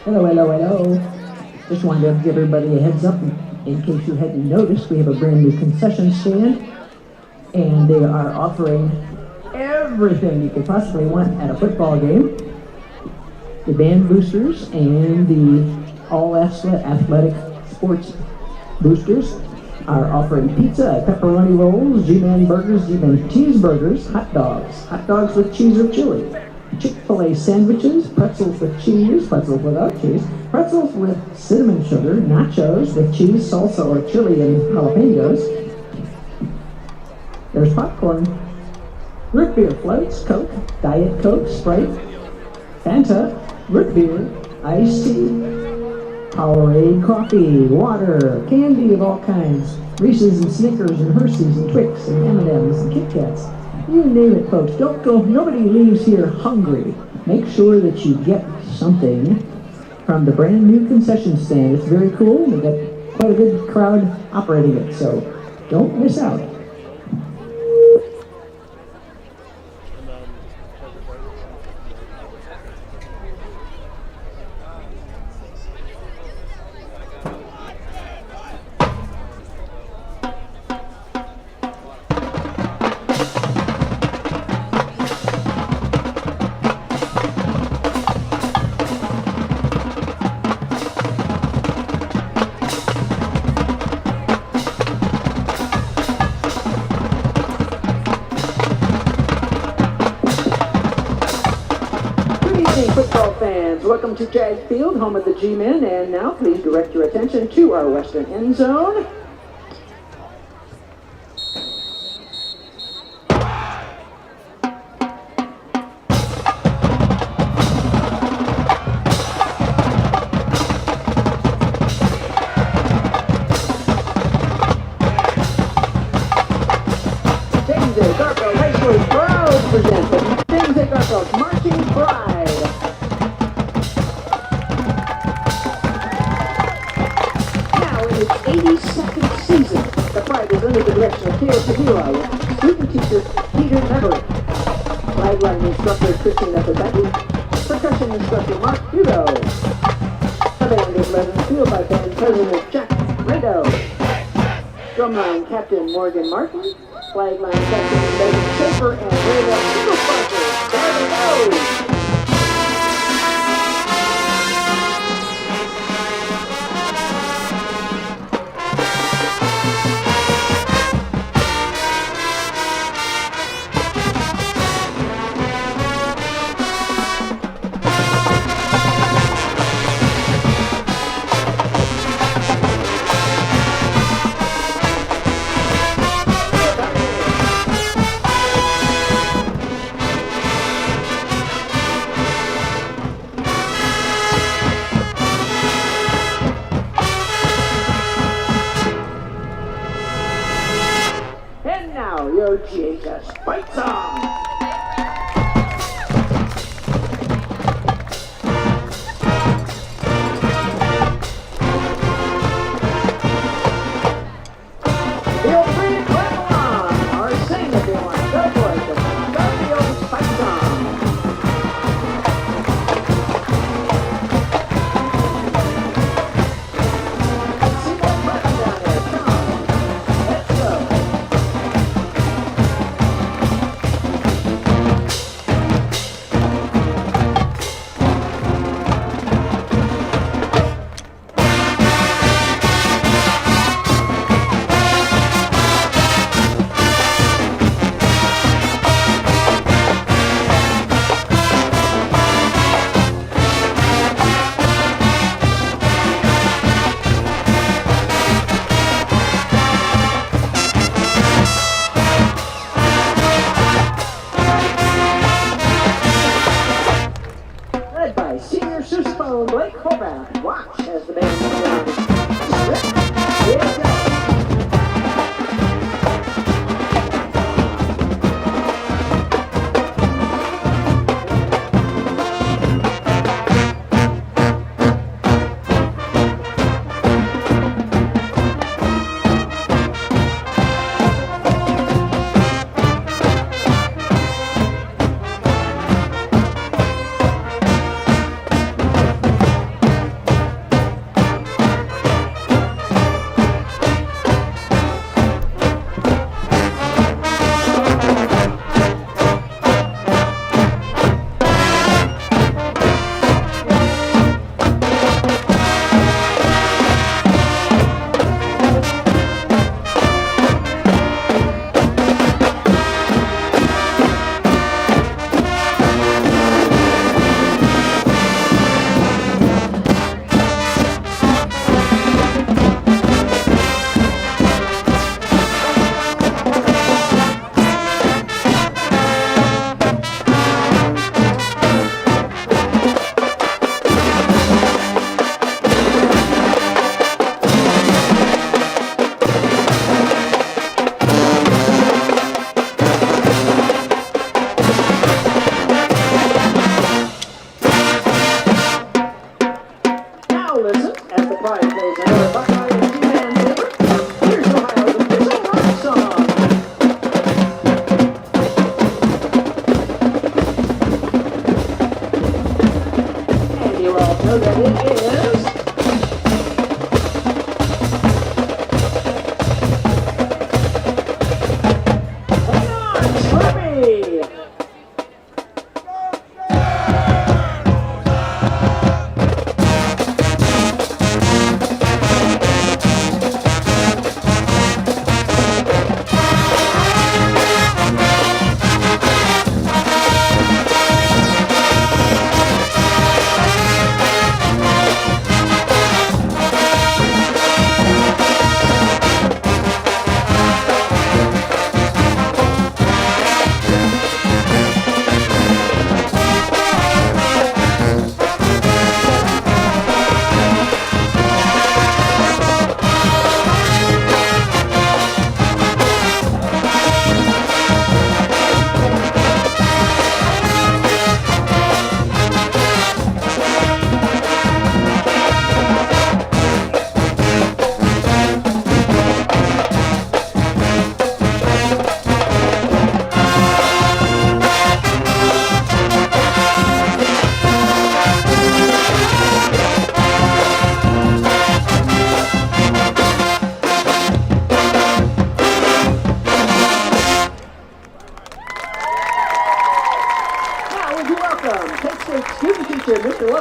Hello, hello, hello. Just wanted to give everybody a heads up in case you hadn't noticed. We have a brand new concession stand, and they are offering everything you could possibly want at a football game. The band boosters and the all athletic sports boosters are offering pizza, pepperoni rolls, G-Men burgers, G-Men cheeseburgers, hot dogs with cheese or chili, Chick-fil-A sandwiches, pretzels with cheese, pretzels without cheese, pretzels with cinnamon sugar, nachos with cheese, salsa, or chili and jalapenos. There's popcorn, root beer floats, Coke, Diet Coke, Sprite, Fanta, root beer, iced tea, Powerade coffee, water, candy of all kinds, Reese's and Snickers and Hershey's and Twix and M&M's and Kit Kats. You name it, folks. Don't go. Nobody leaves here hungry. Make sure that you get something from the brand new concession stand. It's very cool. We've got quite a good crowd operating it, so don't miss out. Football fans, welcome to JAG Field, home of the G-Men, and now please direct your attention to our western end zone. Garfield High School is proud to present the Garfield's Marching Pride. Now in its 82nd season, the Pride is under the direction of Theo Sevilla, student teacher Peter Neverett, flagline instructor Christine Epizaki, percussion instructor Mark Hugo. The band is led in the field by band president Jack Rado, drumline Captain Morgan Martin, flagline Captain Megan Schaefer, and radio single sponsor. There we go! Your Jesus fight song! Feel free to clap along or sing if you want. Go for it. The Garfield fight song. See that button down there? Come on. Let's go.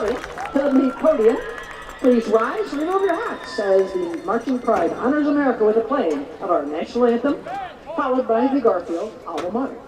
Valley to the main podium. Please rise and remove your hats as the Marching Pride honors America with the playing of our national anthem, followed by the Garfield alma mater.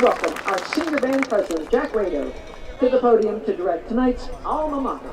Welcome our senior band president, Jack Rado, to the podium to direct tonight's alma mater.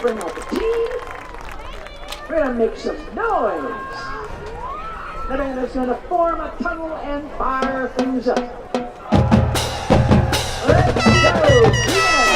Bring out the team. We're gonna make some noise. The band is gonna form a tunnel and fire things up. Let's go, G-Men!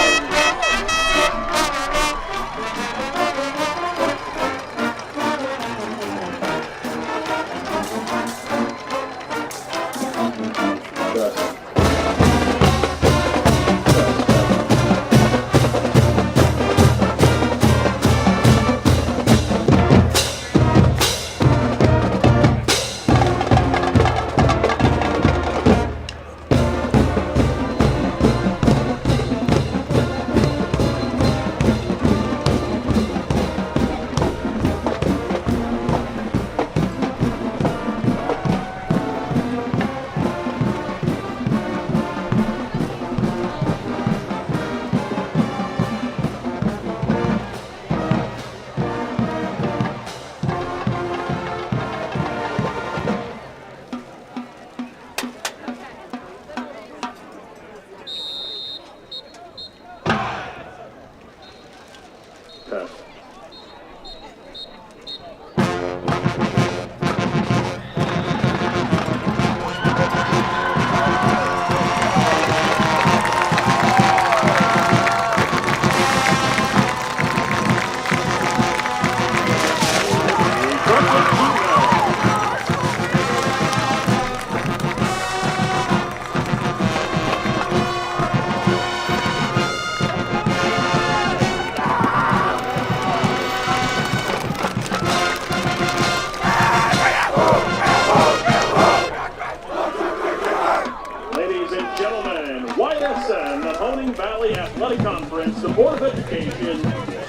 The Board of Education,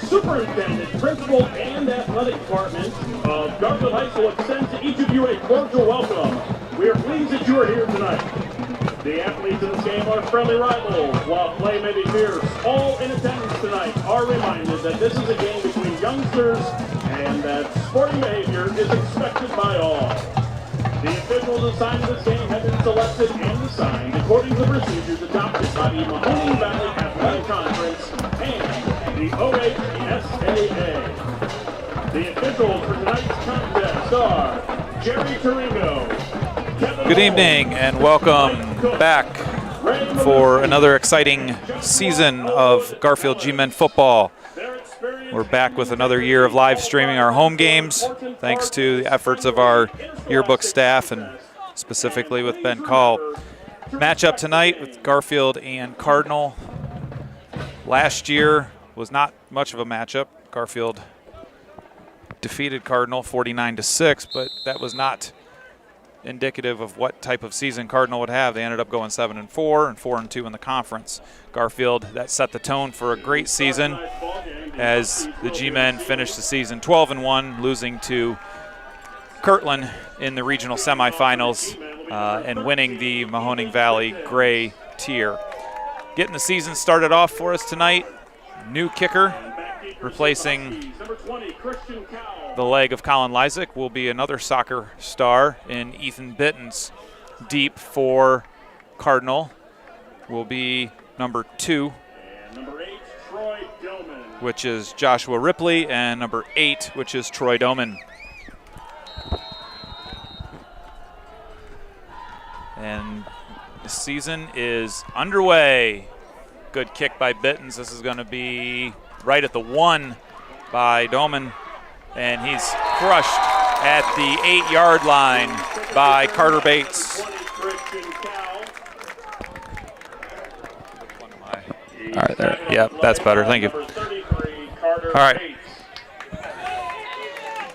Superintendent, Principal, and Athletic Department of Garfield High School extends to each of you a cordial welcome. We are pleased that you are here tonight. The athletes in this game are friendly rivals. While play may be fierce, all in attendance tonight are reminded that this is a game between youngsters and that sporting behavior is expected by all. The officials assigned to this game have been selected and assigned according to the procedures adopted by the Mahoning Valley Athletic Conference and the OHSAA. The officials for tonight's contest are Jerry Taringo. Good evening and welcome back for another exciting season of Garfield G-Men football. We're back with another year of live streaming our home games, thanks to the efforts of our yearbook staff and specifically with Ben Call. Matchup tonight with Garfield and Cardinal. Last year was not much of a matchup. Garfield defeated Cardinal 49-6, but that was not indicative of what type of season Cardinal would have. They ended up going 7-4 and 4-2 in the conference. Garfield, that set the tone for a great season as the G-Men finished the season 12-1, losing to Kirtland in the regional semifinals and winning the Mahoning Valley Gray tier. Getting the season started off for us tonight, new kicker replacing the leg of Colin Lysick will be another soccer star in Ethan Bittens. Deep for Cardinal will be number 2, which is Joshua Ripley, and number 8, which is Troy Doman. And the season is underway. Good kick by Bittens. This is going to be right at the 1 by Doman. And he's crushed at the 8-yard line by Carter Bates. All right, there. Yep, that's better. Thank you. All right.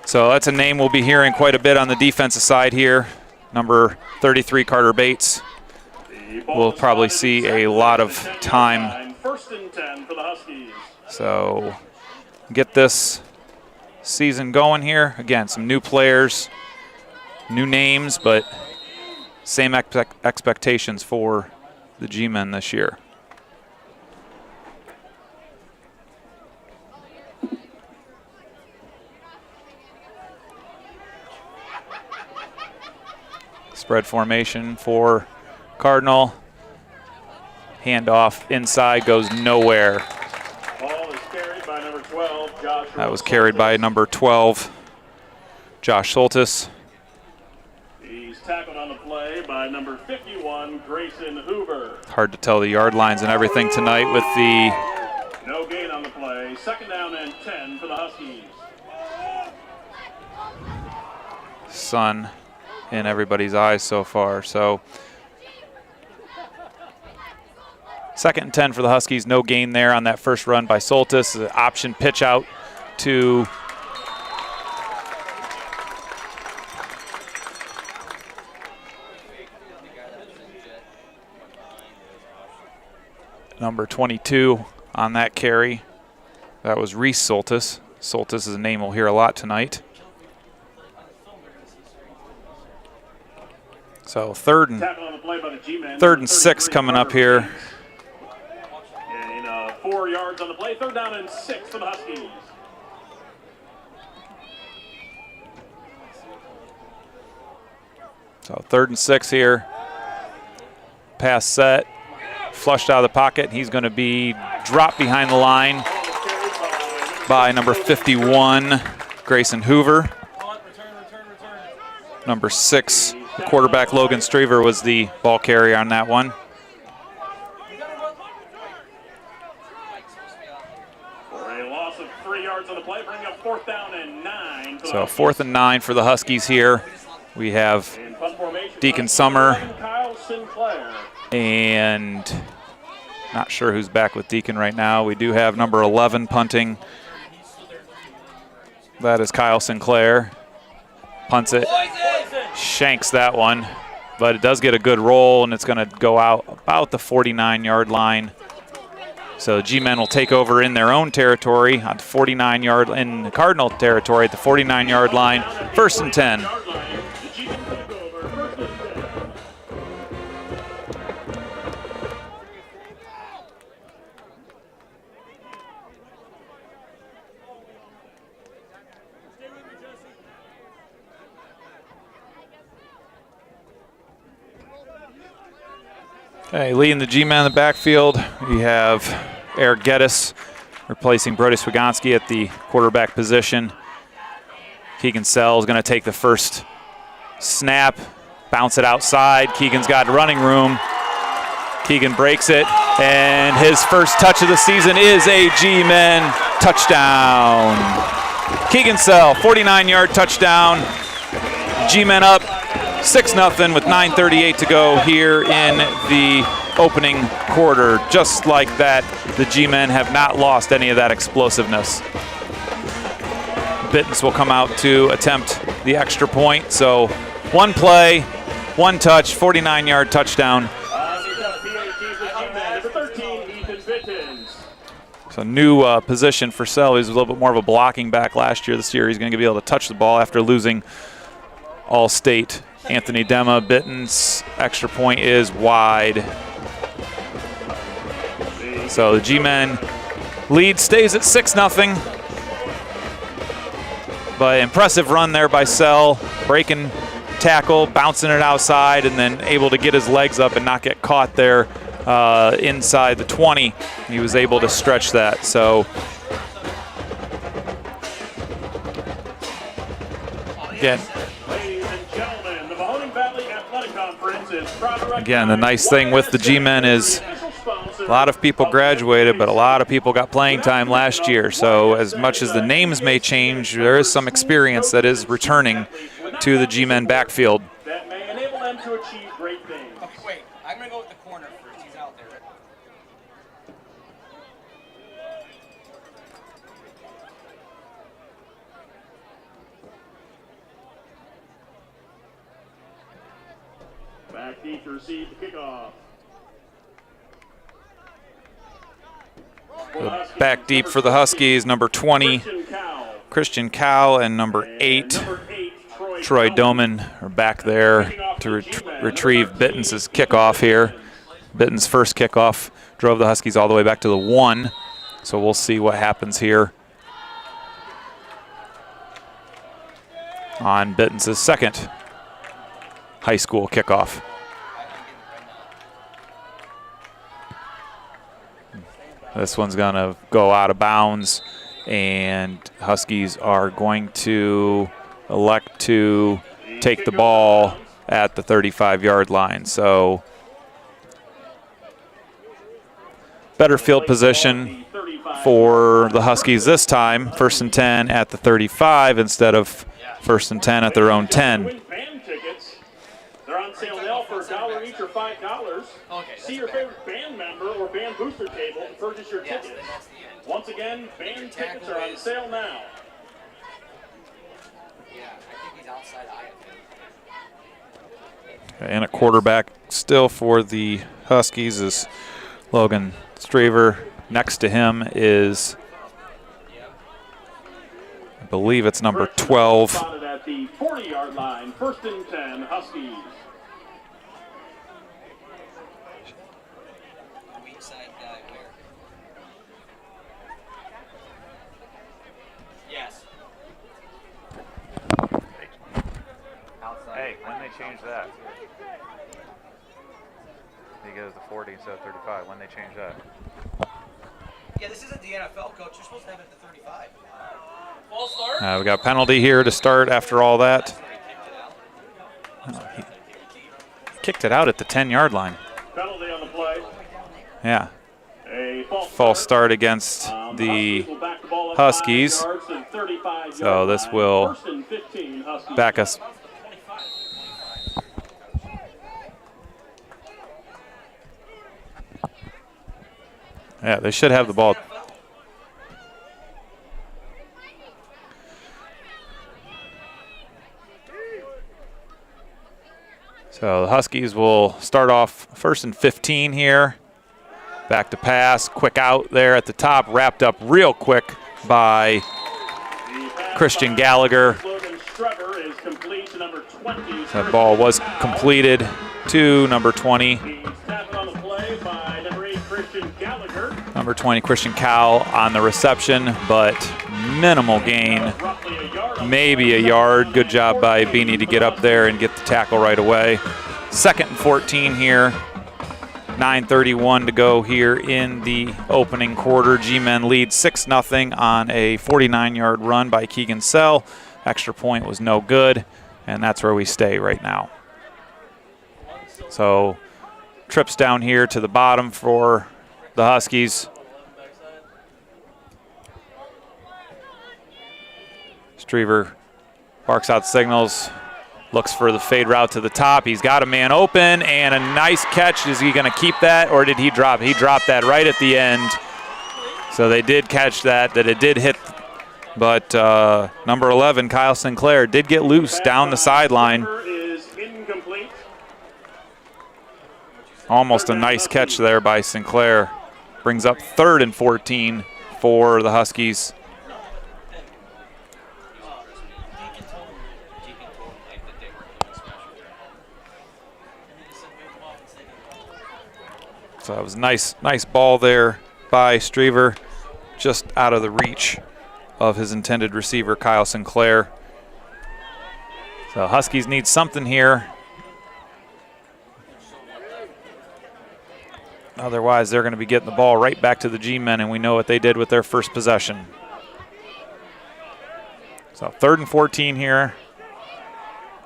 So that's a name we'll be hearing quite a bit on the defensive side here. Number 33, Carter Bates. We'll probably see a lot of time. So get this season going here. Again, some new players, new names, but same expectations for the G-Men this year. Spread formation for Cardinal. Handoff inside, goes nowhere. Ball is carried by number 12, Joshua. That was carried by number 12, Josh Soltis. He's tackled on the play by number 51, Grayson Hoover. Hard to tell the yard lines and everything tonight with the... No gain on the play. Second down and 10 for the Huskies. Sun in everybody's eyes so far. So second and 10 for the Huskies. No gain there on that first run by Soltis. An option pitch out to number 22 on that carry. That was Reese Soltis. Soltis is a name we'll hear a lot tonight. So third and 6 coming up here. And 4 yards on the play. Third down and 6 for the Huskies. So third and 6 here. Pass set. Flushed out of the pocket. He's going to be dropped behind the line by number 51, Grayson Hoover. Number 6, the quarterback Logan Straver was the ball carrier on that one. For a loss of 3 yards on the play, bringing up fourth down and 9. So 4th and 9 for the Huskies here. We have Deacon Summer and not sure who's back with Deacon right now. We do have number 11 punting. That is Kyle Sinclair. Punts it, shanks that one, but it does get a good roll, and it's going to go out about the 49-yard line. So G-Men will take over in their own territory on 49-yard in Cardinal territory at the 49-yard line. 1st and 10. Okay, leading the G-Men in the backfield, we have Eric Geddes, replacing Brody Swigonski at the quarterback position. Keegan Sell is going to take the first snap, bounce it outside. Keegan's got running room. Keegan breaks it, and his first touch of the season is a G-Men touchdown. Keegan Sell, 49-yard touchdown. G-Men up 6-0 with 9:38 to go here in the opening quarter. Just like that, the G-Men have not lost any of that explosiveness. Bittens will come out to attempt the extra point. So one play, one touch, 49-yard touchdown. So new position for Sell. He was a little bit more of a blocking back last year. This year he's going to be able to touch the ball after losing All-State Anthony Dema. Bittens' extra point is wide. So the G-Men lead stays at 6-0. But impressive run there by Sell, breaking tackle, bouncing it outside, and then able to get his legs up and not get caught there inside the 20. He was able to stretch that. So again, the nice thing with the G-Men is a lot of people graduated, but a lot of people got playing time last year. So as much as the names may change, there is some experience that is returning to the G-Men backfield. That may enable them to achieve great things. Okay, wait. I'm going to go with the corner first. He's out there. Back deep to receive the kickoff. Back deep for the Huskies, number 20, Christian Cow, and number 8, Troy Doman are back there to retrieve Bittens' kickoff here. Bittens' first kickoff drove the Huskies all the way back to the 1, so we'll see what happens here on Bittens' second high school kickoff. This one's going to go out of bounds, and Huskies are going to elect to take the ball at the 35-yard line. So better field position for the Huskies this time, 1st and 10 at the 35 instead of 1st and 10 at their own 10. They're on sale now for $1 each or $5. See your favorite band member or band booster table to purchase your tickets. Once again, band tickets are on sale now. Yeah, I think he's outside eye. And a quarterback still for the Huskies is Logan Straver. Next to him is, I believe it's number 12. Spotted at the 40-yard line, 1st and 10, Huskies. Weak side guy, where? Yes. Hey, when they change that? He goes to 40 instead of 35. When they change that? Yeah, this isn't the NFL, coach. You're supposed to have it at the 35. False start. We got a penalty here to start after all that. He kicked it out at the 10-yard line. Penalty on the play. Yeah. A False start against the Huskies. So this will back us. Yeah, they should have the ball. So the Huskies will start off 1st and 15 here. Back to pass, quick out there at the top, wrapped up real quick by Christian Gallagher. That ball was completed to number 20. Number 20, Christian Cowell on the reception, but minimal gain. Maybe a yard. Good job by Beanie to get up there and get the tackle right away. 2nd and 14 here 9:31 to go here in the opening quarter. G-Men lead 6-0 on a 49-yard run by Keegan Sell. Extra point was no good, and that's where we stay right now. So trips down here to the bottom for the Huskies. Strever barks out signals, looks for the fade route to the top. He's got a man open, and a nice catch. Is he going to keep that, or did he drop? He dropped that right at the end. So they did catch that it did hit. But number 11, Kyle Sinclair, did get loose down the sideline. Almost a nice catch there by Sinclair. Brings up 3rd and 14 for the Huskies. So that was a nice ball there by Strever, just out of the reach of his intended receiver, Kyle Sinclair. So Huskies need something here. Otherwise, they're going to be getting the ball right back to the G-Men, and we know what they did with their first possession. So 3rd and 14 here.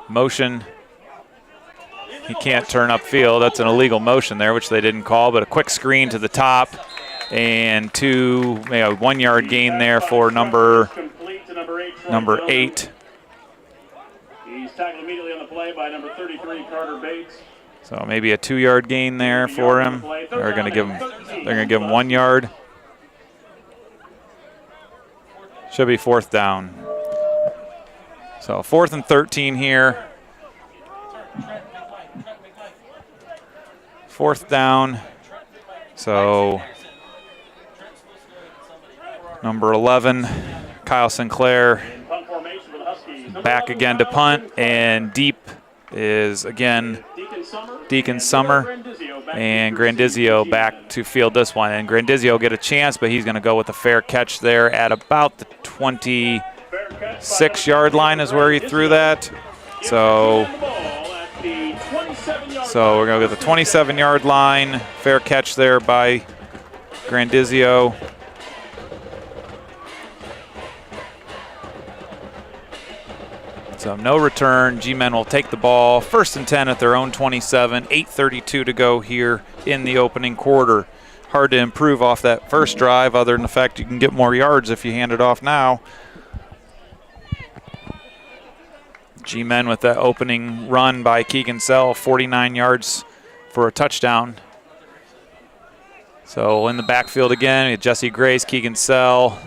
Motion. He can't turn upfield. That's an illegal motion there, which they didn't call, but a quick screen to the top, and 1-yard gain there for number 8. He's tackled immediately on the play by number 33, Carter Bates. So maybe a 2-yard gain there for him. They're going to give him 1 yard. Should be 4th down. So 4th and 13 here. 4th down. So number 11, Kyle Sinclair, back again to punt, and deep is again Deacon Summer, and Grandizio back to field this one. And Grandizio get a chance, but he's going to go with a fair catch there at about the 26-yard line is where he threw that. So we're going to get the 27-yard line. Fair catch there by Grandizio. So no return. G-Men will take the ball. 1st and 10 at their own 27. 8:32 to go here in the opening quarter. Hard to improve off that first drive, other than the fact you can get more yards if you hand it off now. G-Men with that opening run by Keegan Sell, 49 yards for a touchdown. So in the backfield again, we have Jesse Grace, Keegan Sell.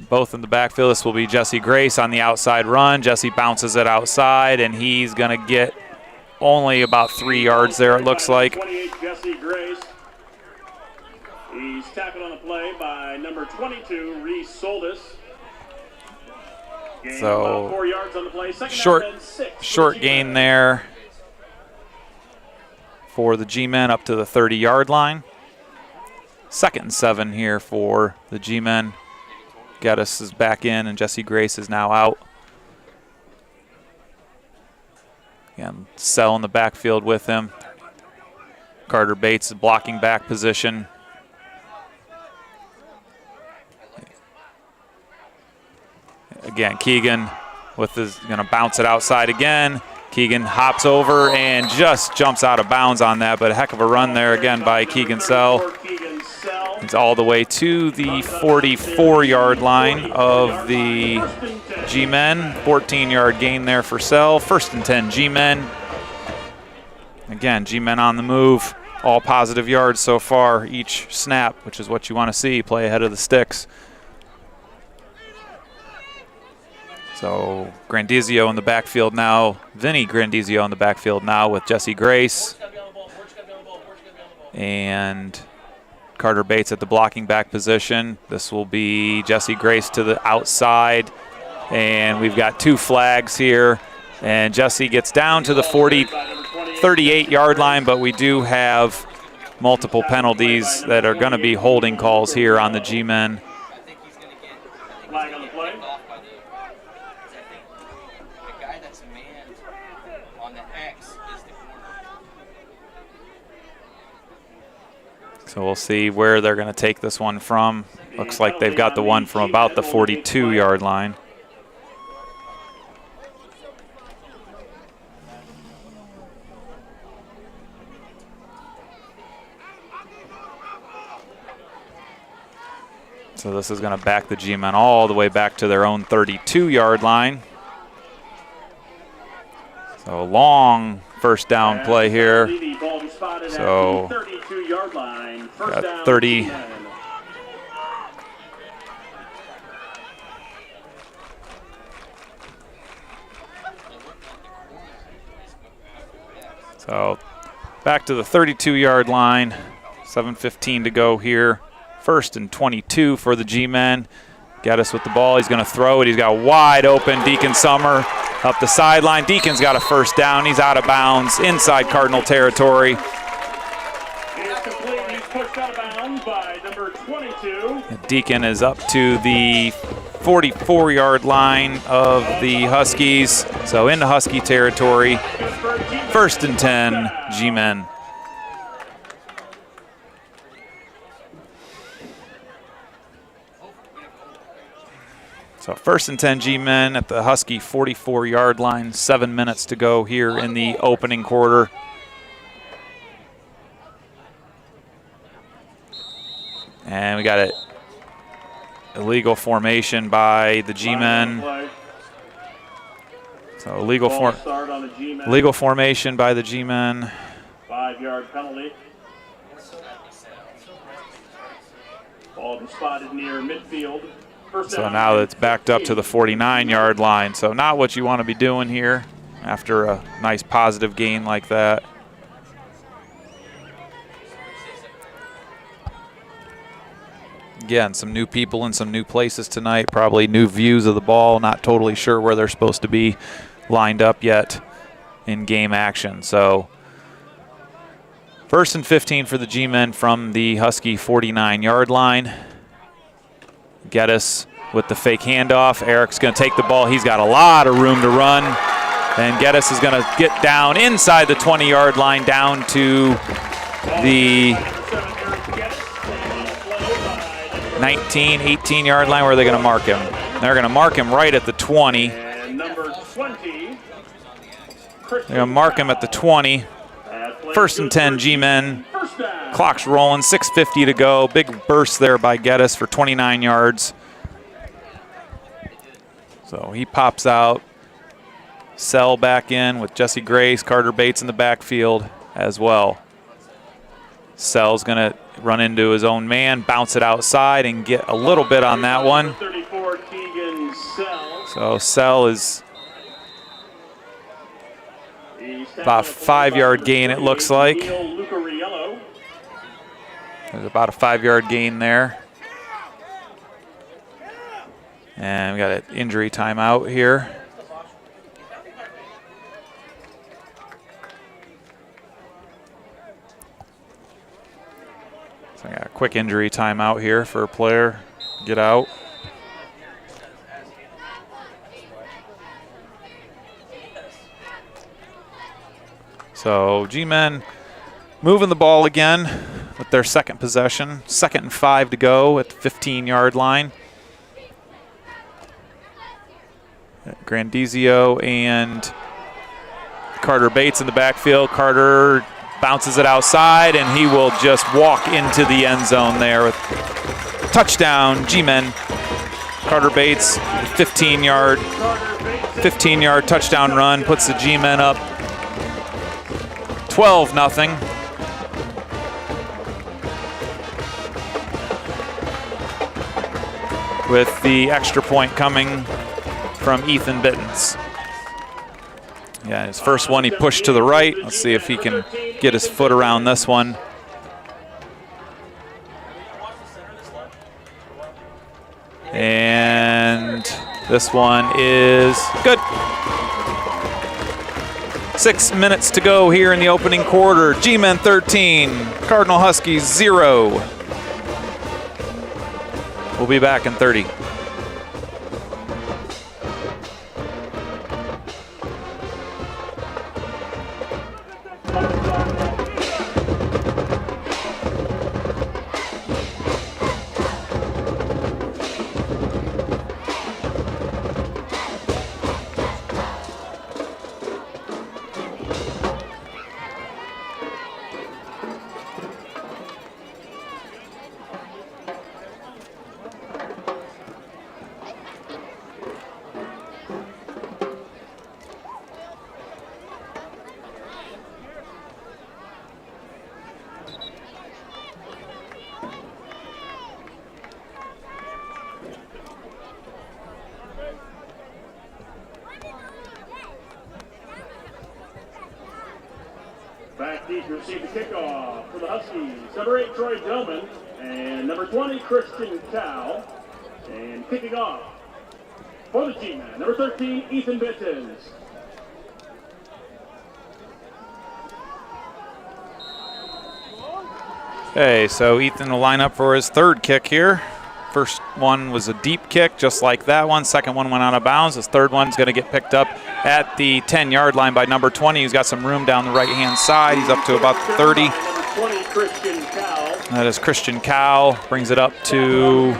Both in the backfield. This will be Jesse Grace on the outside run. Jesse bounces it outside, and he's going to get only about 3 yards there, it looks like. 28, Jesse Grace. He's tackled on the play by number 22, Reese Soldis. So 4 yards on the play. short gain there for the G-Men up to the 30-yard line. 2nd and 7 here for the G-Men. Geddes is back in, and Jesse Grace is now out. Again, Sell in the backfield with him. Carter Bates is blocking back position. Again, Keegan going to bounce it outside again. Keegan hops over and just jumps out of bounds on that, but a heck of a run there again by Keegan Sell. It's all the way to the 44-yard line of the G-Men. 14-yard gain there for Sell. 1st and 10 G-Men. Again, G-Men on the move. All positive yards so far each snap, which is what you want to see. Play ahead of the sticks. So Grandizio in the backfield now. Vinny Grandizio in the backfield now with Jesse Grace. And Carter Bates at the blocking back position. This will be Jesse Grace to the outside. And we've got 2 flags here. And Jesse gets down to the 38-yard line, but we do have multiple penalties that are going to be holding calls here on the G-Men. On the X is the corner. So we'll see where they're going to take this one from. Looks like they've got the one from about the 42-yard line. So this is going to back the G-Men all the way back to their own 32-yard line. So long first down play here. So got 30. So back to the 32-yard line. 7:15 to go here. 1st and 22 for the G-Men. Geddes with the ball. He's going to throw it. He's got wide open Deacon Summer up the sideline. Deacon's got a first down. He's out of bounds inside Cardinal territory. He's pushed out of bounds by number 22. Deacon is up to the 44-yard line of the Huskies. So into Husky territory. 1st and 10, G-Men. So 1st and 10 G-Men at the Husky 44-yard line. 7 minutes to go here in the opening quarter. And we got an illegal formation by the G-Men. So legal formation by the G-Men. 5-yard penalty. Ball spotted near midfield. So now it's backed up to the 49-yard line. So not what you want to be doing here after a nice positive gain like that. Again, some new people in some new places tonight. Probably new views of the ball. Not totally sure where they're supposed to be lined up yet in game action. So 1st and 15 for the G-Men from the Husky 49-yard line. Geddes with the fake handoff. Eric's going to take the ball. He's got a lot of room to run. And Geddes is going to get down inside the 20-yard line down to the 19, 18-yard line. Where are they going to mark him? They're going to mark him right at the 20. They're going to mark him at the 20. 1st and 10 G-Men. Clock's rolling, 6:50 to go. Big burst there by Geddes for 29 yards. So he pops out. Sell back in with Jesse Grace, Carter Bates in the backfield as well. Sell's going to run into his own man, bounce it outside, and get a little bit on that one. So Sell is about a 5-yard gain, it looks like. There's about a 5-yard gain there. And we got an injury timeout here. So I got a quick injury timeout here for a player. Get out. So G-Men moving the ball again with their second possession. 2nd and 5 to go at the 15-yard line. Grandizio and Carter Bates in the backfield. Carter bounces it outside, and he will just walk into the end zone there with touchdown, G-Men. Carter Bates, 15-yard touchdown run, puts the G-Men up 12-0. With the extra point coming from Ethan Bittens. Yeah, his first one he pushed to the right. Let's see if he can get his foot around this one. And this one is good. 6 minutes to go here in the opening quarter. G-Men 13, Cardinal Huskies 0. We'll be back in 30. Varsity to receive the kickoff for the Huskies. Number 8, Troy Dillman, and number 20, Christian Cow. And kicking off for the G-Men, number 13, Ethan Bittens. Okay, so Ethan will line up for his third kick here. First one was a deep kick, just like that one. Second one went out of bounds. His third one's going to get picked up at the 10-yard line by number 20. He's got some room down the right-hand side. He's up to about the 30. That is Christian Cow. Brings it up to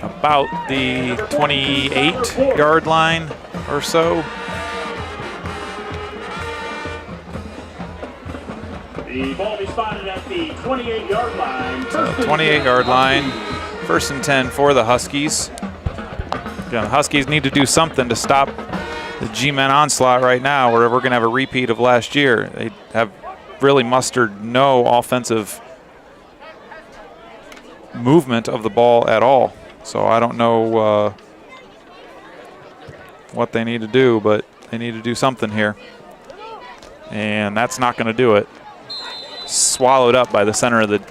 about the 28-yard line or so. The ball be spotted at the 28-yard line. So 28-yard line, 1st and 10 for the Huskies. Again, the Huskies need to do something to stop the G-Men onslaught right now, or we're going to have a repeat of last year. They have really mustered no offensive movement of the ball at all. So I don't know what they need to do, but they need to do something here. And that's not going to do it. Swallowed up by the center of the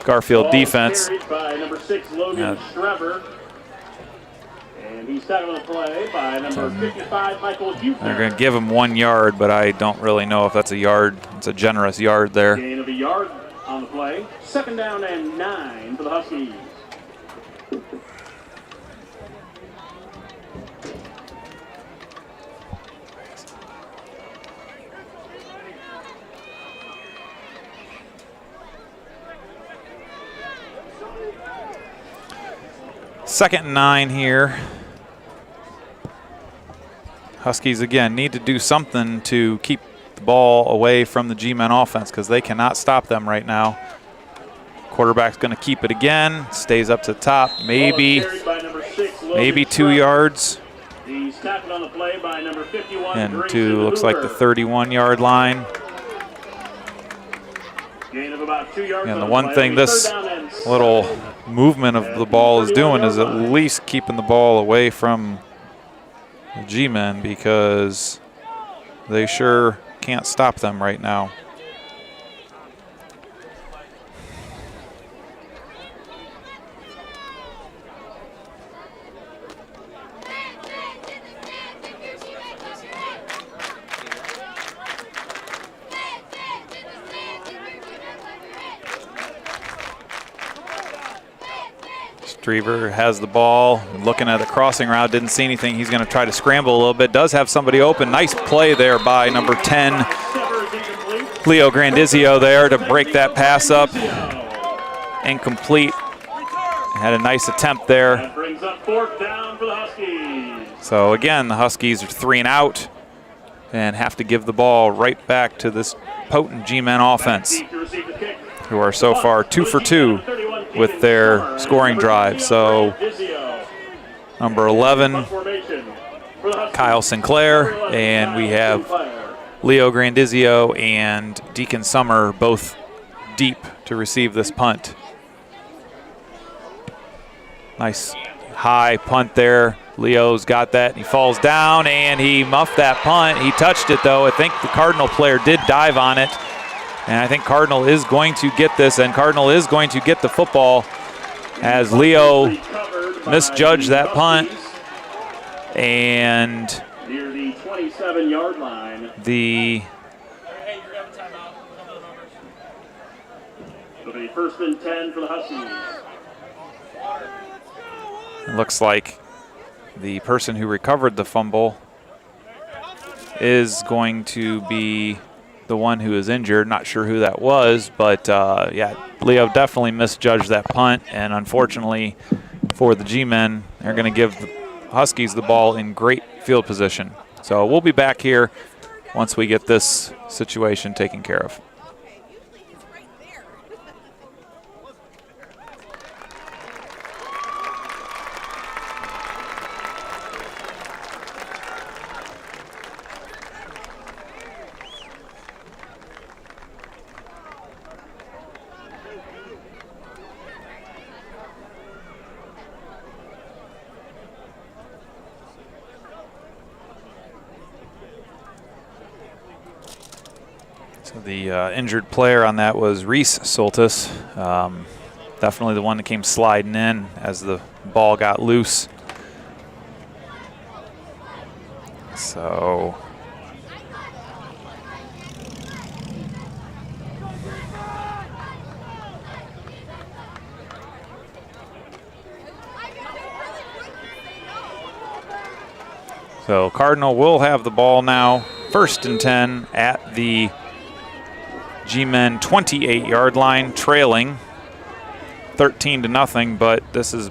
Garfield defense. By number 6, Logan Strever. And he's tackled on the play by number 55, Michael Hughes. They're going to give him 1 yard, but I don't really know if that's a yard. It's a generous yard there. Gain of a yard on the play. 2nd down and 9 for the Huskies. Second and 9 here. Huskies, again, need to do something to keep the ball away from the G-Men offense because they cannot stop them right now. Quarterback's going to keep it again. Stays up to the top. Maybe 2 yards. He's tackled on the play by number 51. And to, looks like the 31-yard line. Gain of about 2 yards. And the one thing this little movement of the ball is doing is at least keeping the ball away from the G-Men because they sure can't stop them right now. Strever has the ball, looking at the crossing route, didn't see anything. He's going to try to scramble a little bit. Does have somebody open. Nice play there by number 10, Leo Grandizio there to break that pass up. Incomplete. Had a nice attempt there. That brings up 4th down for the Huskies. So again, the Huskies are 3 and out and have to give the ball right back to this potent G-Men offense, who are so far 2 for 2 with their scoring drive. So number 11, Kyle Sinclair, and we have Leo Grandizio and Deacon Summer both deep to receive this punt. Nice high punt there. Leo's got that. He falls down and he muffed that punt. He touched it though. I think the Cardinal player did dive on it. And I think Cardinal is going to get this, and Cardinal is going to get the football as Leo misjudged that punt. And near the 27-yard line. It'll be 1st and 10 for the Huskies. It looks like the person who recovered the fumble is going to be the one who is injured. Not sure who that was, but yeah, Leo definitely misjudged that punt, and unfortunately for the G-Men, they're going to give the Huskies the ball in great field position. So we'll be back here once we get this situation taken care of. So the injured player on that was Reese Soltis. Definitely the one that came sliding in as the ball got loose. So Cardinal will have the ball now, 1st and 10 at the G-Men 28-yard line, trailing 13-0, but this is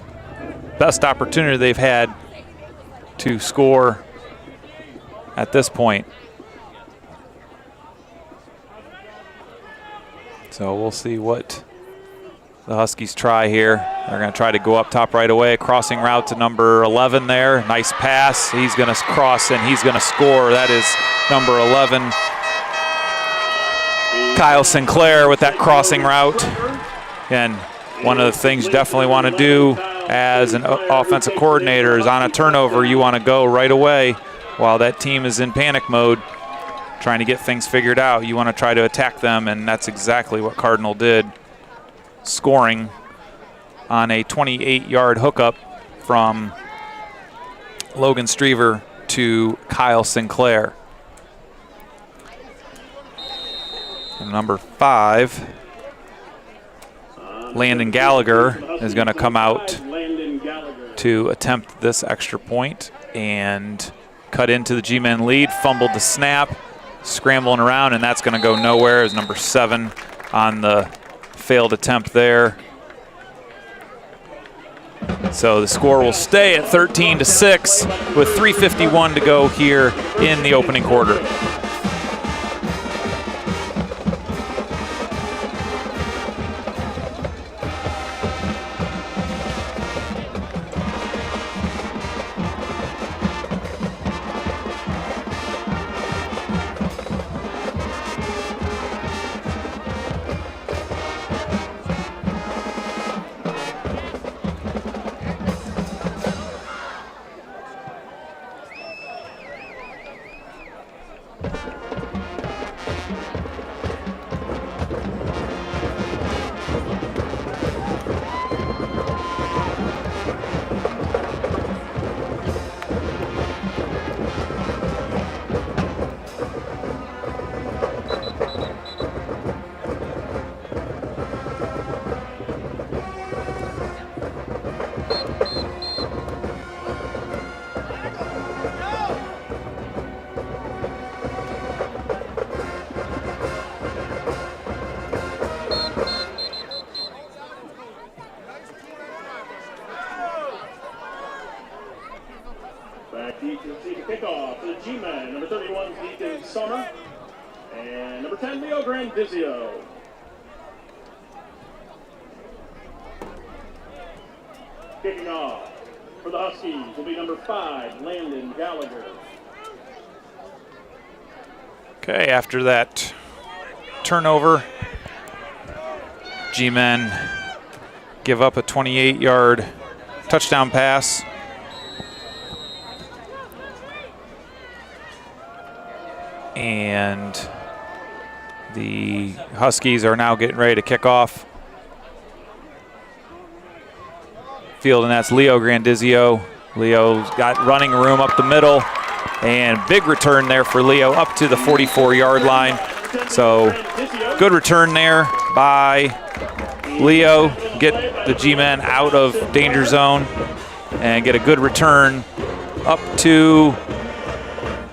best opportunity they've had to score at this point. So we'll see what the Huskies try here. They're going to try to go up top right away. Crossing route to number 11 there. Nice pass. He's going to cross and he's going to score. That is number 11, Kyle Sinclair, with that crossing route. And one of the things you definitely want to do as an offensive coordinator is on a turnover, you want to go right away while that team is in panic mode, trying to get things figured out. You want to try to attack them, and that's exactly what Cardinal did, scoring on a 28-yard hookup from Logan Strever to Kyle Sinclair. And number 5, Landon Gallagher, is going to come out to attempt this extra point and cut into the G-Men lead. Fumbled the snap, scrambling around, and that's going to go nowhere as number 7 on the failed attempt there. So the score will stay at 13-6 with 3:51 to go here in the opening quarter. Kickoff to the G-Men, number 31, Ethan Summer, and number 10, Leo Grandizio. Kicking off for the Huskies will be number 5, Landon Gallagher. Okay, after that turnover, G-Men give up a 28-yard touchdown pass. And the Huskies are now getting ready to kick off. Field, and that's Leo Grandizio. Leo's got running room up the middle, and big return there for Leo up to the 44-yard line. So good return there by Leo. Get the G-Men out of danger zone and get a good return up to,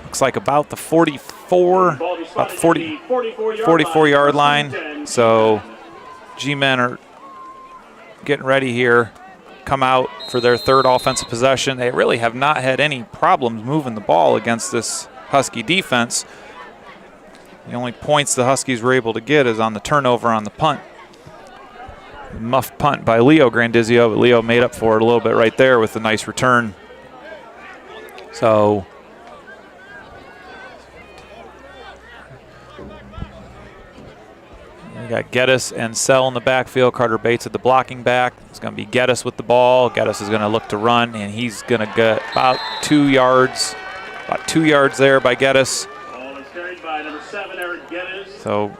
looks like about the 44-yard line. So G-Men are getting ready here, come out for their 3rd offensive possession. They really have not had any problems moving the ball against this Husky defense. The only points the Huskies were able to get is on the turnover on the punt. Muff punt by Leo Grandizio, but Leo made up for it a little bit right there with a nice return. So we got Geddes and Sell in the backfield. Carter Bates at the blocking back. It's going to be Geddes with the ball. Geddes is going to look to run, and he's going to get about 2 yards. About 2 yards there by Geddes. Ball is carried by number 7, Eric Geddes. So,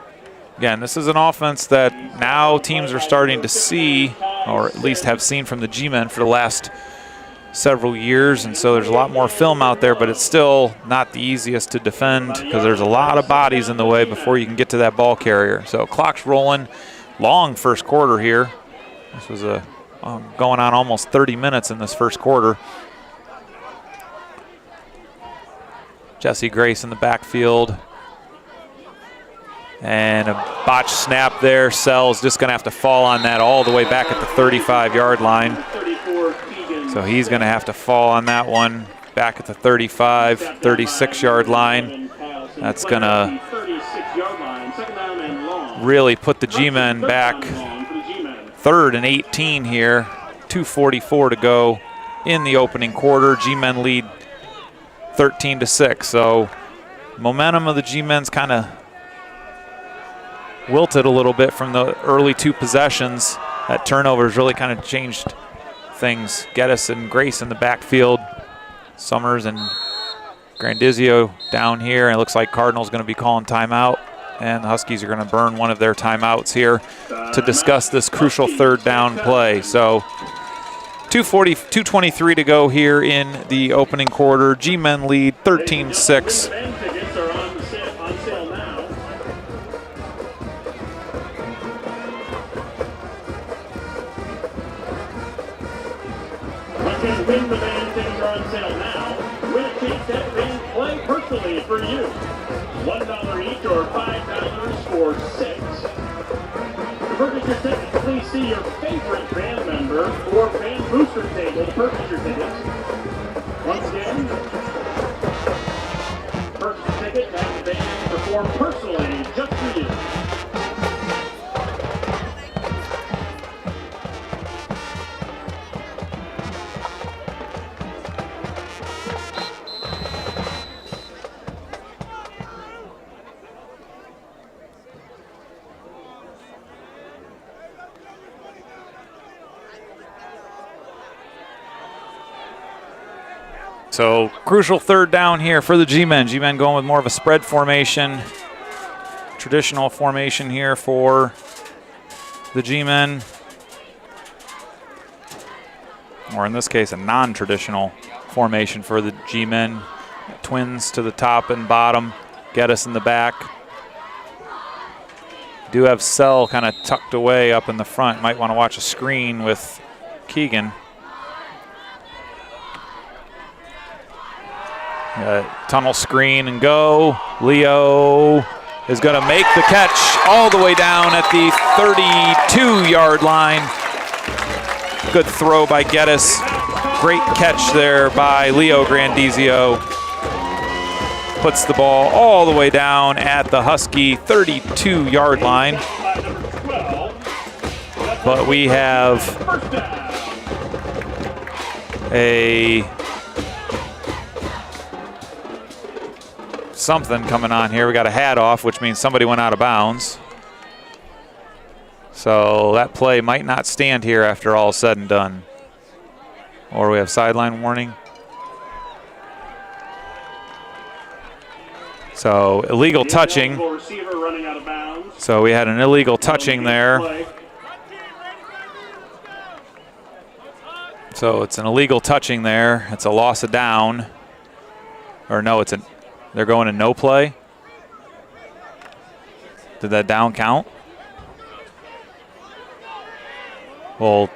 again, this is an offense that now teams are starting to see, or at least have seen from the G-Men for the last several years, and so there's a lot more film out there, but it's still not the easiest to defend because there's a lot of bodies in the way before you can get to that ball carrier. So clock's rolling. Long first quarter here. This was going on almost 30 minutes in this first quarter. Jesse Grace in the backfield. And a botched snap there. Sell's just going to have to fall on that all the way back at the 35-yard line. So he's going to have to fall on that one back at the 35, 36-yard line. That's going to really put the G-Men back 3rd and 18 here. 2:44 to go in the opening quarter. G-Men lead 13-6. So momentum of the G-Men's kind of wilted a little bit from the early 2 possessions. That turnovers really kind of changed things. Geddes and Grace in the backfield. Summers and Grandizio down here. And it looks like Cardinal's going to be calling timeout. And the Huskies are going to burn one of their timeouts here to discuss this crucial 3rd down play. So 2:23 to go here in the opening quarter. G-Men lead 13-6. Win the band tickets are on sale now. Win a chance to have band play personally for you. $1 each or $5 for 6. To purchase your tickets, please see your favorite band member or band booster table to purchase your tickets. Once again, purchase a ticket and have the band perform personally just for you. So crucial 3rd down here for the G-Men. G-Men going with more of a spread formation. Traditional formation here for the G-Men. Or in this case, a non-traditional formation for the G-Men. Twins to the top and bottom. Geddes in the back. Do have Sell kind of tucked away up in the front. Might want to watch a screen with Keegan. Tunnel screen and go. Leo is going to make the catch all the way down at the 32-yard line. Good throw by Geddes. Great catch there by Leo Grandizio. Puts the ball all the way down at the Husky 32-yard line. But we have a something coming on here. We got a hat off, which means somebody went out of bounds. So that play might not stand here after all is said and done. Or we have sideline warning. So illegal touching. So we had an illegal touching there. So it's an illegal touching there. It's a loss of down. Or no, they're going to no play. Did that down count? Well,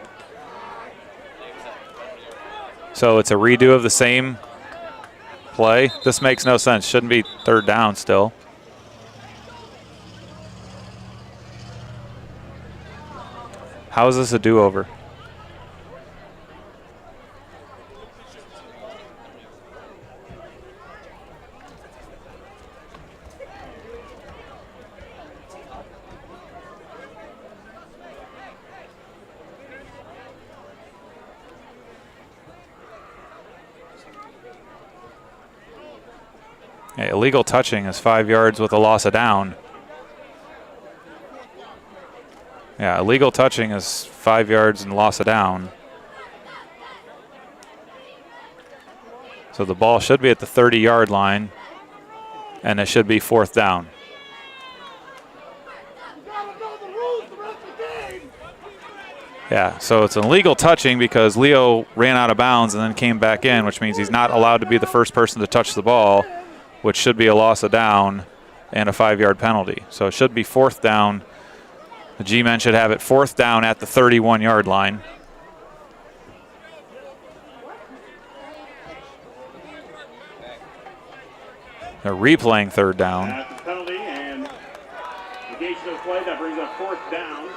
so it's a redo of the same play. This makes no sense. Shouldn't be 3rd down still. How is this a do-over? Okay, illegal touching is 5 yards with a loss of down. Yeah, illegal touching is 5 yards and loss of down. So the ball should be at the 30-yard line, and it should be 4th down. Yeah, so it's an illegal touching because Leo ran out of bounds and then came back in, which means he's not allowed to be the first person to touch the ball, which should be a loss of down and a 5-yard penalty. So it should be 4th down. The G-Men should have it 4th down at the 31-yard line. They're replaying 3rd down. That's the penalty and negation of play. That brings up 4th down.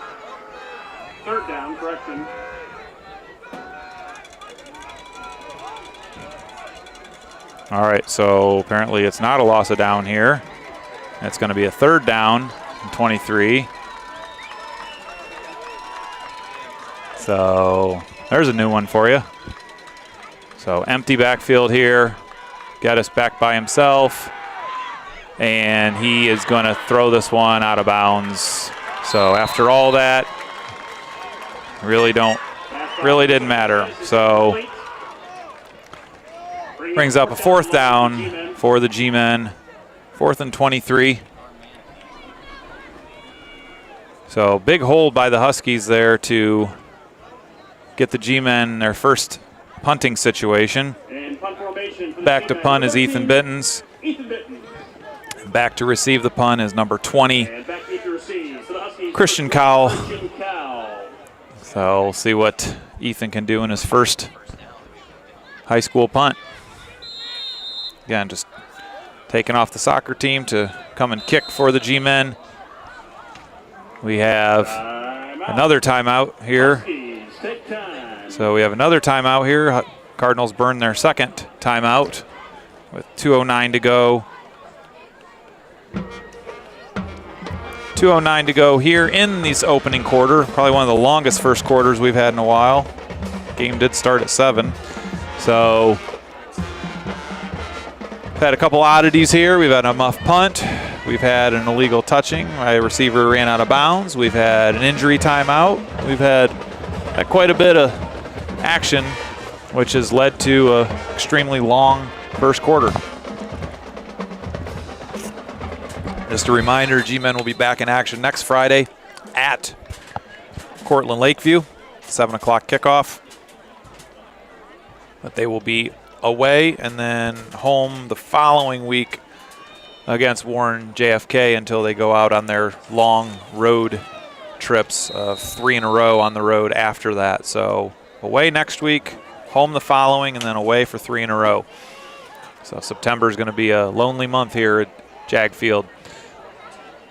3rd down, correction. All right, so apparently it's not a loss of down here. It's going to be a 3rd down and 23. So there's a new one for you. So empty backfield here. Geddes back by himself. And he is going to throw this one out of bounds. So after all that, really didn't matter. So brings up a 4th down for the G-Men. 4th and 23. So big hold by the Huskies there to get the G-Men their first punting situation. Back to punt is Ethan Bittens. Back to receive the punt is number 20, Christian Cowell. So we'll see what Ethan can do in his first high school punt. Again, just taking off the soccer team to come and kick for the G-Men. We have another timeout here. So we have another timeout here. Cardinals burn their second timeout with 2:09 to go. 2:09 to go here in this opening quarter. Probably one of the longest first quarters we've had in a while. Game did start at 7. So we've had a couple oddities here. We've had a muff punt. We've had an illegal touching. My receiver ran out of bounds. We've had an injury timeout. We've had quite a bit of action, which has led to an extremely long first quarter. Just a reminder, G-Men will be back in action next Friday at Cortland Lakeview, 7 o'clock kickoff. But they will be away and then home the following week against Warren JFK until they go out on their long road trips of 3 in a row on the road after that. So away next week, home the following, and then away for 3 in a row. So September is going to be a lonely month here at JAG Field.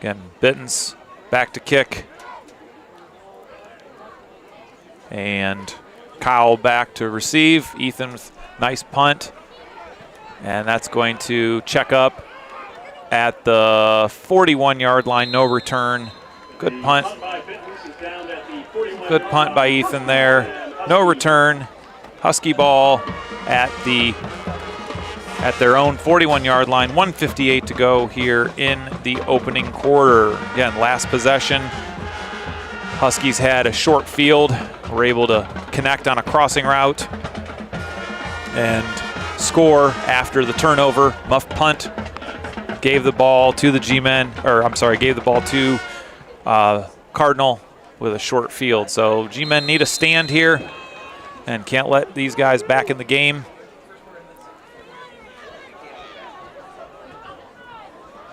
Again, Bittens back to kick. And Cowell back to receive. Ethan's nice punt. And that's going to check up at the 41-yard line, no return. Good punt. Good punt by Ethan there. No return. Husky ball at their own 41-yard line. 1:58 to go here in the opening quarter. Again, last possession. Huskies had a short field. Were able to connect on a crossing route and score after the turnover. Muff punt. Gave the ball to the G-Men, gave the ball to Cardinal with a short field. So G-Men need a stand here and can't let these guys back in the game.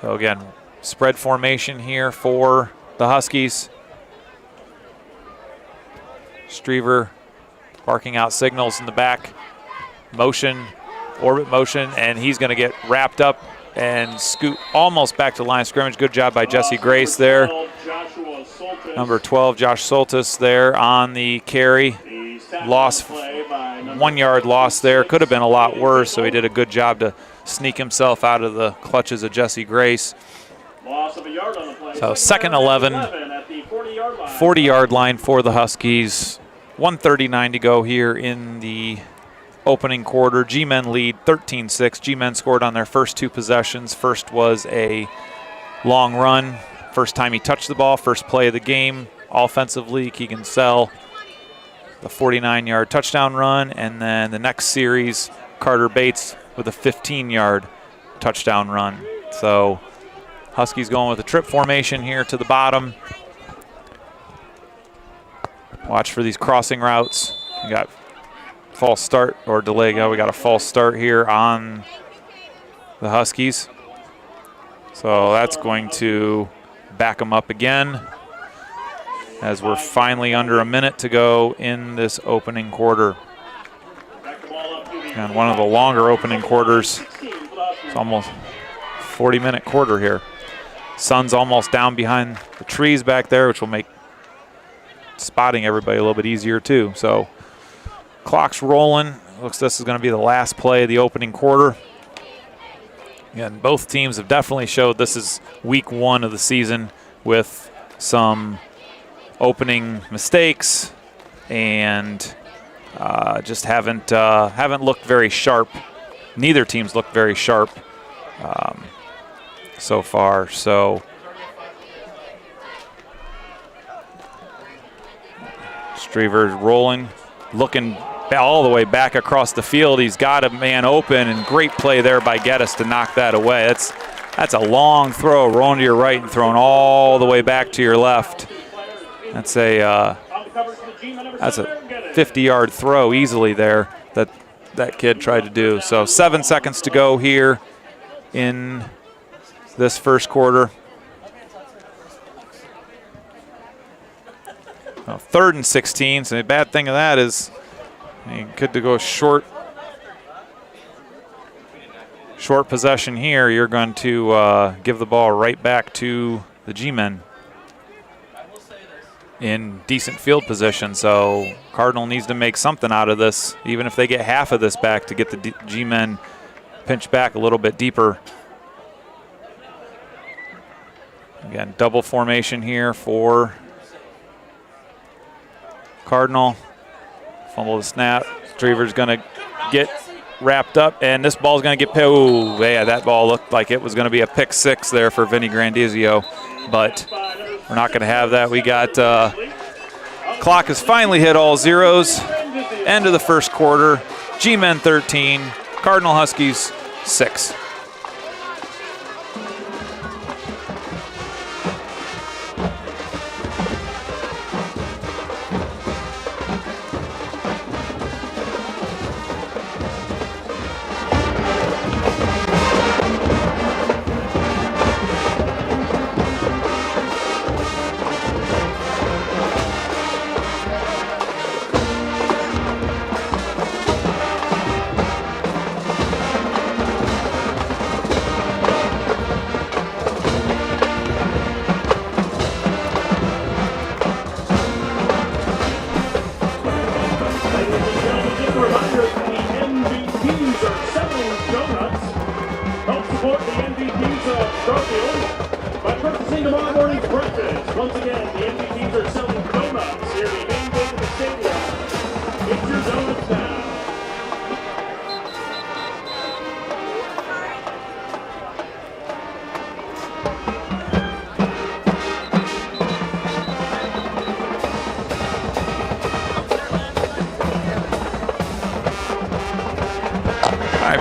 So again, spread formation here for the Huskies. Strever barking out signals in the back. Motion, orbit motion, and he's going to get wrapped up and scoot almost back to line of scrimmage. Good job by Jesse Grace there. Number 12, Josh Soltis there on the carry. Loss, 1 yard loss there. Could have been a lot worse, so he did a good job to sneak himself out of the clutches of Jesse Grace. So second 11, 40-yard line for the Huskies. 1:39 to go here in the opening quarter. G-Men lead 13-6. G-Men scored on their first 2 possessions. First was a long run. First time he touched the ball, first play of the game. Offensively, Keegan Sell, the 49-yard touchdown run. And then the next series, Carter Bates with a 15-yard touchdown run. So Huskies going with a trip formation here to the bottom. Watch for these crossing routes. We got false start or delay. We got a false start here on the Huskies. So that's going to back them up again as we're finally under a minute to go in this opening quarter. And one of the longer opening quarters. It's almost 40-minute quarter here. Sun's almost down behind the trees back there, which will make spotting everybody a little bit easier too. So clock's rolling. Looks this is going to be the last play of the opening quarter. Again, both teams have definitely showed this is week 1 of the season with some opening mistakes and just haven't looked very sharp. Neither team's looked very sharp so far. So Strever's rolling, looking all the way back across the field. He's got a man open, and great play there by Geddes to knock that away. That's a long throw, rolling to your right and thrown all the way back to your left. That's a 50-yard throw easily there that kid tried to do. So 7 seconds to go here in this first quarter. 3rd and 16. So the bad thing of that is you could go short possession here. You're going to give the ball right back to the G-Men in decent field position. So Cardinal needs to make something out of this, even if they get half of this back, to get the G-Men pinched back a little bit deeper. Again, double formation here for Cardinal. Fumble the snap. Strever's going to get wrapped up, and this ball's going to get, oh, yeah, that ball looked like it was going to be a pick 6 there for Vinny Grandizio, but we're not going to have that. We got, clock has finally hit all zeros. End of the first quarter. G-Men 13, Cardinal Huskies 6.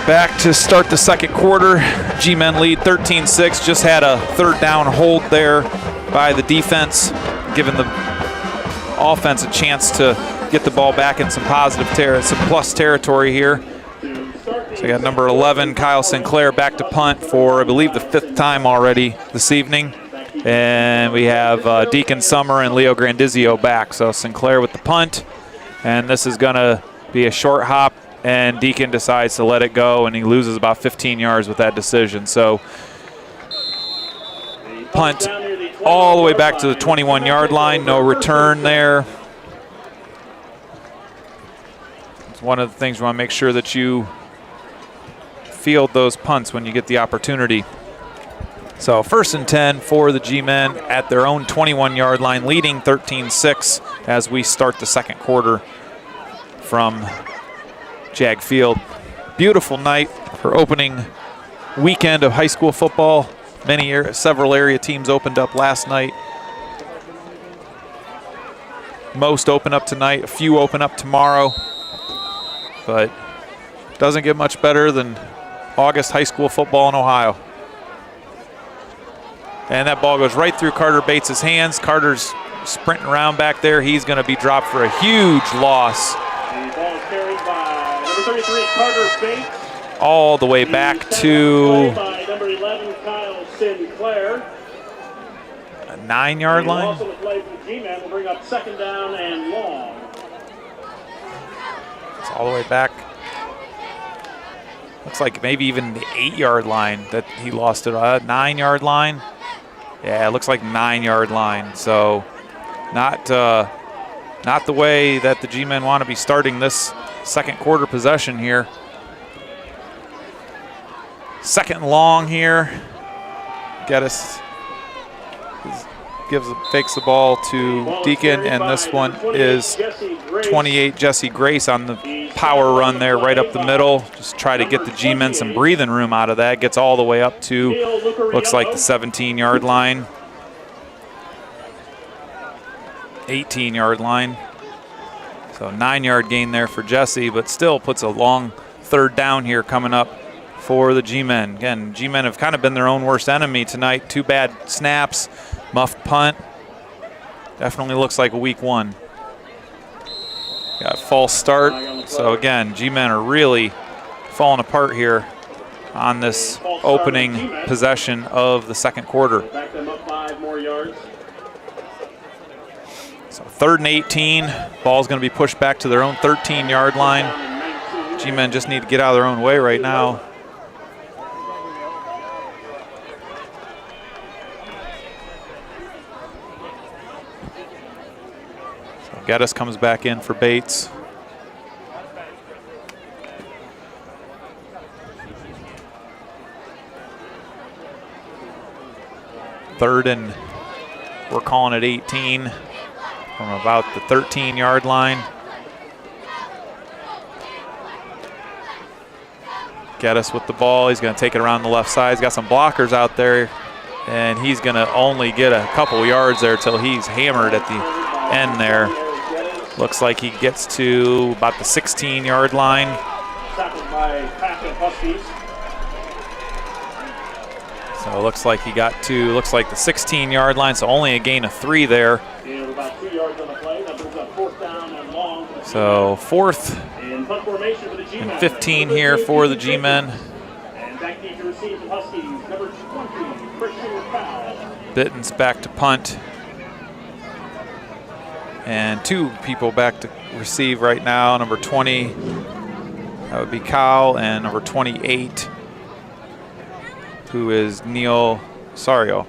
Back to start the second quarter. G-Men lead 13-6. Just had a 3rd down hold there by the defense, giving the offense a chance to get the ball back in some some plus territory here. So we got number 11, Kyle Sinclair, back to punt for, I believe, the 5th time already this evening. And we have Deacon Summer and Leo Grandizio back. So Sinclair with the punt, and this is going to be a short hop, and Deacon decides to let it go, and he loses about 15 yards with that decision. So punt all the way back to the 21-yard line. No return there. It's one of the things we want to make sure that you field those punts when you get the opportunity. So 1st and 10 for the G-Men at their own 21-yard line, leading 13-6 as we start the second quarter from JAG Field. Beautiful night for opening weekend of high school football. Several area teams opened up last night. Most open up tonight, a few open up tomorrow. But doesn't get much better than August high school football in Ohio. And that ball goes right through Carter Bates' hands. Carter's sprinting around back there. He's going to be dropped for a huge loss. The ball is carried by number 33, Carter Bates. All the way back to by number 11, Kyle Sinclair. a 9-yard line. Also the play from the G-Men will bring up second down and long. It's all the way back. Looks like maybe even the 8-yard line that he lost it. 9-yard line. Yeah, it looks like 9-yard line. So not the way that the G-Men want to be starting this second quarter possession here. Second long here. Geddes fakes the ball to Deacon, and this one is 28 Jesse Grace on the power run there right up the middle. Just try to get the G-Men some breathing room out of that. Gets all the way up to, looks like the 17-yard line. 18-yard line. So 9-yard gain there for Jesse, but still puts a long third down here coming up for the G-Men. Again, G-Men have kind of been their own worst enemy tonight. 2 bad snaps, muffed punt. Definitely looks like a week 1. Got a false start. So again, G-Men are really falling apart here on this opening possession of the second quarter. Back them up 5 more yards. So 3rd and 18. Ball's going to be pushed back to their own 13-yard line. G-Men just need to get out of their own way right now. Geddes comes back in for Bates. Third and we're calling it 18 from about the 13-yard line. Geddes with the ball. He's going to take it around the left side. He's got some blockers out there, and he's going to only get a couple yards there till he's hammered at the end there. Looks like he gets to about the 16-yard line. Tackled by Huskies. So it looks like he got to, looks like the 16-yard line, so only a gain of 3 there. About 2 yards on the play. That brings up 4th down and long. So 4th and 15 here for the G-Men. And back deep to receive the Huskies, number 20, Christian Powell. Bitten's back to punt. And 2 people back to receive right now. Number 20, that would be Kyle, and number 28, who is Neil Sario.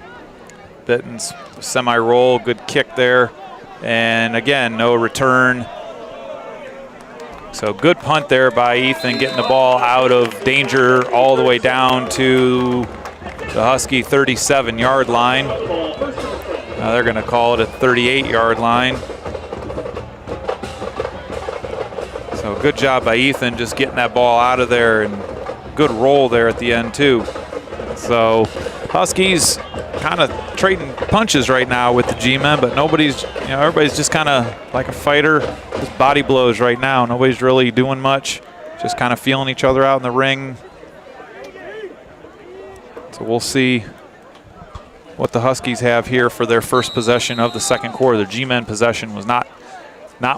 Bitten's semi-roll, good kick there. And again, no return. So good punt there by Ethan, getting the ball out of danger all the way down to the Husky 37-yard line. Now they're going to call it a 38-yard line. So good job by Ethan just getting that ball out of there, and good roll there at the end too. So Huskies kind of trading punches right now with the G-Men, but nobody's, everybody's just kind of like a fighter, just body blows right now. Nobody's really doing much, just kind of feeling each other out in the ring. So we'll see what the Huskies have here for their first possession of the second quarter. The G-Men possession was not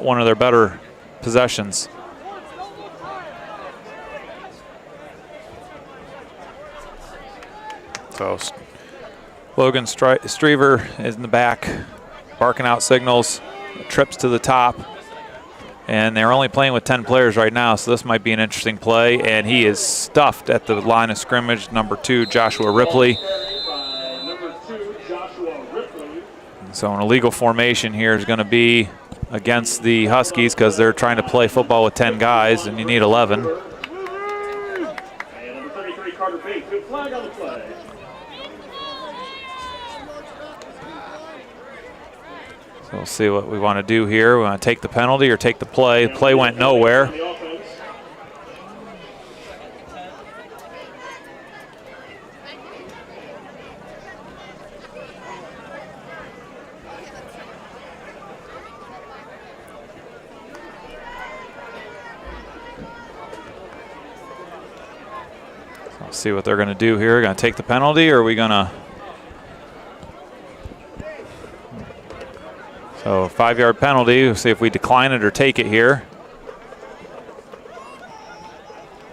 one of their better possessions. So Logan Strever is in the back, barking out signals, trips to the top, and they're only playing with 10 players right now, so this might be an interesting play, and he is stuffed at the line of scrimmage, number 2, Joshua Ripley. So an illegal formation here is going to be against the Huskies because they're trying to play football with 10 guys, and you need 11. And number 33, Carter Bates, good flag on the play. So we'll see what we want to do here. We want to take the penalty or take the play. The play went nowhere. Let's see what they're going to do here. Going to take the penalty, or are we going to? So 5-yard penalty. We'll see if we decline it or take it here.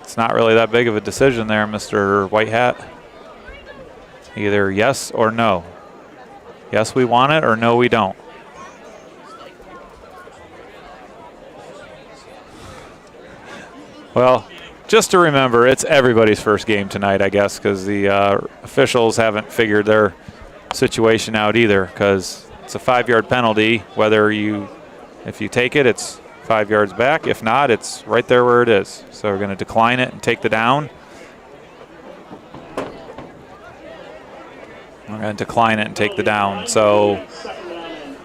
It's not really that big of a decision there, Mr. White Hat. Either yes or no. Yes, we want it, or no, we don't. Well, just to remember, it's everybody's first game tonight, I guess, because the officials haven't figured their situation out either, because it's a 5-yard penalty. If you take it, it's 5 yards back. If not, it's right there where it is. So we're going to decline it and take the down. We're going to decline it and take the down. So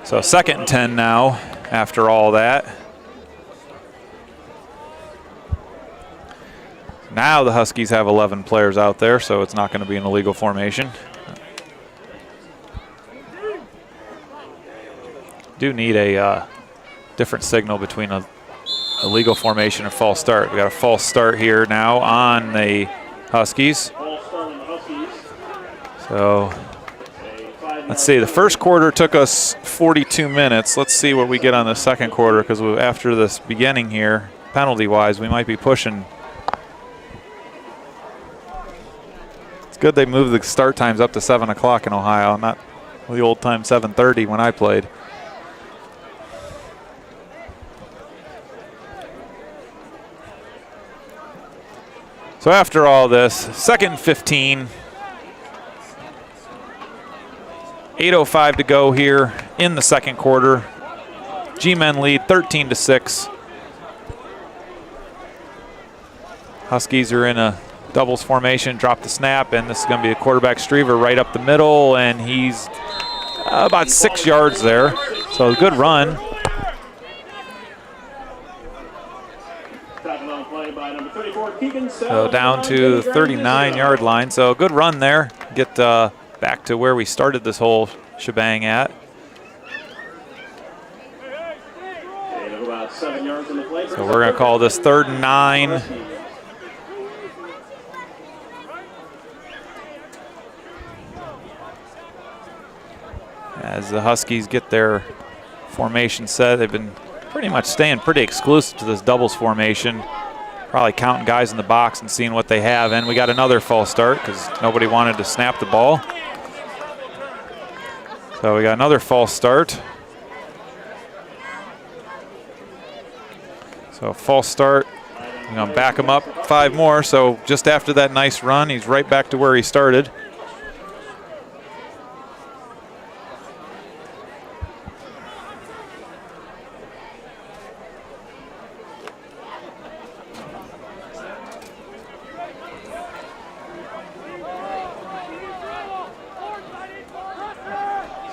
2nd and 10 now after all that. Now the Huskies have 11 players out there, so it's not going to be an illegal formation. Do need a different signal between a legal formation and false start. We got a false start here now on the Huskies. So let's see, the first quarter took us 42 minutes. Let's see what we get on the second quarter, because after this beginning here, penalty-wise, we might be pushing. It's good they moved the start times up to 7 o'clock in Ohio, not the old time 7:30 when I played. So after all this, 2nd and 15. 8:05 to go here in the second quarter. G-Men lead 13-6. Huskies are in a doubles formation, drop the snap, and this is going to be a quarterback Strever right up the middle, and he's about 6 yards there. So a good run. So down to the 39-yard line. So a good run there. Get back to where we started this whole shebang at. So we're going to call this 3rd and 9. As the Huskies get their formation set, they've been pretty much staying pretty exclusive to this doubles formation. Probably counting guys in the box and seeing what they have. And we got another false start because nobody wanted to snap the ball. So we got another false start. So false start. I'm going to back him up 5 more. So just after that nice run, he's right back to where he started.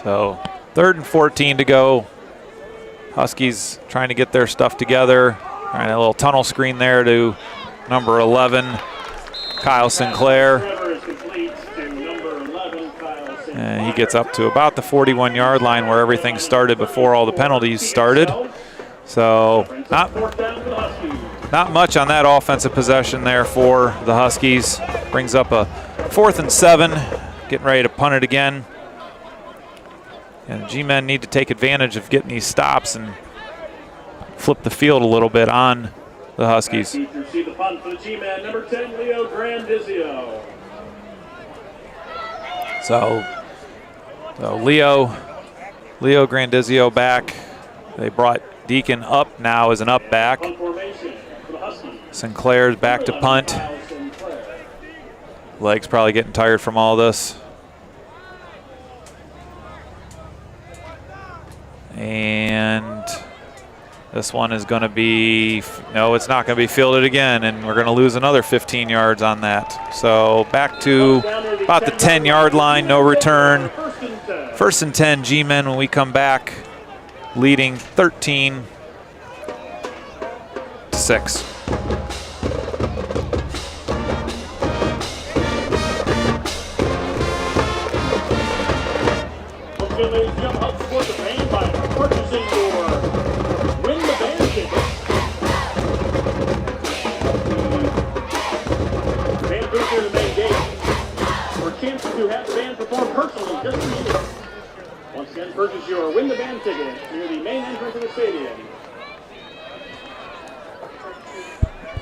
So 3rd and 14 to go. Huskies trying to get their stuff together. All right, a little tunnel screen there to number 11, Kyle Sinclair. And he gets up to about the 41-yard line where everything started before all the penalties started. So not much on that offensive possession there for the Huskies. Brings up a 4th and 7, getting ready to punt it again. And the G-Men need to take advantage of getting these stops and flip the field a little bit on the Huskies. Receive the punt for the G-Men, number 10, Leo Grandizio. So Leo Grandizio back. They brought Deacon up now as an up back. Sinclair's back to punt. Legs probably getting tired from all this. And this one is going to be, no, it's not going to be fielded again, and we're going to lose another 15 yards on that. So back to about the 10-yard line, no return. 1st and 10, G-Men when we come back, leading 13-6. Ladies and gentlemen, help support the band by purchasing your Win the Band tickets. The band booth here in the main gate for a chance to have the band perform personally just for you. Once again, and purchase your Win the Band ticket near the main entrance of the stadium.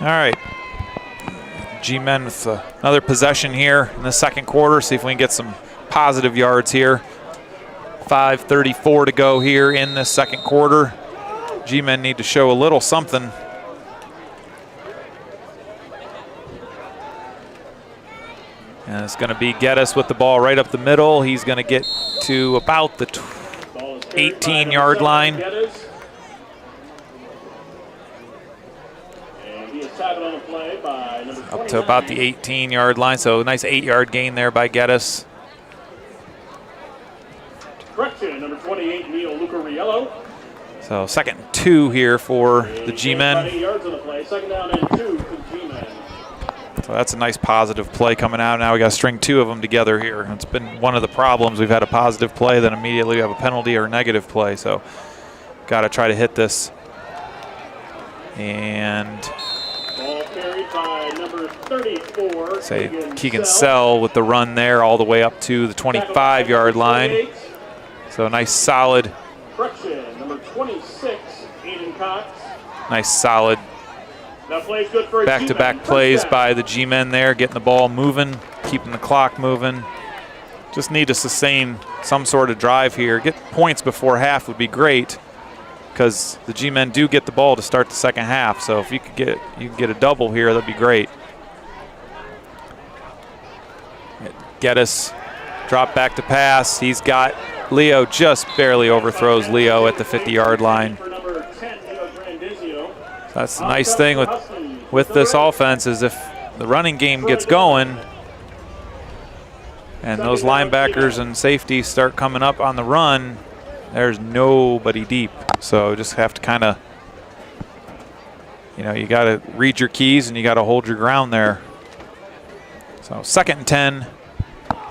All right. G-Men with another possession here in the second quarter. See if we can get some positive yards here. 5:34 to go here in the second quarter. G-Men need to show a little something. And it's going to be Geddes with the ball right up the middle. He's going to get to about the 18-yard line. Up to about the 18-yard line, so a nice 8-yard gain there by Geddes. Correction, number 28, Neil Lucariello. So 2nd and 2 here for the G-Men. 8 yards on the play. 2nd down and 2 for the G-Men. So that's a nice positive play coming out. Now we got to string 2 of them together here. It's been one of the problems. We've had a positive play, then immediately we have a penalty or a negative play. So got to try to hit this. And ball carried by number 34. say Keegan Sell with the run there all the way up to the 25-yard line. So a nice solid. Correction, number 26, Aiden Cox. Nice solid back-to-back plays by the G-Men there, getting the ball moving, keeping the clock moving. Just need to sustain some sort of drive here. Get points before half would be great, because the G-Men do get the ball to start the second half. So if you could get a double here, that'd be great. Geddes drop back to pass. He's got Leo, just barely overthrows Leo at the 50-yard line. That's the nice thing with this offense, is if the running game gets going and those linebackers and safeties start coming up on the run, there's nobody deep. So just have to kind of, you got to read your keys and you got to hold your ground there. So 2nd and 10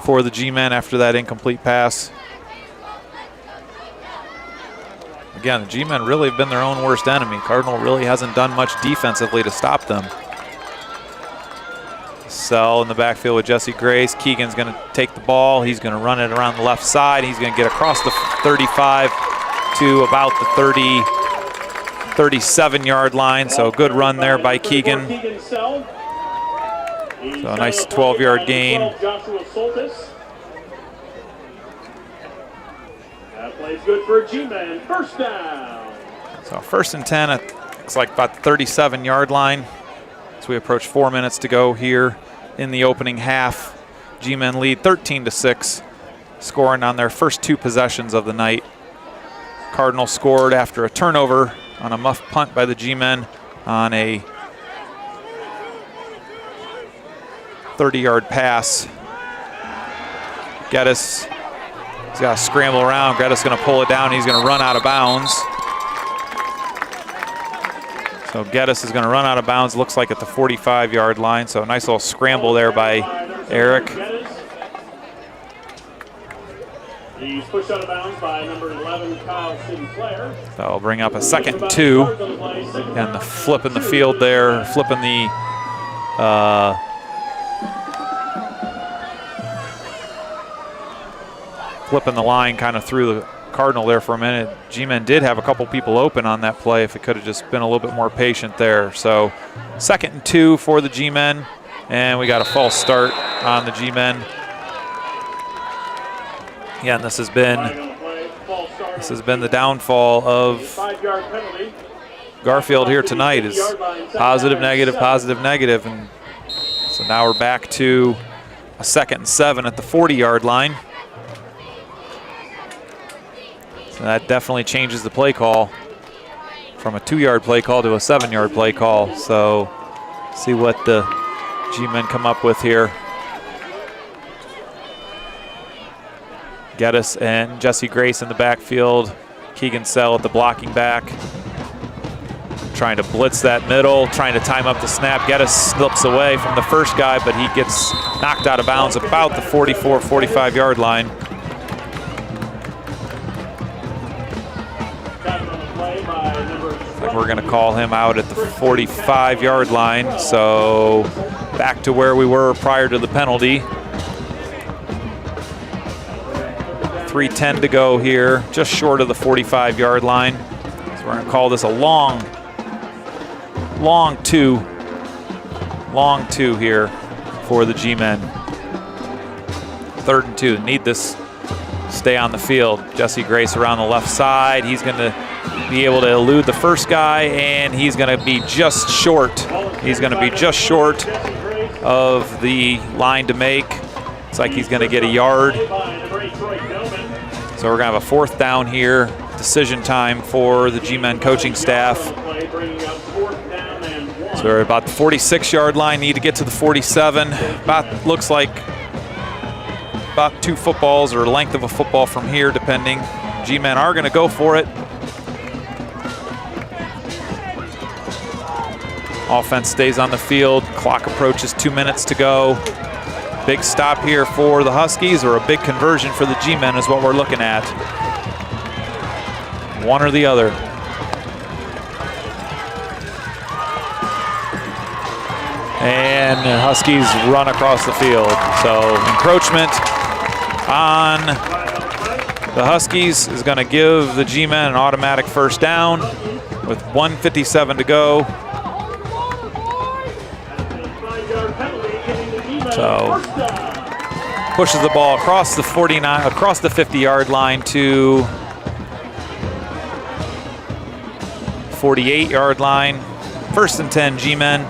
for the G-Men after that incomplete pass. Again, the G-Men really have been their own worst enemy. Cardinal really hasn't done much defensively to stop them. Sell in the backfield with Jesse Grace. Keegan's going to take the ball. He's going to run it around the left side. He's going to get across the 35 to about the 37-yard line. So good run there by Keegan. So a nice 12-yard gain. That play's good for G-Men. First down. So 1st and 10 at looks like about the 37-yard line. As we approach 4 minutes to go here in the opening half. G-Men lead 13-6, scoring on their first 2 possessions of the night. Cardinals scored after a turnover on a muff punt by the G-Men on a 30-yard pass. Geddes, he's got to scramble around. Geddes going to pull it down. He's going to run out of bounds. So Geddes is going to run out of bounds, looks like at the 45-yard line. So a nice little scramble there by Eric. He's pushed out of bounds by number 11, Kyle Sinclair. So I'll bring up a 2nd and 2. And the flip in the field there, flipping the line kind of through the Cardinal there for a minute. G-Men did have a couple people open on that play if it could have just been a little bit more patient there. So 2nd and 2 for the G-Men, and we got a false start on the G-Men. Yeah, and this has been the downfall of Garfield here tonight, is positive, negative, and so now we're back to a 2nd and 7 at the 40-yard line. So that definitely changes the play call from a 2-yard play call to a 7-yard play call. So see what the G-Men come up with here. Geddes and Jesse Grace in the backfield. Keegan Sell at the blocking back. Trying to blitz that middle, trying to time up the snap. Geddes slips away from the first guy, but he gets knocked out of bounds about the 44, 45-yard line. Like we're going to call him out at the 45-yard line. So back to where we were prior to the penalty. 3:10 to go here, just short of the 45-yard line. So we're going to call this a long two here for the G-Men. 3rd and 2. Need this. Stay on the field. Jesse Grace around the left side. He's going to be able to elude the first guy, and he's going to be just short. He's going to be just short of the line to make. It's like he's going to get a yard. So we're going to have a 4th down here. Decision time for the G-Men coaching staff. So we're about the 46-yard line. Need to get to the 47. Looks like about 2 footballs or length of a football from here, depending. G-Men are going to go for it. Offense stays on the field. Clock approaches 2 minutes to go. Big stop here for the Huskies, or a big conversion for the G-Men is what we're looking at. One or the other. And the Huskies run across the field. So encroachment on the Huskies is going to give the G-Men an automatic 1st down with 1:57 to go. So pushes the ball across the 50-yard line to 48-yard line. 1st and 10 G-Men.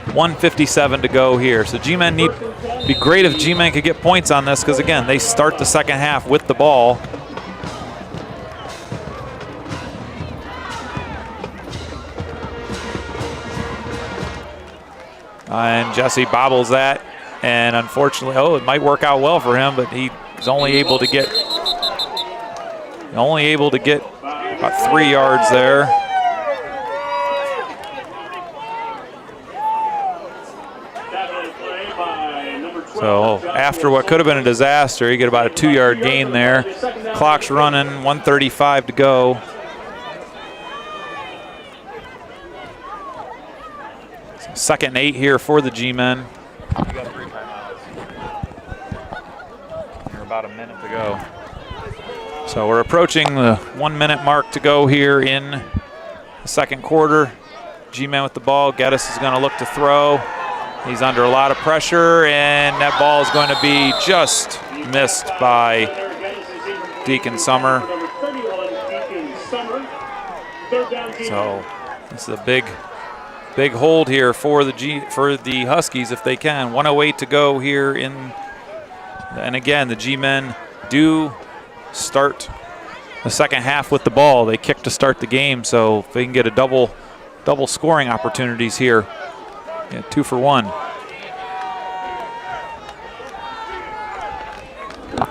1:57 to go here. So G-Men be great if G-Men could get points on this, because again, they start the second half with the ball. And Jesse bobbles that, and unfortunately, it might work out well for him, but he's only able to get about 3 yards there. So after what could have been a disaster, you get about a 2-yard gain there. Clock's running, 1:35 to go. So 2nd and 8 here for the G-Men. You got 3 timeouts. You're about a minute to go. So we're approaching the 1-minute mark to go here in the 2nd quarter. G-Men with the ball. Geddes is going to look to throw. He's under a lot of pressure, and that ball is going to be just missed by Deacon Summer. So this is a big hold here for the Huskies if they can. 1:08 to go here and again, the G-Men do start the second half with the ball. They kick to start the game, so if they can get a double scoring opportunities here. Yeah, 2 for 1.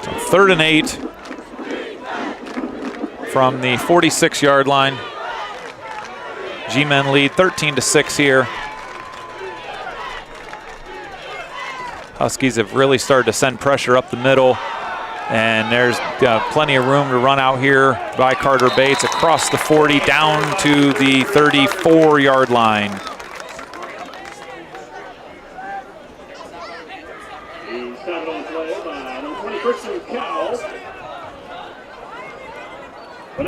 So 3rd and 8 from the 46-yard line. G-Men lead 13-6 here. Huskies have really started to send pressure up the middle, and there's plenty of room to run out here by Carter Bates across the 40 down to the 34-yard line.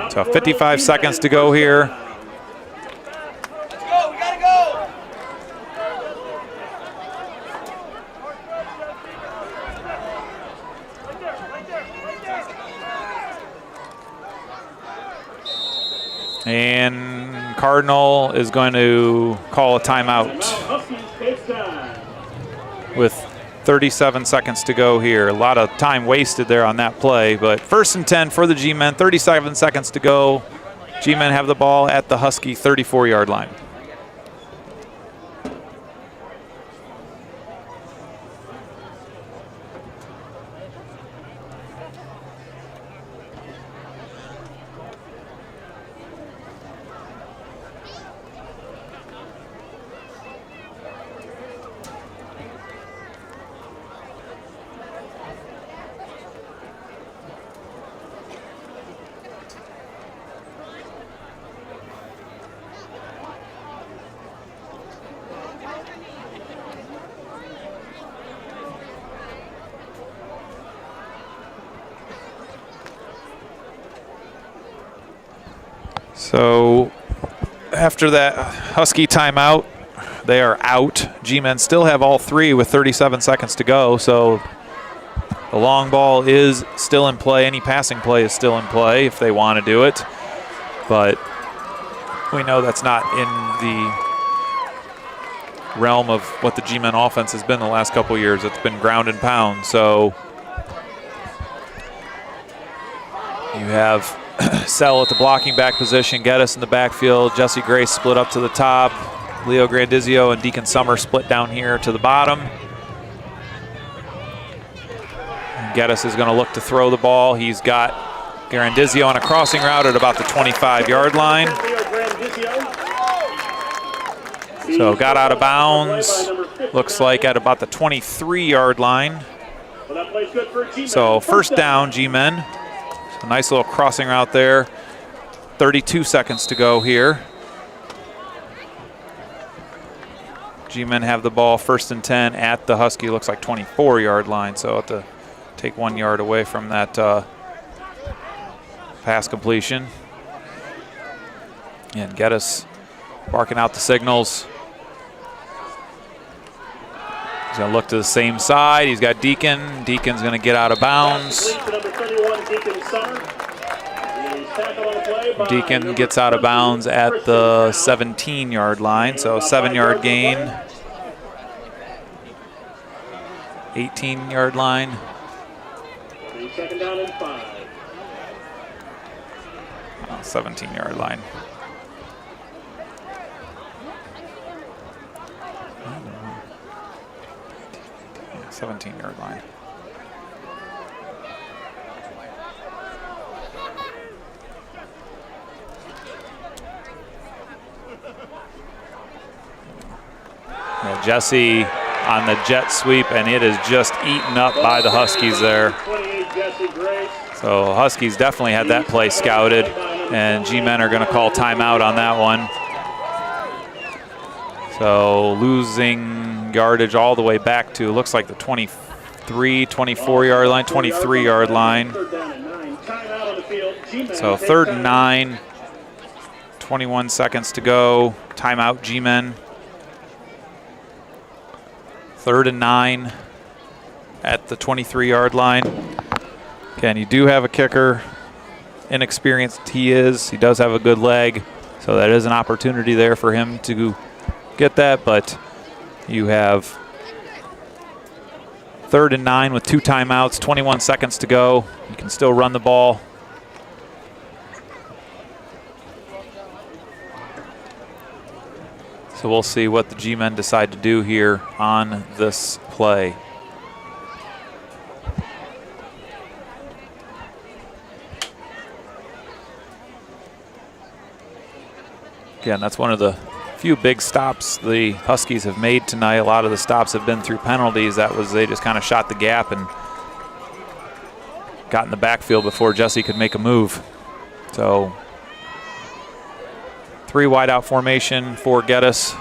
So 55 seconds to go here. Let's go, we gotta go. And Cardinal is going to call a timeout with 37 seconds to go here. A lot of time wasted there on that play, but 1st and 10 for the G-Men, 37 seconds to go. G-Men have the ball at the Husky 34-yard line. So after that Husky timeout, they are out. G-Men still have all three with 37 seconds to go, so the long ball is still in play. Any passing play is still in play if they want to do it, but we know that's not in the realm of what the G-Men offense has been the last couple years. It's been ground and pound. So you have Sell at the blocking back position, Geddes in the backfield, Jesse Grace split up to the top, Leo Grandizio and Deacon Summer split down here to the bottom. Geddes is going to look to throw the ball. He's got Grandizio on a crossing route at about the 25-yard line. So got out of bounds, looks like at about the 23-yard line. So first down, G-Men. A nice little crossing route there. 32 seconds to go here. G-Men have the ball first and 10 at the Husky, looks like 24-yard line. So have to take 1 yard away from that pass completion. And Geddes barking out the signals. He's going to look to the same side. He's got Deacon. Deacon's going to get out of bounds. Deacon gets out of bounds at the 17-yard line, so 7-yard gain. 18-yard line. Second down and 5. 17-yard line. 17-yard line. Now Jesse on the jet sweep, and it is just eaten up by the Huskies there. So Huskies definitely had that play scouted, and G-Men are going to call timeout on that one. So losing yardage all the way back to, looks like the 23, 24-yard line, 23-yard line. So 3rd and 9, 21 seconds to go. Timeout, G-Men. 3rd and 9 at the 23-yard line. Again, you do have a kicker. Inexperienced he is. He does have a good leg, so that is an opportunity there for him to get that, but you have 3rd and 9 with 2 timeouts, 21 seconds to go. You can still run the ball. So we'll see what the G-Men decide to do here on this play. Again, that's one of the few big stops the Huskies have made tonight. A lot of the stops have been through penalties. That was, they just kind of shot the gap and got in the backfield before Jesse could make a move. So 3 wide out formation for Geddes.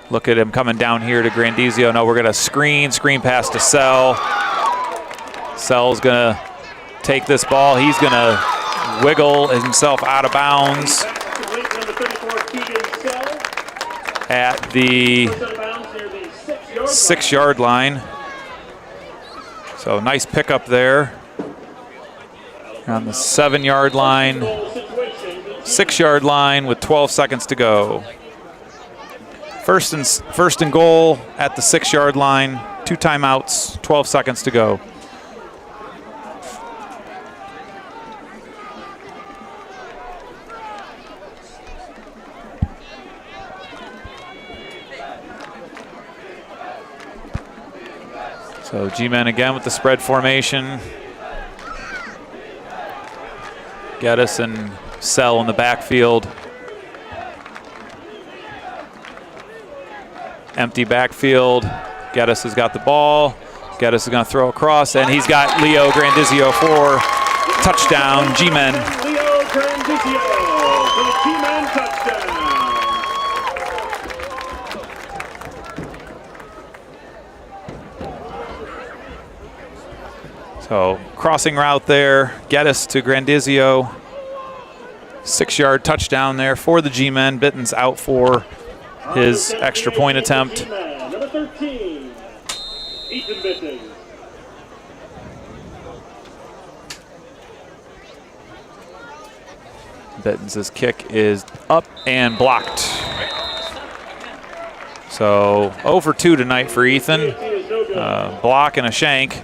Look at him coming down here to Grandizio. No, we're going to screen pass to Sell. Sell's going to take this ball. He's going to wiggle himself out of bounds at the 6-yard line. So nice pickup there. On the 7-yard line, 6-yard line with 12 seconds to go. First and goal at the 6-yard line, 2 timeouts, 12 seconds to go. So G-Men again with the spread formation. Geddes and Sell in the backfield. Empty backfield. Geddes has got the ball. Geddes is going to throw across, and he's got Leo Grandizio for touchdown, G-Men. Leo Grandizio for the G-Men touchdown. So crossing route there, Geddes to Grandizio. 6-yard touchdown there for the G-Men. Bitten's out for his extra point attempt. Number 13, Ethan Bitten. Bitten's kick is up and blocked. So 0 for 2 tonight for Ethan. Block and a shank.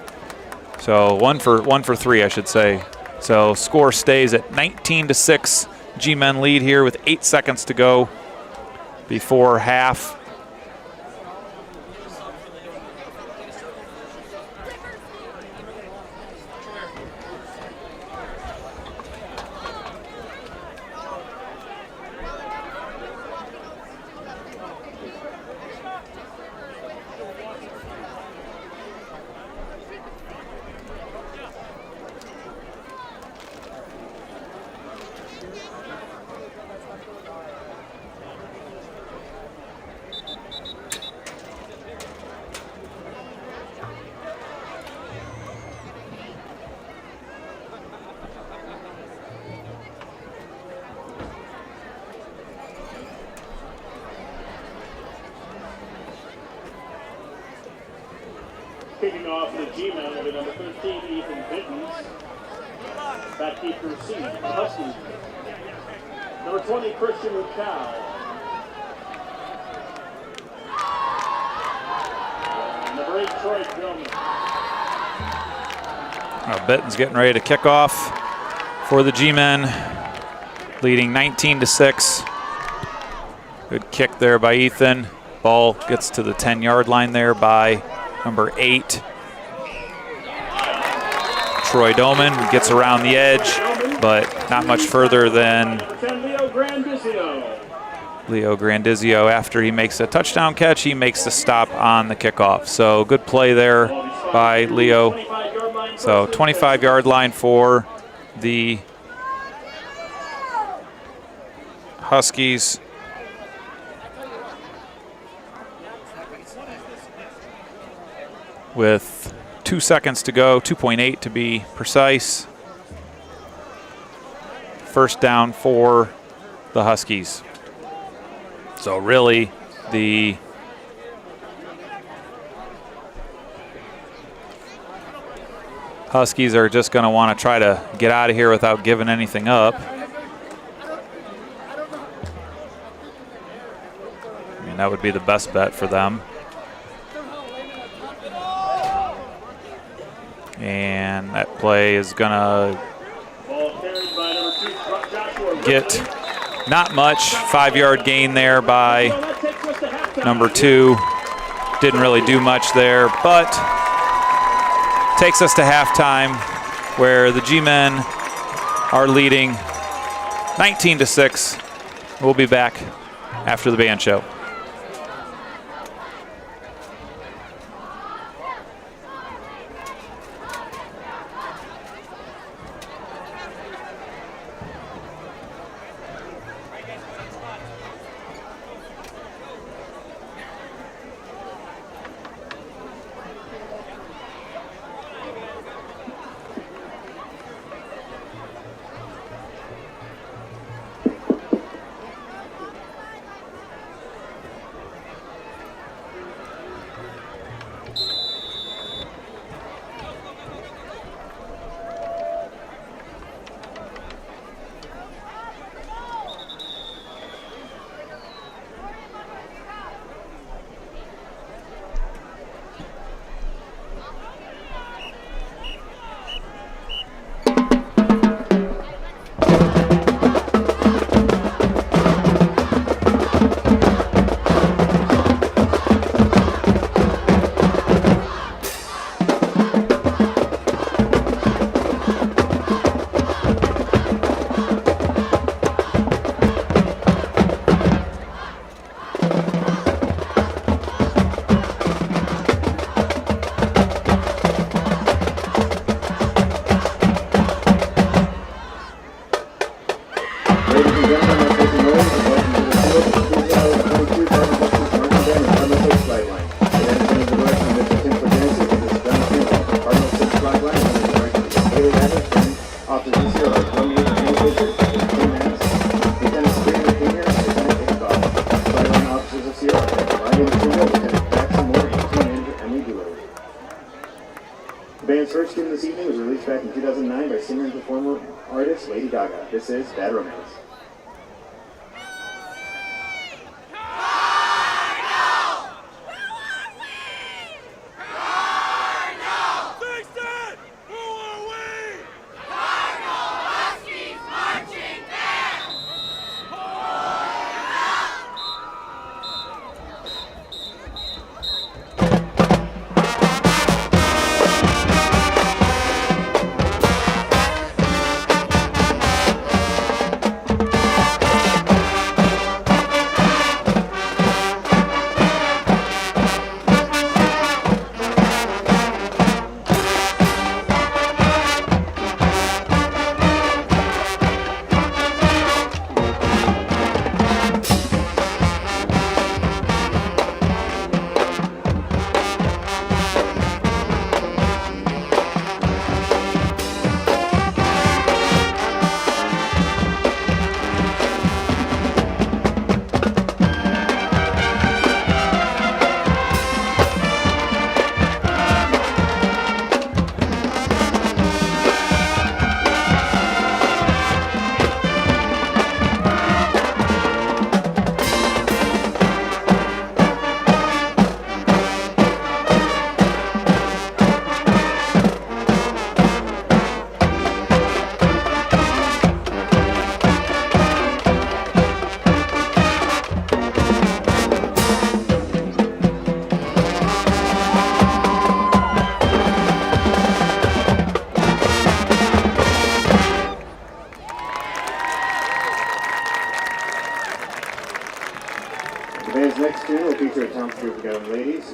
So 1 for 3, I should say. So score stays at 19-6. G-Men lead here with 8 seconds to go before half. Kicking off the G-Men will be number 13, Ethan Bitten. Back deep to receive, the Huskies. Number 20, Christian Lucow. Number 8, Troy Gilman. Bitten's getting ready to kick off for the G-Men, leading 19-6. Good kick there by Ethan. Ball gets to the 10-yard line there by number 8. Troy Doman gets around the edge, but not much further than Leo Grandizio. After he makes a touchdown catch, he makes the stop on the kickoff. So good play there by Leo. So 25-yard line for the Huskies. With 2 seconds to go, 2.8 to be precise. First down for the Huskies. So really, the Huskies are just going to want to try to get out of here without giving anything up. I mean, that would be the best bet for them. And that play is going to get not much. 5-yard gain there by number 2. Didn't really do much there, but takes us to halftime where the G-Men are leading 19-6. We'll be back after the band show. Tonight's first tune this evening was released back in 2009 by singer and performer artist Lady Gaga. This is Bad Romance.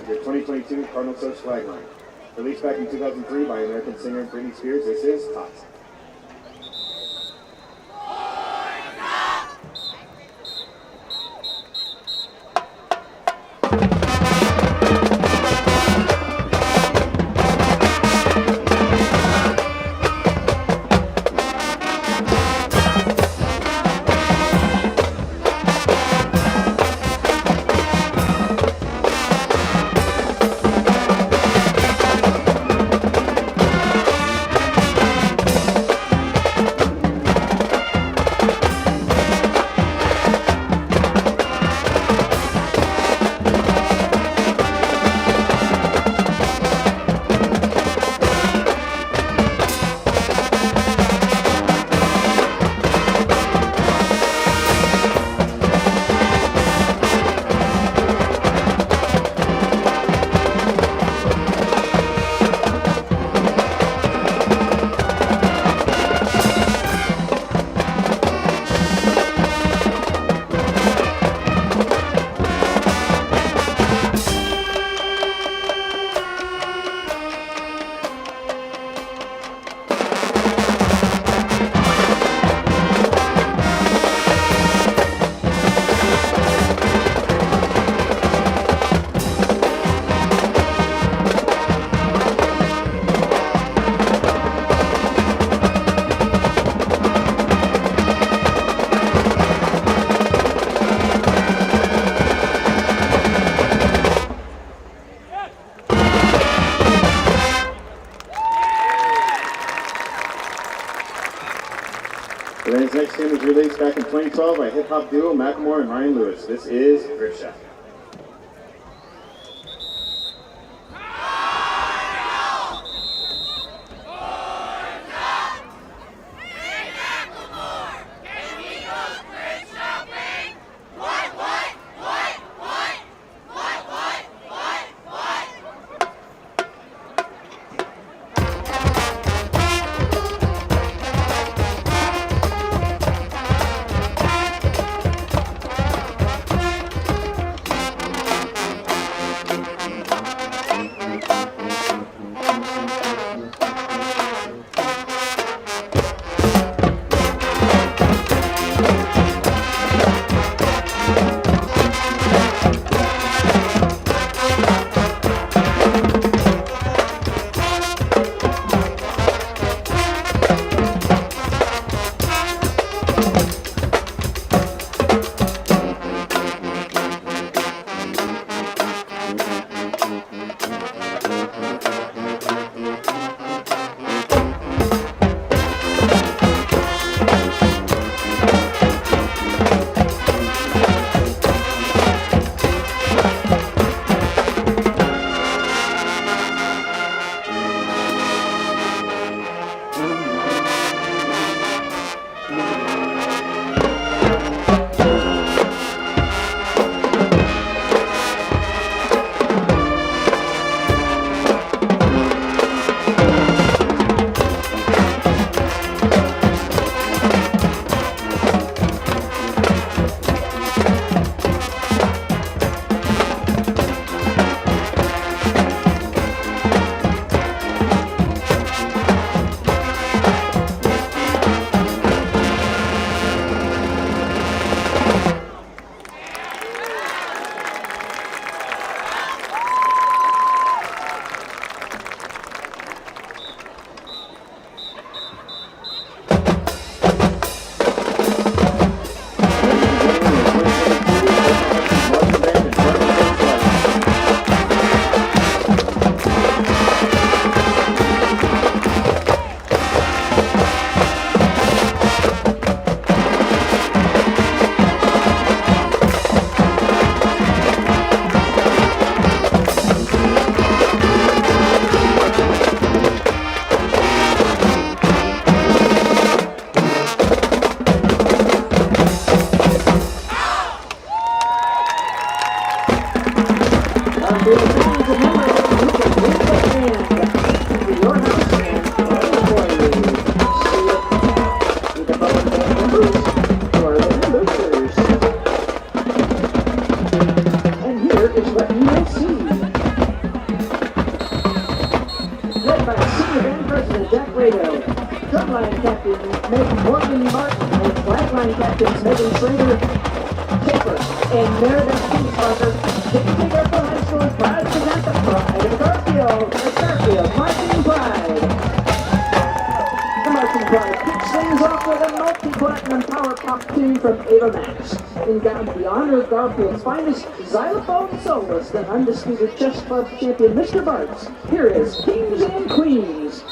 Your 2022 Cardinal Soch flag line. Released back in 2003 by American singer Britney Spears, this is Tots. Tonight's next tune was released back in 2012 by hip-hop duo Macklemore and Ryan Lewis. This is Thrift Shop. Garfield fans, remember, you can win the band for your house and for you. See it. You can vote band members or the losers. And here is what you will see. Led by Senior Band President Jack Rado, Drumline Captain Morgan Martin, and Flatline Captains Megan Schrader, Schaefer, and Meredith Kingsparker. JAG Garfield High School is proud to present the Pride of Garfield Marching Pride. The Marching Pride kicks things off with a multi-platinum power pop tune from Ava Max. In the honor of Garfield's finest xylophone soloist and undisputed chess club champion, Mr. Bartz, here is Kings and Queens.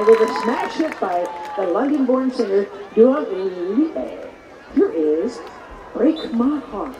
With a smash hit by the London-born singer Dua Lipa. Here is Break My Heart.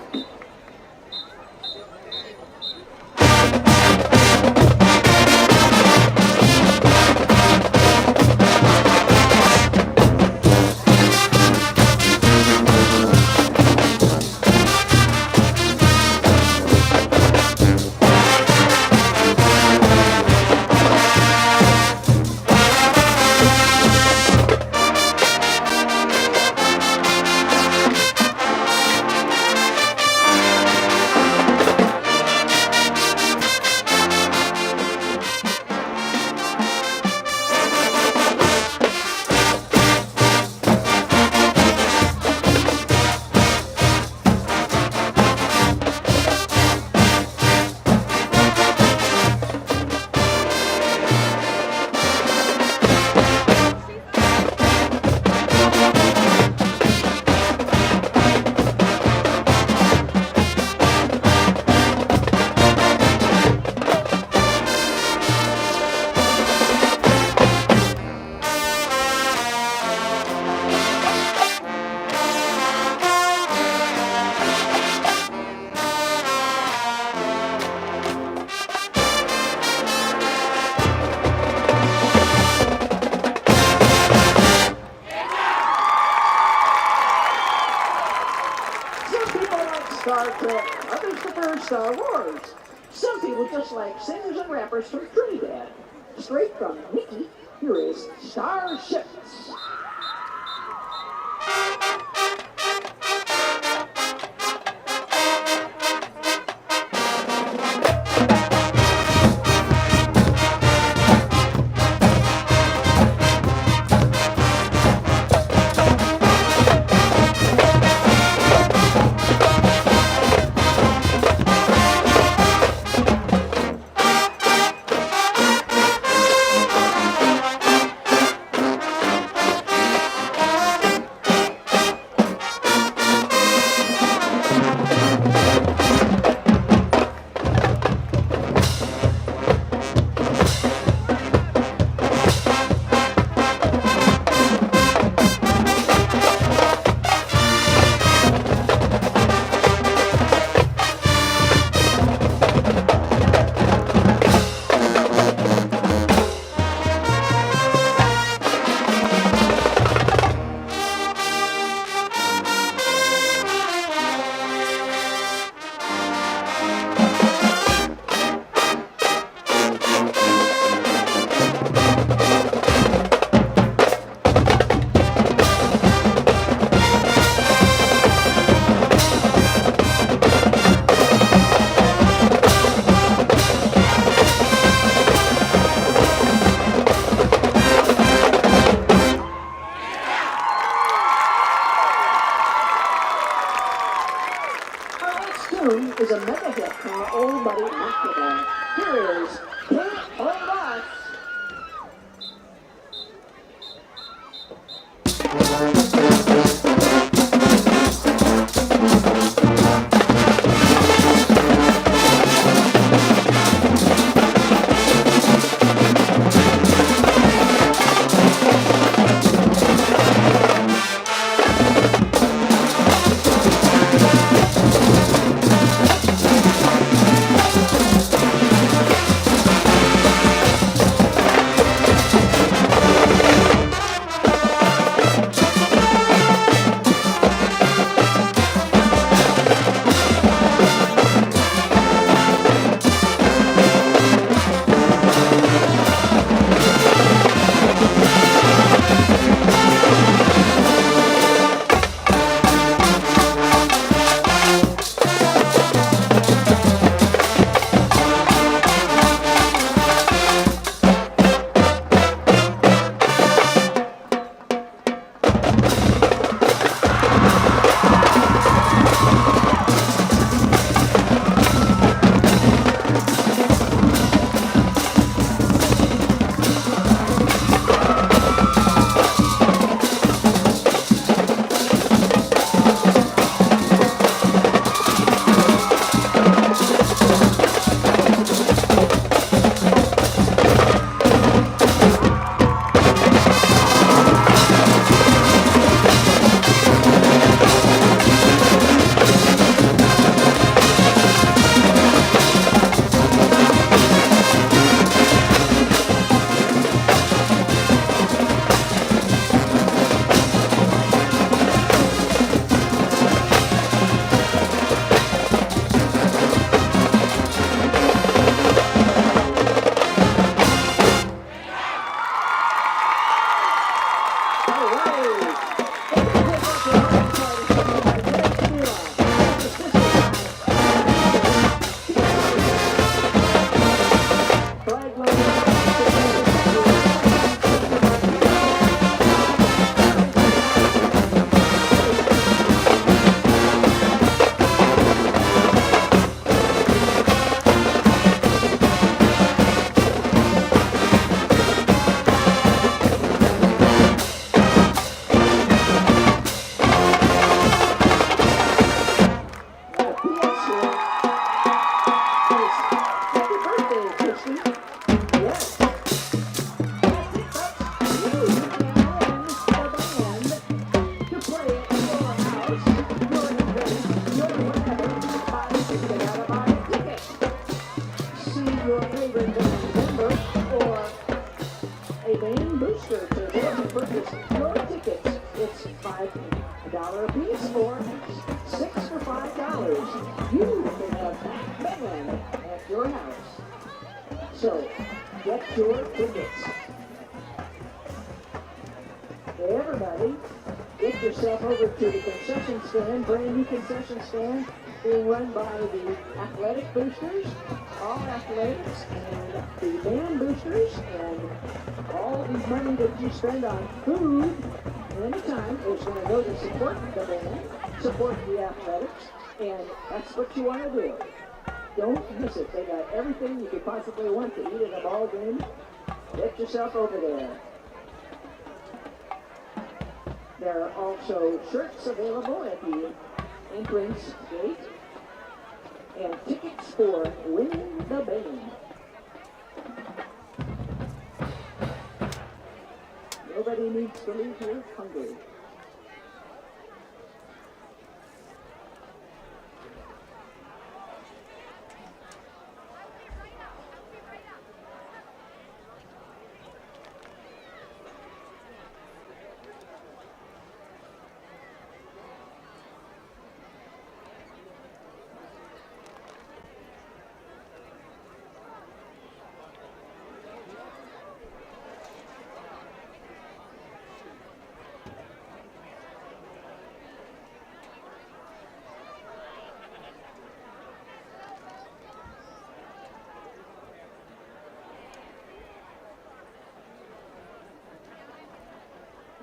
Star Trek, others prefer Star Wars. Some people just like singers and rappers from Trinidad. Straight from Mickey, here is Starships. tune is a mega hit from our old buddy Macklemore. Here is Can't Hold Us. $5 a piece or 6 for $5. You can have Batman at your house. So, get your tickets. Hey everybody, get yourself over to the concession stand, brand new concession stand being run by the athletic boosters, all athletics, and the band boosters, and all the money that you spend on food anytime is going to go to support the band, support the athletics, and that's what you want to do. Don't miss it. They got everything you could possibly want to eat at a ball game. Get yourself over there. There are also shirts available at the entrance gate and tickets for winning the band. Nobody needs to leave here hungry.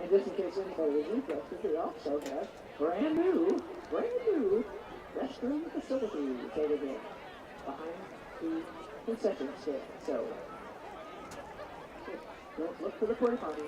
And just in case anybody is interested, we also have brand new restroom facilities. located in behind the concession stand. So look for the porta potty.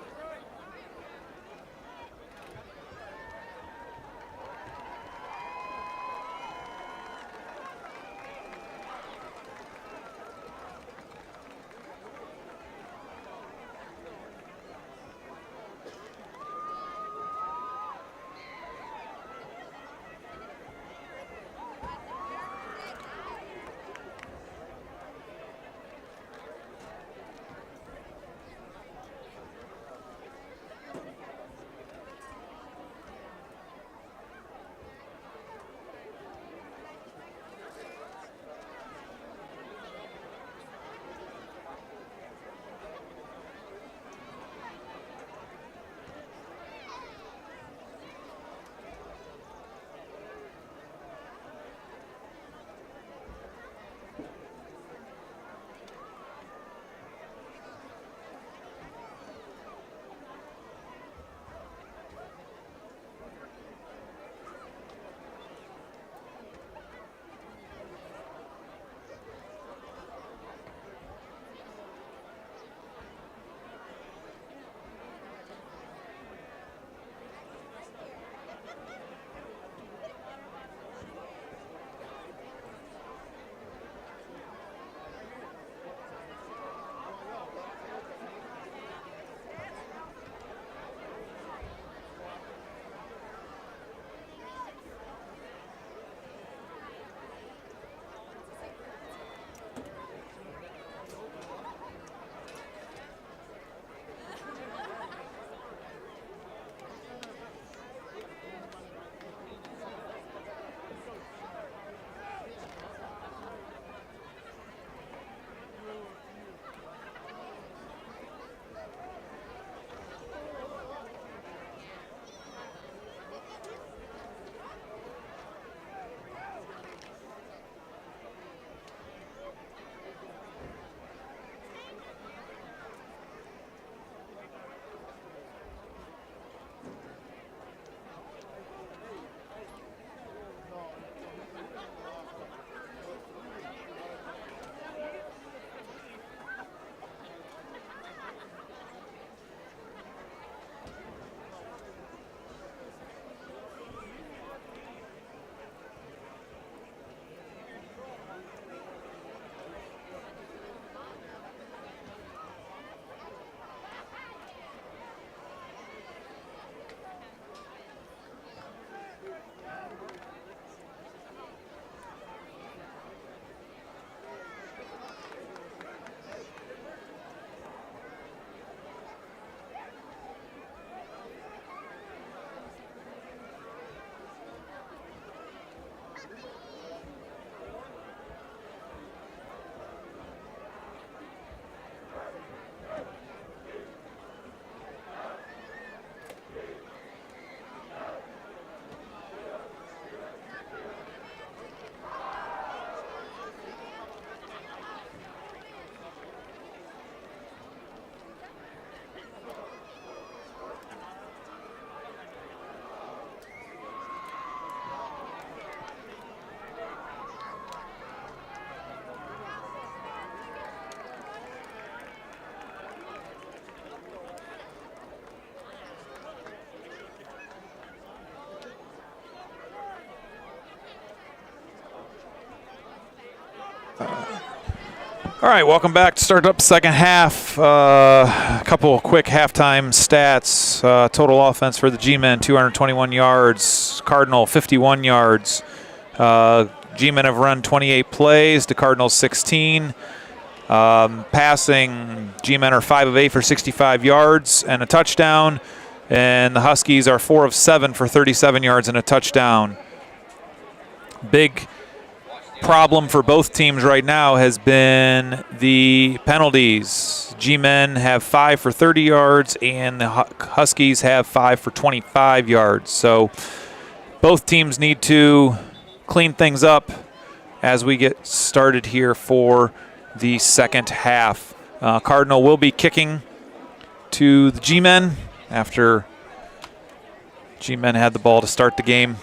All right, welcome back to start up second half. A couple of quick halftime stats. Total offense for the G-Men, 221 yards. Cardinal, 51 yards. G-Men have run 28 plays, the Cardinals 16. Passing, G-Men are 5 of 8 for 65 yards and a touchdown. And the Huskies are 4 of 7 for 37 yards and a touchdown. Big problem for both teams right now has been the penalties. G-Men have 5 for 30 yards and the Huskies have 5 for 25 yards. So both teams need to clean things up as we get started here for the second half. Cardinal will be kicking to the G-Men after G-Men had the ball to start the game.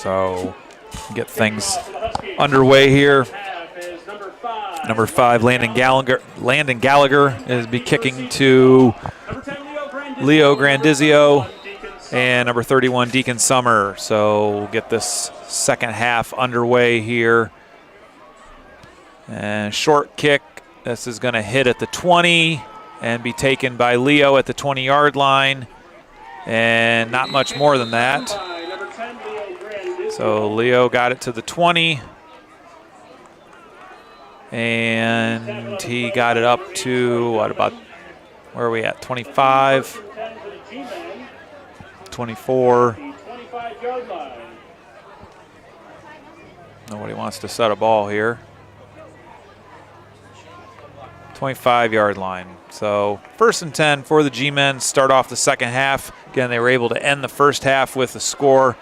So get things underway here. Number 5, Landon Gallagher is be kicking to Leo Grandizio, and number 31, Deacon Summer. So we'll get this second half underway here. And short kick. This is going to hit at the 20 and be taken by Leo at the 20-yard line. And not much more than that. So Leo got it to the 20. And he got it up to, what about, where are we at? 25, 24. Nobody wants to set a ball here. 25-yard line. So 1st and 10 for the G-Men. Start off the second half. Again, they were able to end the first half with a score.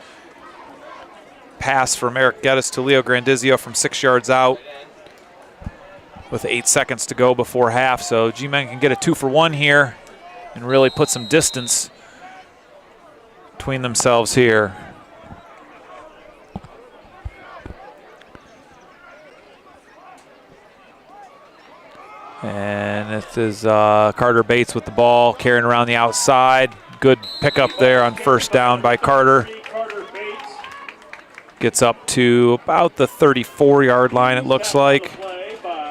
Pass from Eric Geddes to Leo Grandizio from 6 yards out with 8 seconds to go before half. So G-Men can get a 2-for-1 here and really put some distance between themselves here. And this is Carter Bates with the ball, carrying around the outside. Good pickup there on first down by Carter. Gets up to about the 34-yard line, it looks like.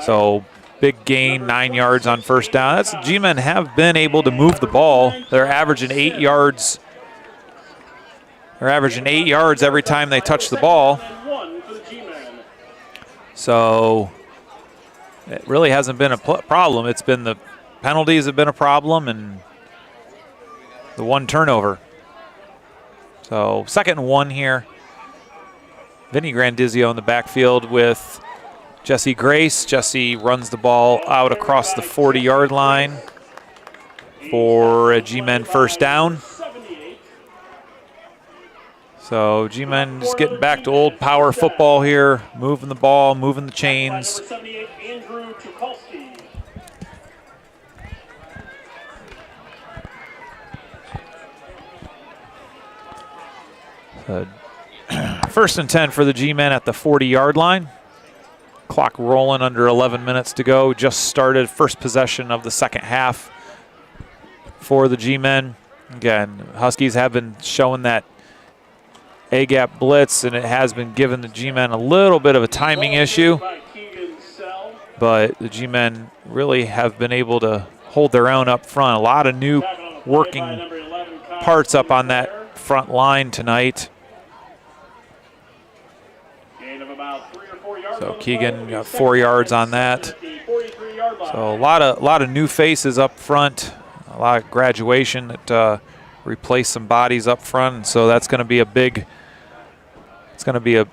So big gain, 9 yards on first down. That's G-Men have been able to move the ball. They're averaging 8 yards. They're averaging 8 yards every time they touch the ball. So it really hasn't been a problem. It's been the penalties have been a problem and the one turnover. So 2nd and 1 here. Vinny Grandizio in the backfield with Jesse Grace. Jesse runs the ball out across the 40-yard line for a G-Men first down. So G-Men just getting back to old power football here, moving the ball, moving the chains. First and 10 for the G-Men at the 40-yard line. Clock rolling, under 11 minutes to go. Just started first possession of the second half for the G-Men. Again, Huskies have been showing that A-gap blitz, and it has been giving the G-Men a little bit of a timing issue. But the G-Men really have been able to hold their own up front. A lot of new working parts up on that front line tonight. So Keegan got 4 yards on that. So a lot of new faces up front, a lot of graduation that replaced some bodies up front. And so that's going to be a big. It's going to be a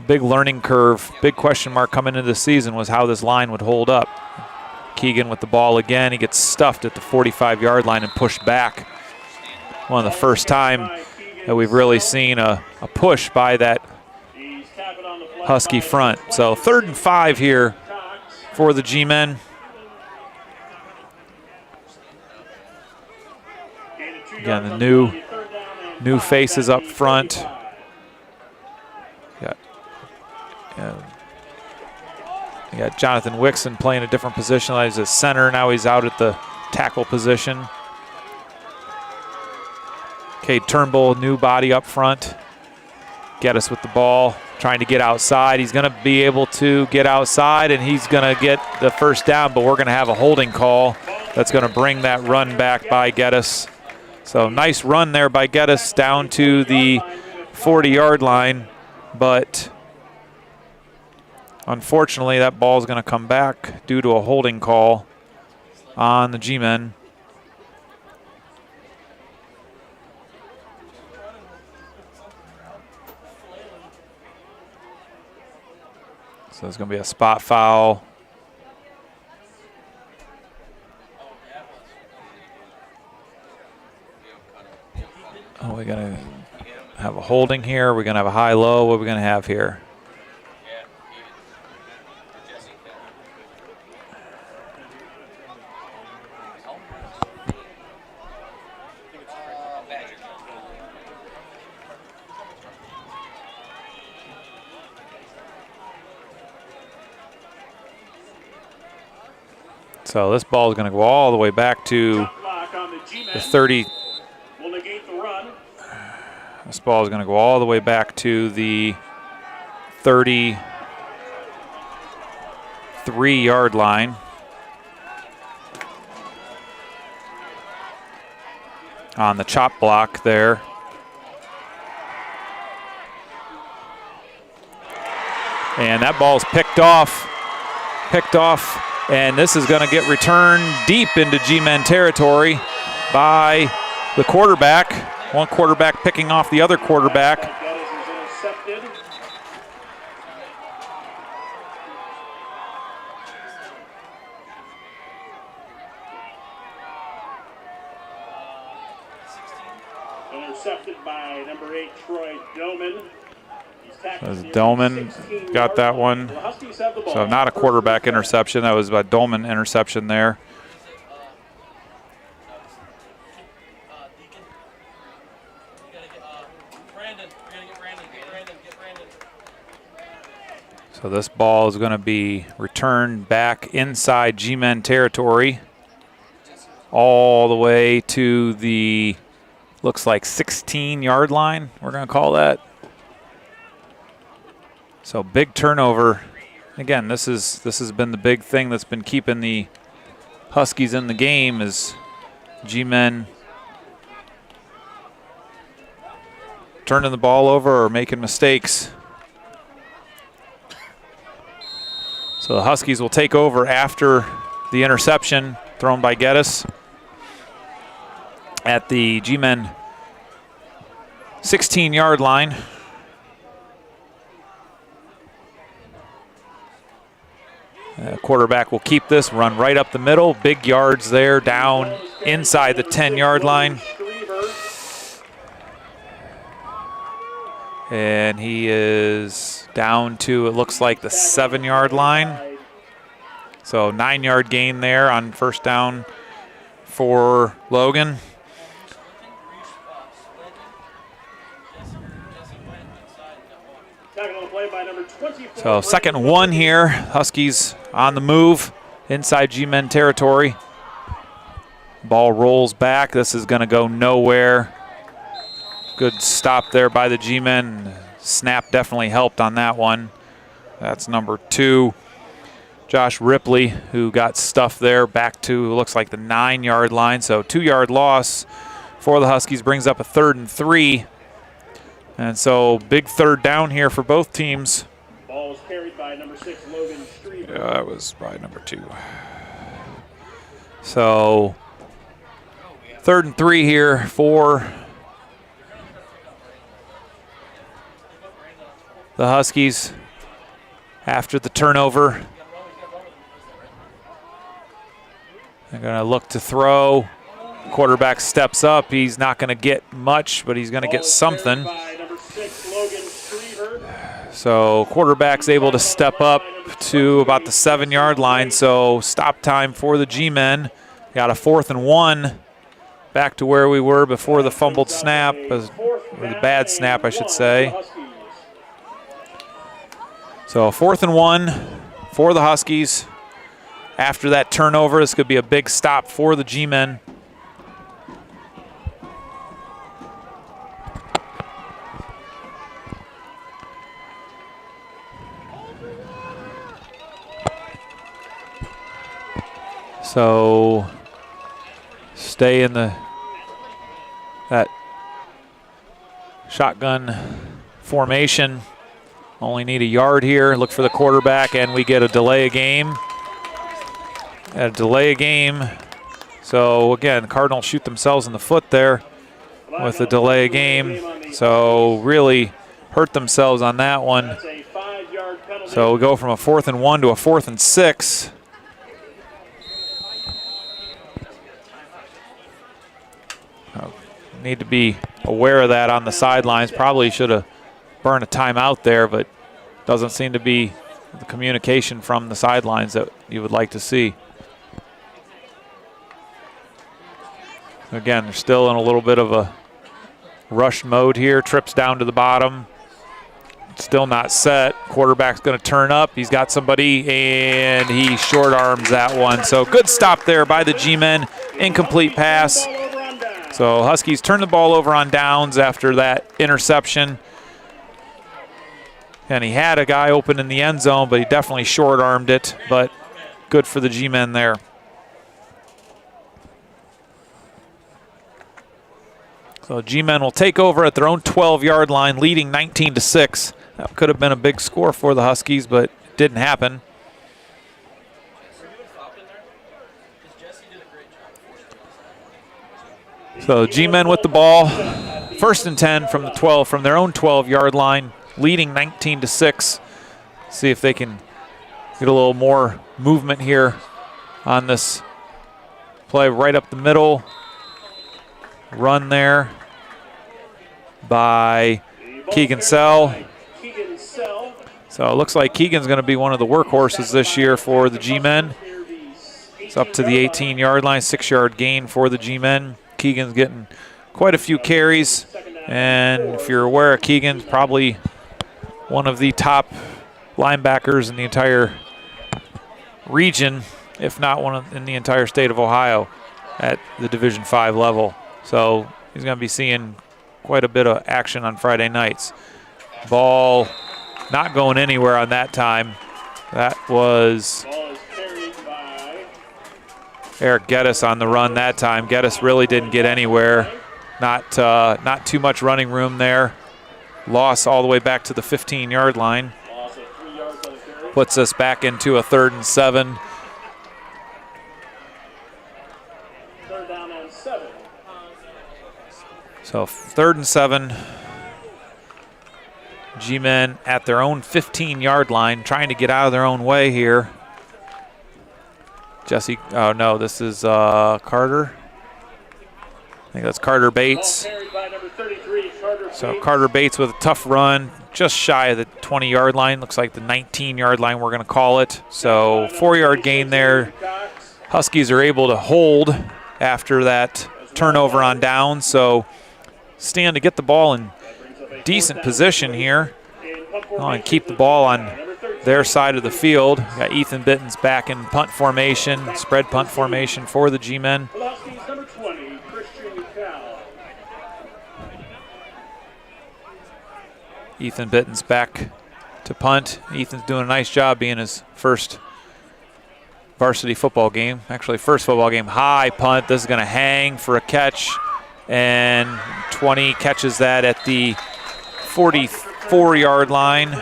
big learning curve. Big question mark coming into the season was how this line would hold up. Keegan with the ball again. He gets stuffed at the 45-yard line and pushed back. One of the first time that we've really seen a push by that Husky front. So 3rd and 5 here for the G-Men. Again, the new faces up front. You got Jonathan Wixon playing a different position. He's a center. Now he's out at the tackle position. Cade Turnbull, new body up front. Geddes with the ball, trying to get outside. He's going to be able to get outside, and he's going to get the first down, but we're going to have a holding call that's going to bring that run back by Geddes. So nice run there by Geddes down to the 40-yard line, but unfortunately that ball is going to come back due to a holding call on the G-Men. So it's going to be a spot foul. Oh, we're going to have a holding here. We're going to have a high-low. What are we going to have here? So this ball is going to go all the way back to the 30. This ball is going to go all the way back to the 33-yard line. On the chop block there. And that ball's picked off, and this is going to get returned deep into G-Men territory by the quarterback. One quarterback picking off the other quarterback. Intercepted by number 8, Troy Doman. Doman got that one. So not a quarterback interception. That was a Doman interception there. So this ball is going to be returned back inside G-Men territory all the way to the, looks like 16-yard line, we're going to call that. So big turnover. Again, this has been the big thing that's been keeping the Huskies in the game, is G-Men turning the ball over or making mistakes. So the Huskies will take over after the interception thrown by Geddes at the G-Men 16-yard line. Quarterback will keep this, run right up the middle. Big yards there, down inside the 10-yard line. And he is down to, it looks like, the 7-yard line. So 9-yard gain there on first down for Logan. So 2nd and 1 here. Huskies on the move inside G-Men territory. Ball rolls back. This is going to go nowhere. Good stop there by the G-Men. Snap definitely helped on that one. That's number 2, Josh Ripley, who got stuffed there back to, looks like, the 9-yard line. So 2-yard loss for the Huskies brings up a 3rd and 3. And so big third down here for both teams. Ball was carried by number 6, Logan Streever. Yeah, that was by number 2. So 3rd and 3 here for the Huskies after the turnover. They're going to look to throw. Quarterback steps up. He's not going to get much, but he's going to get something. So quarterback's able to step up to about the 7-yard line. So stop time for the G-Men. Got a 4th and 1. Back to where we were before the fumbled snap, or the bad snap, I should say. So 4th and 1 for the Huskies. After that turnover, this could be a big stop for the G-Men. So stay in that shotgun formation. Only need a yard here. Look for the quarterback, and we get a delay of game. So again, the Cardinals shoot themselves in the foot there with the delay of game. So really hurt themselves on that one. So we go from a 4th and 1 to a 4th and 6. Need to be aware of that on the sidelines. Probably should have burned a timeout there, but doesn't seem to be the communication from the sidelines that you would like to see. Again, they're still in a little bit of a rush mode here. Trips down to the bottom. Still not set. Quarterback's going to turn up. He's got somebody, and he short arms that one. So good stop there by the G-Men. Incomplete pass. So Huskies turn the ball over on downs after that interception. And he had a guy open in the end zone, but he definitely short-armed it. But good for the G-Men there. So G-Men will take over at their own 12-yard line, leading 19-6. That could have been a big score for the Huskies, but it didn't happen. So G-Men with the ball. 1st and 10 from the 12, from their own 12-yard line, leading 19-6. See if they can get a little more movement here on this play right up the middle. Run there by Keegan Sell. So it looks like Keegan's going to be one of the workhorses this year for the G-Men. It's up to the 18-yard line, 6-yard gain for the G-Men. Keegan's getting quite a few carries, and if you're aware, Keegan's probably one of the top linebackers in the entire region, if not one in the entire state of Ohio at the Division V level. So he's going to be seeing quite a bit of action on Friday nights. Ball not going anywhere on that time. That was Eric Geddes on the run that time. Geddes really didn't get anywhere. Not too much running room there. Loss all the way back to the 15-yard line. Puts us back into a 3rd and 7. So 3rd and 7. G-Men at their own 15-yard line, trying to get out of their own way here. Jesse, oh no, this is Carter. I think that's Carter Bates. So Carter Bates with a tough run, just shy of the 20-yard line. Looks like the 19-yard line, we're going to call it. So 4-yard gain there. Huskies are able to hold after that turnover on down. So stand to get the ball in decent position here. And keep the ball on their side of the field. Got Ethan Bittens back in punt formation, spread punt formation for the G-Men. Ethan Bittens back to punt. Ethan's doing a nice job being his first varsity football game. Actually, first football game. High punt. This is going to hang for a catch. And 20 catches that at the 44-yard line.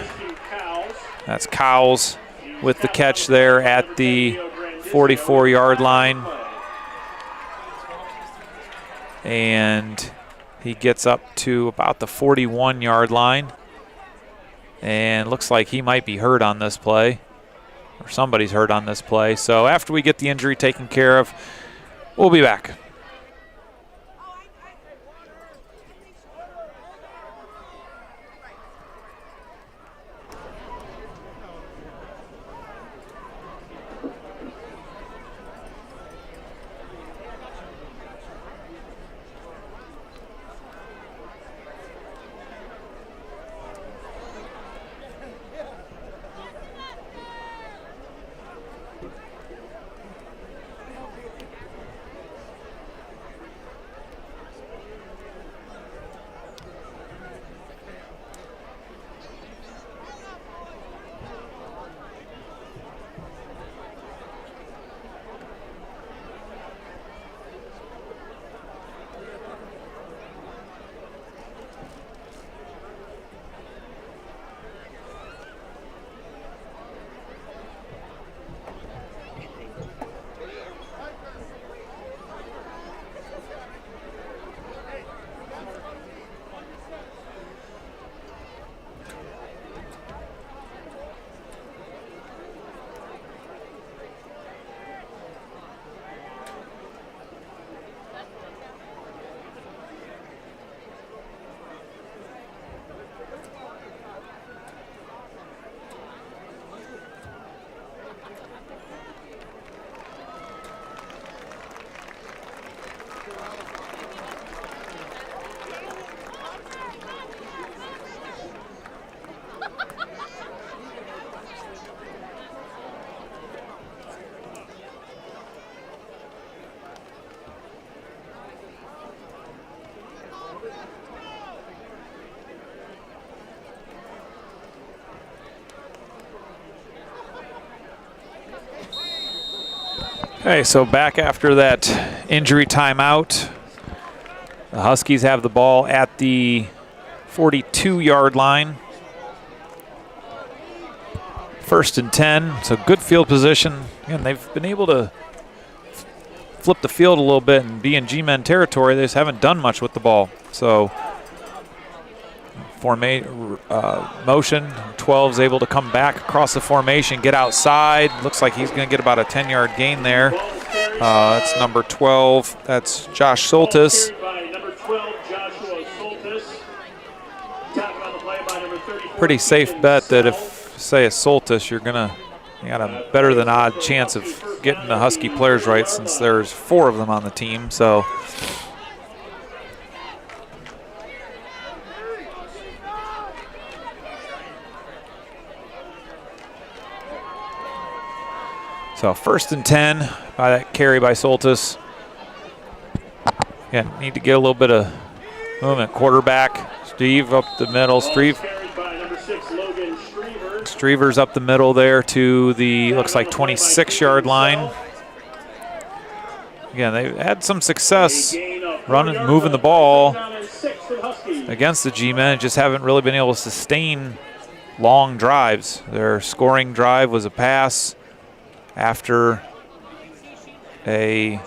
That's Cowles with the catch there at the 44-yard line. And he gets up to about the 41-yard line. And looks like he might be hurt on this play. Or somebody's hurt on this play. So after we get the injury taken care of, we'll be back. Okay, so back after that injury timeout. The Huskies have the ball at the 42-yard line. 1st and 10, so good field position. Again, they've been able to flip the field a little bit and be in G-Men territory. They just haven't done much with the ball. So motion, 12's able to come back across the formation, get outside. Looks like he's going to get about a 10-yard gain there. That's number 12. That's Josh Soltis. Pretty safe bet that if, say, a Soltis, you got a better than odd chance of getting the Husky players right, since there's 4 of them on the team. So So 1st and 10 by that carry by Soltis. Again, need to get a little bit of movement. Quarterback, Steve up the middle. Strever's up the middle there to the, looks like 26-yard line. Again, they've had some success running, moving the ball against the G-Men, just haven't really been able to sustain long drives. Their scoring drive was a pass after a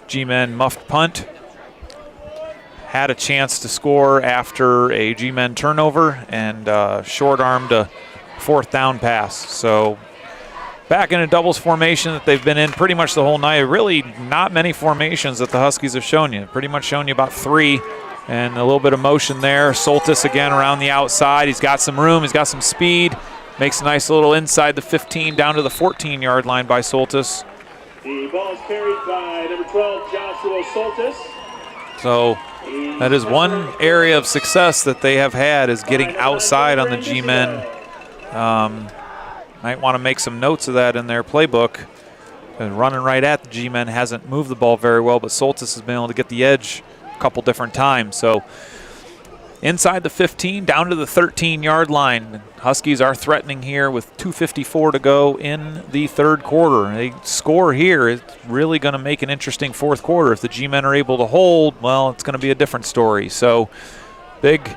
G-Men muffed punt. Had a chance to score after a G-Men turnover and short-armed a 4th down pass. So back in a doubles formation that they've been in pretty much the whole night. Really not many formations that the Huskies have shown you. Pretty much shown you about 3 and a little bit of motion there. Soltis again around the outside. He's got some room. He's got some speed. Makes a nice little inside the 15 down to the 14-yard line by Soltis. The ball is carried by number 12, Joshua Soltis. So that is one area of success that they have had, is getting outside on the G-Men. Might want to make some notes of that in their playbook. And running right at the G-Men hasn't moved the ball very well, but Soltis has been able to get the edge a couple different times. So inside the 15, down to the 13-yard line. Huskies are threatening here with 2:54 to go in the 3rd quarter. They score here. It's really going to make an interesting 4th quarter. If the G-Men are able to hold, well, it's going to be a different story. So big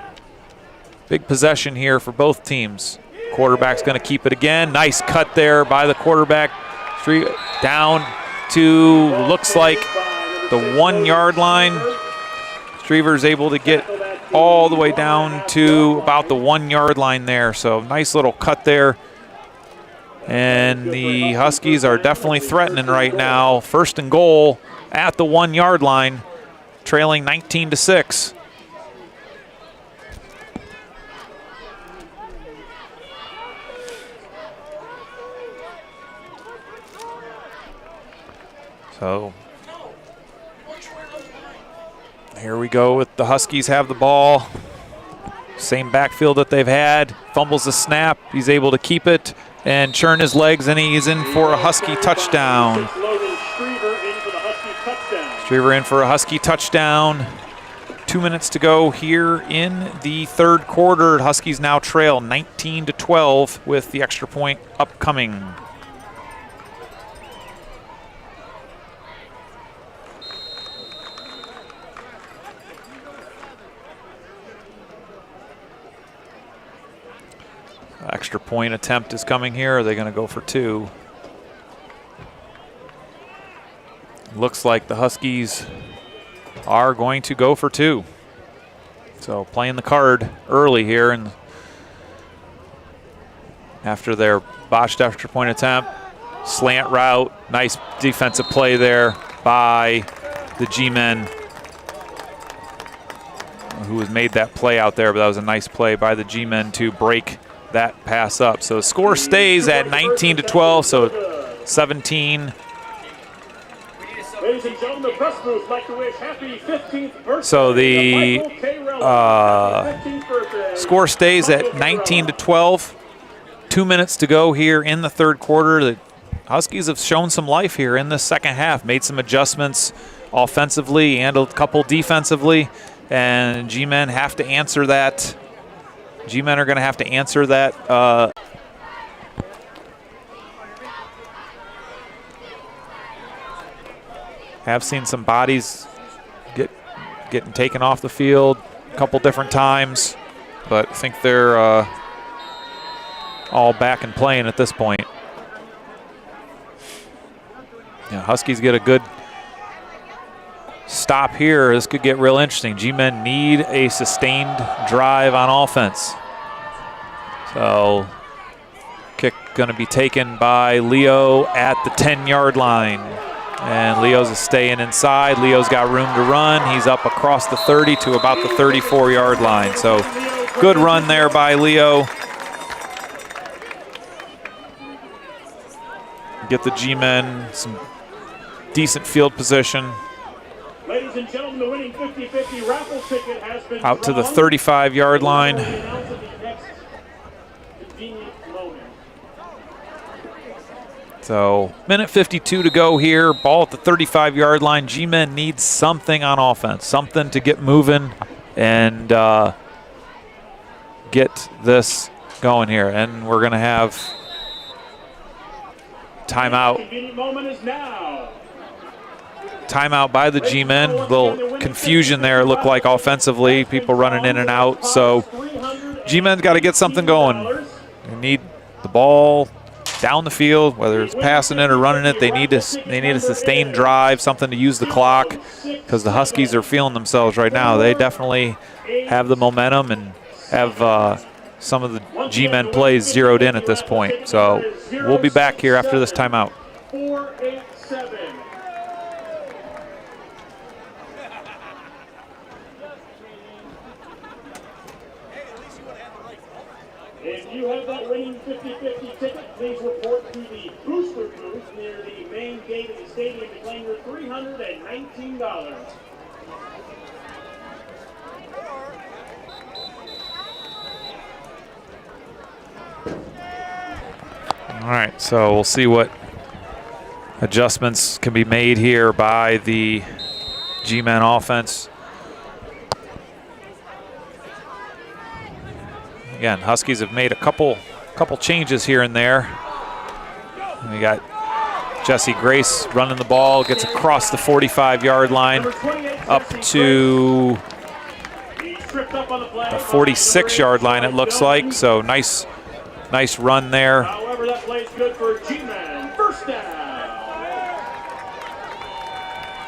possession here for both teams. Quarterback's going to keep it again. Nice cut there by the quarterback. Down to, looks like, the 1-yard line. Strever's able to get all the way down to about the 1-yard line there. So nice little cut there. And the Huskies are definitely threatening right now. 1st and goal at the 1-yard line, trailing 19-6. So here we go with the Huskies have the ball. Same backfield that they've had. Fumbles the snap. He's able to keep it and churn his legs, and he's in for a Husky touchdown. Strever in for a Husky touchdown. 2 minutes to go here in the 3rd quarter. Huskies now trail 19-12 with the extra point upcoming. Extra point attempt is coming here. Are they going to go for 2? Looks like the Huskies are going to go for 2. So playing the card early here, and after their botched extra point attempt, slant route, nice defensive play there by the G-Men, who has made that play out there, but that was a nice play by the G-Men to break that pass up. So the score stays at 19-12, so 17. Ladies and gentlemen, the press booth like to wish happy 15th birthday. So the score stays at 19-12. 2 minutes to go here in the 3rd quarter. The Huskies have shown some life here in the 2nd half, made some adjustments offensively and a couple defensively, and G-Men have to answer that. G-Men are going to have to answer that. Have seen some bodies getting taken off the field a couple different times, but I think they're all back and playing at this point. Yeah, Huskies get a good stop here. This could get real interesting. G-Men need a sustained drive on offense. So kick going to be taken by Leo at the 10-yard line. And Leo's staying inside. Leo's got room to run. He's up across the 30 to about the 34-yard line. So good run there by Leo. Get the G-Men some decent field position. Ladies and gentlemen, the winning 50-50 raffle ticket has been out to the drawn. 35-yard line. So minute 52 to go here. Ball at the 35-yard line. G-Men need something on offense, something to get moving and get this going here. And we're going to have timeout. Convenient moment is now. Timeout by the G-Men. A little confusion there, it looked like offensively. People running in and out. So G-Men's got to get something going. They need the ball down the field, whether it's passing it or running it. They need a sustained drive, something to use the clock, because the Huskies are feeling themselves right now. They definitely have the momentum and have some of the G-Men plays zeroed in at this point. So we'll be back here after this timeout. 4-8-7. If you have that winning 50-50 ticket, please report to the booster booth near the main gate of the stadium to claim your $319. All right, so we'll see what adjustments can be made here by the G-Men offense. Again, Huskies have made a couple changes here and there. We got Jesse Grace running the ball, gets across the 45-yard line up to the 46-yard line, it looks like. So nice run there. However, that play's good for G-Men. First down.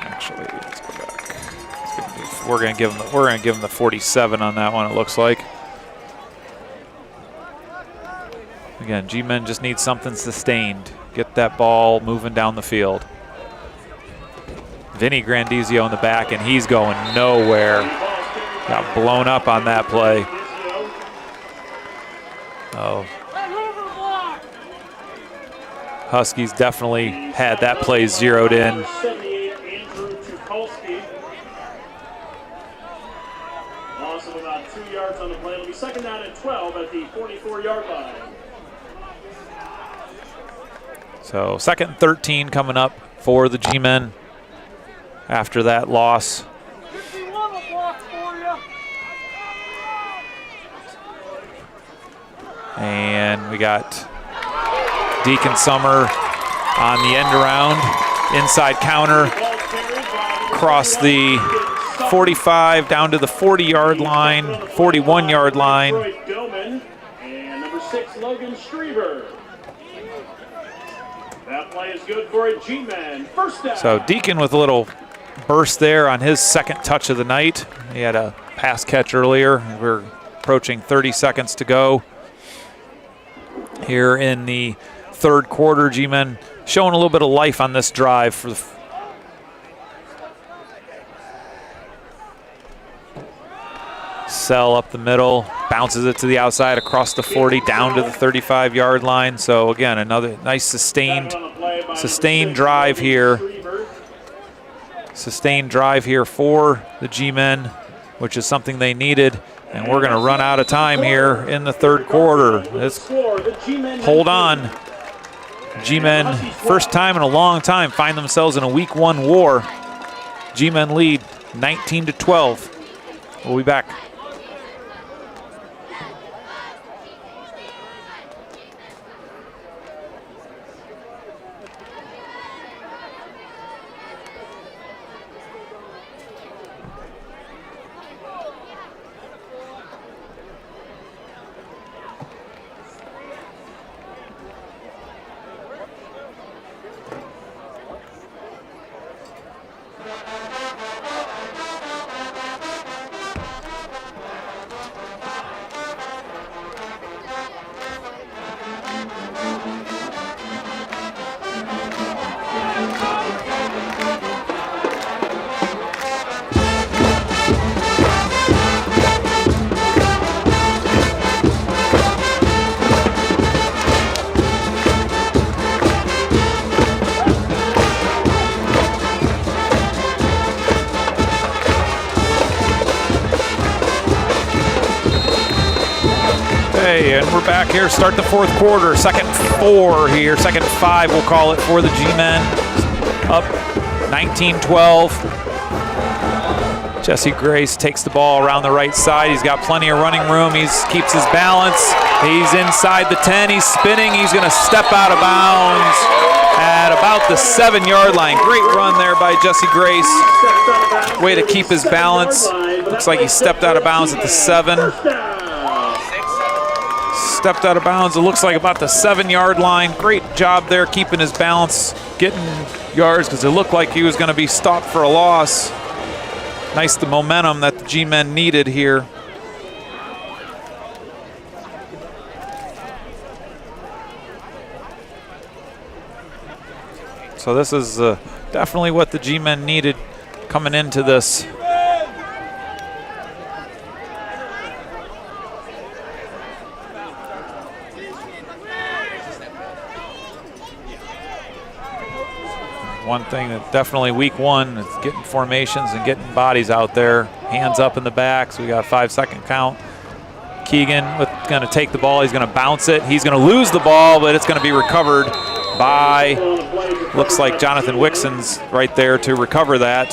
Actually, let's go back. We're gonna give them the 47 on that one, it looks like. Again, G-Men just need something sustained. Get that ball moving down the field. Vinny Grandizio in the back, and he's going nowhere. Got blown up on that play. Oh. Huskies definitely had that play zeroed in. Loss of about 2 yards on the play. It'll be second down and 12 at the 44-yard line. So second and 13 coming up for the G-Men after that loss. And we got Deacon Summer on the end around, inside counter, across the 45 down to the 40-yard line, 41-yard line. And number 6, Logan Strieber. That play is good for a G-Man. First down. So Deacon with a little burst there on his second touch of the night. He had a pass catch earlier. We're approaching 30 seconds to go here in the third quarter. G-Men showing a little bit of life on this drive for the Sell up the middle, bounces it to the outside across the 40 down to the 35-yard line. So again, another nice sustained drive here. Sustained drive here for the G-Men, which is something they needed. And we're going to run out of time here in the third quarter. Let's hold on. G-Men, first time in a long time, find themselves in a week 1 war. G-Men lead 19-12. We'll be back. Okay, and we're back here. Start the fourth quarter. Second 4 here. Second 5, we'll call it, for the G-Men. Up 19-12. Jesse Grace takes the ball around the right side. He's got plenty of running room. He keeps his balance. He's inside the 10. He's spinning. He's going to step out of bounds at about the 7-yard line. Great run there by Jesse Grace. Way to keep his balance. Looks like he stepped out of bounds at the 7. Stepped out of bounds. It looks like about the 7-yard line. Great job there keeping his balance, getting yards, because it looked like he was going to be stopped for a loss. Nice the momentum that the G-Men needed here. So this is definitely what the G-Men needed coming into this. One thing that definitely week 1 is getting formations and getting bodies out there. Hands up in the back, so we got a 5-second count. Keegan going to take the ball. He's going to bounce it. He's going to lose the ball, but it's going to be recovered by, looks like Jonathan Wixon's right there to recover that.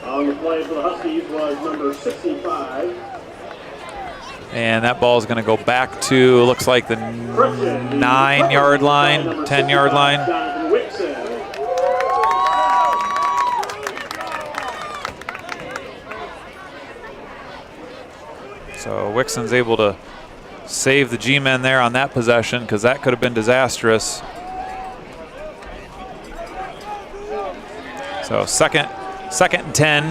On the play for the Huskies was number 65. And that ball is going to go back to, looks like the 9-yard line, 10-yard line. So Wixon's able to save the G-Men there on that possession, because that could have been disastrous. So second and 10.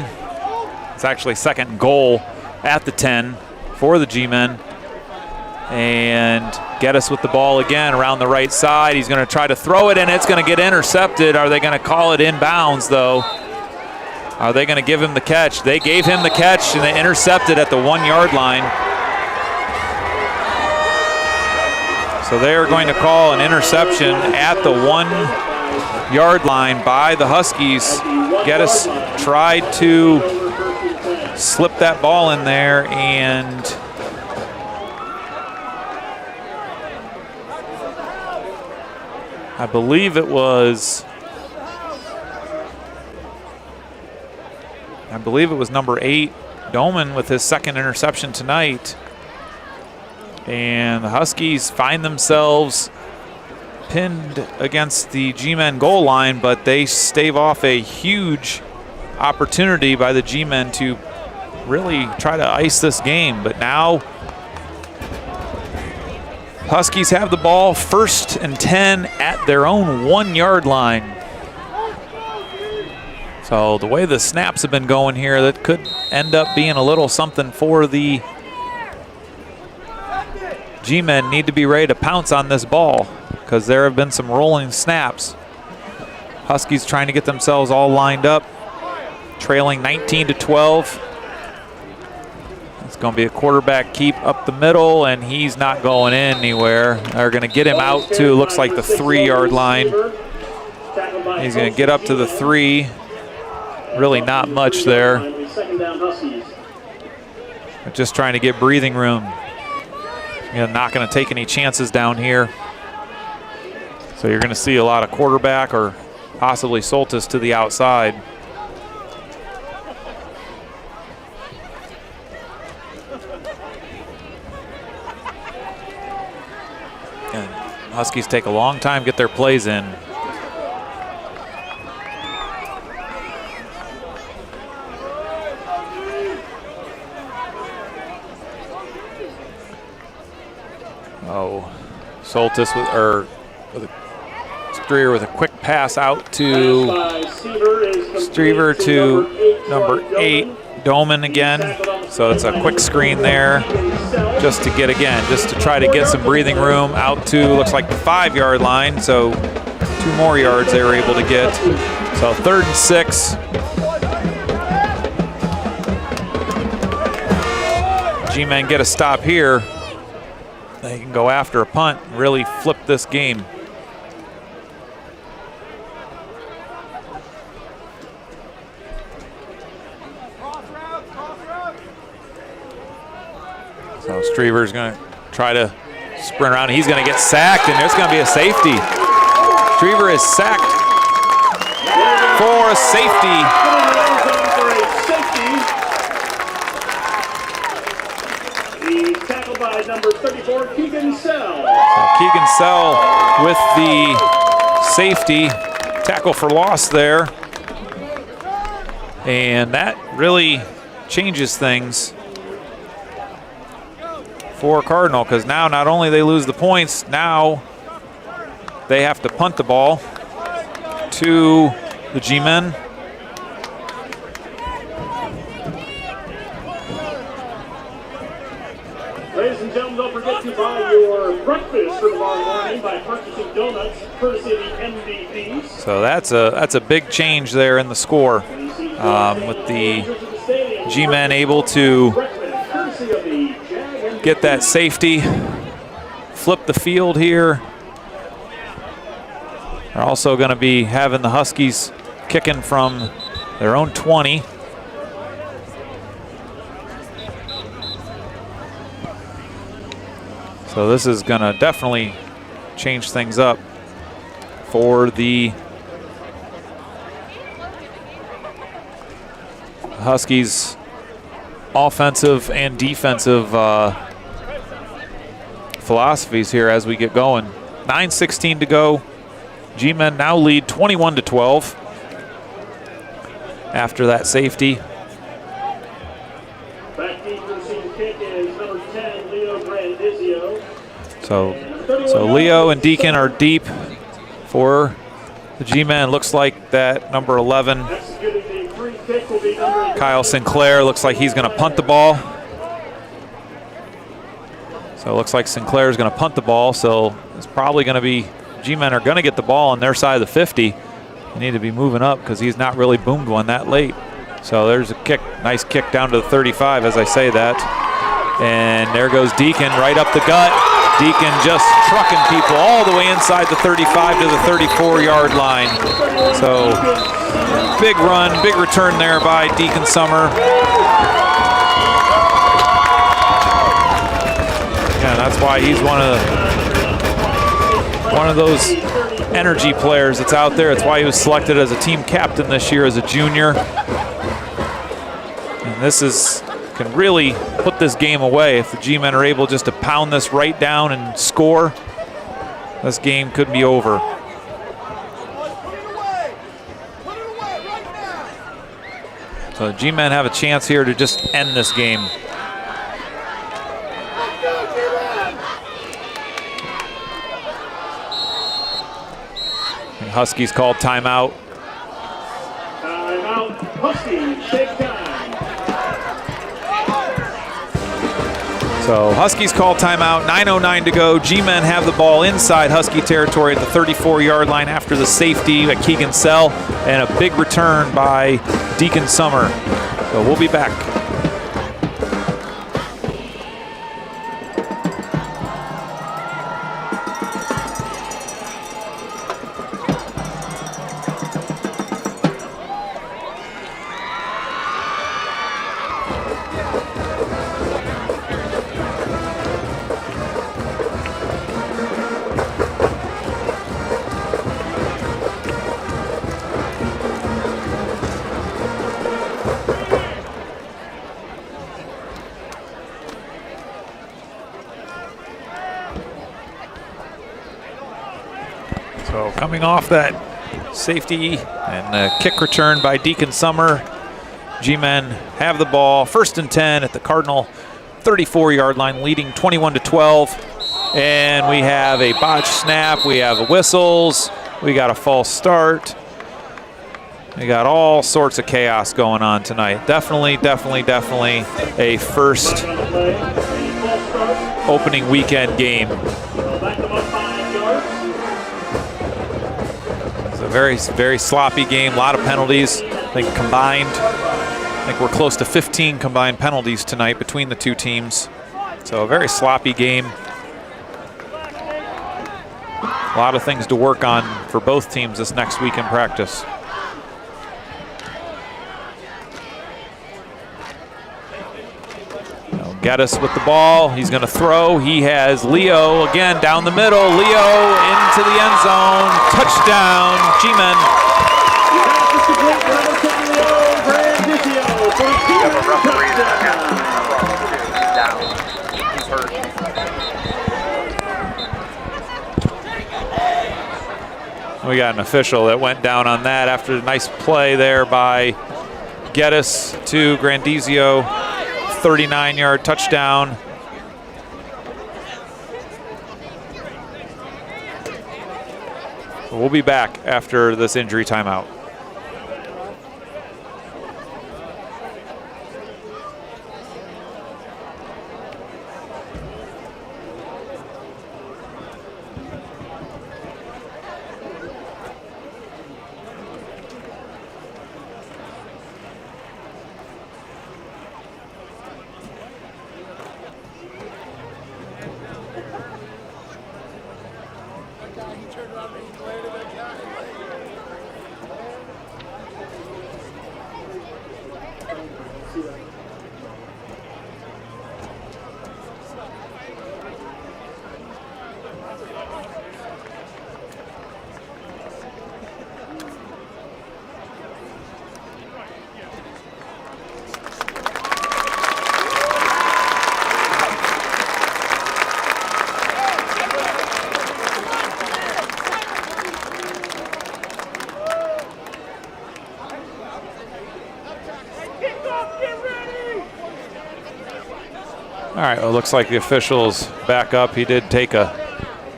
It's actually second goal at the 10 for the G-Men. And Geddes with the ball again around the right side. He's going to try to throw it, and it's going to get intercepted. Are they going to call it inbounds, though? Are they going to give him the catch? They gave him the catch, and they intercepted at the 1-yard line. So they are going to call an interception at the 1-yard line by the Huskies. Geddes tried to slip that ball in there, and I believe it was number 8, Doman, with his second interception tonight. And the Huskies find themselves pinned against the G-Men goal line, but they stave off a huge opportunity by the G-Men to really try to ice this game. But now Huskies have the ball, 1st and 10 at their own 1-yard line. So the way the snaps have been going here, that could end up being a little something for the G-Men. Need to be ready to pounce on this ball, because there have been some rolling snaps. Huskies trying to get themselves all lined up, trailing 19-12. It's going to be a quarterback keep up the middle, and he's not going anywhere. They're going to get him out to, looks like, the 3-yard line. He's going to get up to the 3. Really not much there. Just trying to get breathing room. Not going to take any chances down here. So you're going to see a lot of quarterback or possibly Soltis to the outside. And Huskies take a long time to get their plays in. Oh, Soltis with Streeter with a quick pass out to Streever to number 8, Doman again. So it's a quick screen there just to try to get some breathing room out to, looks like, the 5-yard line. So 2 more yards they were able to get. So 3rd and 6. G-Men get a stop here. They can go after a punt, really flip this game. So Strever's going to try to sprint around. He's going to get sacked, and there's going to be a safety. Strever is sacked for a safety. The tackle by number 34, Keegan Sell. So Keegan Sell with the safety. Tackle for loss there. And that really changes things for Cardinal, because now not only they lose the points, now they have to punt the ball to the G-Men. Ladies and gentlemen, don't forget to buy your breakfast for tomorrow morning by purchasing donuts, courtesy of the MVPs. So that's a big change there in the score, with the G-Men able to get that safety, flip the field here. They're also going to be having the Huskies kicking from their own 20. So this is going to definitely change things up for the Huskies' offensive and defensive philosophies here as we get going. 9:16 to go. G-Men now lead 21-12 after that safety. Back deep receiving kick is number 10, Leo Grandizio. So Leo and Deacon are deep for the G-Men. Looks like that number 11, Executing the free kick will be number Kyle Sinclair, looks like he's going to punt the ball. So it looks like Sinclair is going to punt the ball. So it's probably going to be G-Men are going to get the ball on their side of the 50. They need to be moving up because he's not really boomed one that late. So there's a kick, nice kick down to the 35 as I say that. And there goes Deacon right up the gut. Deacon just trucking people all the way inside the 35 to the 34-yard line. So big run, big return there by Deacon Summer. Yeah, that's why he's one of those energy players that's out there. It's why he was selected as a team captain this year as a junior. And this can really put this game away if the G-Men are able just to pound this right down and score. This game could be over. So the G-Men have a chance here to just end this game. And Huskies called timeout. timeout. Huskies take time. So Huskies call timeout, 9:09 to go. G-Men have the ball inside Husky territory at the 34-yard line after the safety at Keegan Sell and a big return by Deacon Summer. So we'll be back. So coming off that safety and a kick return by Deacon Summer, G-Men have the ball. 1st and 10 at the Cardinal 34-yard line, leading 21-12. And we have a botched snap. We have whistles. We got a false start. We got all sorts of chaos going on tonight. Definitely a first opening weekend game. It's a very sloppy game. A lot of penalties. I think combined, we're close to 15 combined penalties tonight between the two teams. So a very sloppy game. A lot of things to work on for both teams this next week in practice. Geddes with the ball. He's going to throw. He has Leo again down the middle. Leo into the end zone. Touchdown, G-Men. He's hurt. We got an official that went down on that after a nice play there by Geddes to Grandizio. 39-yard touchdown. We'll be back after this injury timeout. All right, well, it looks like the official's back up. He did take a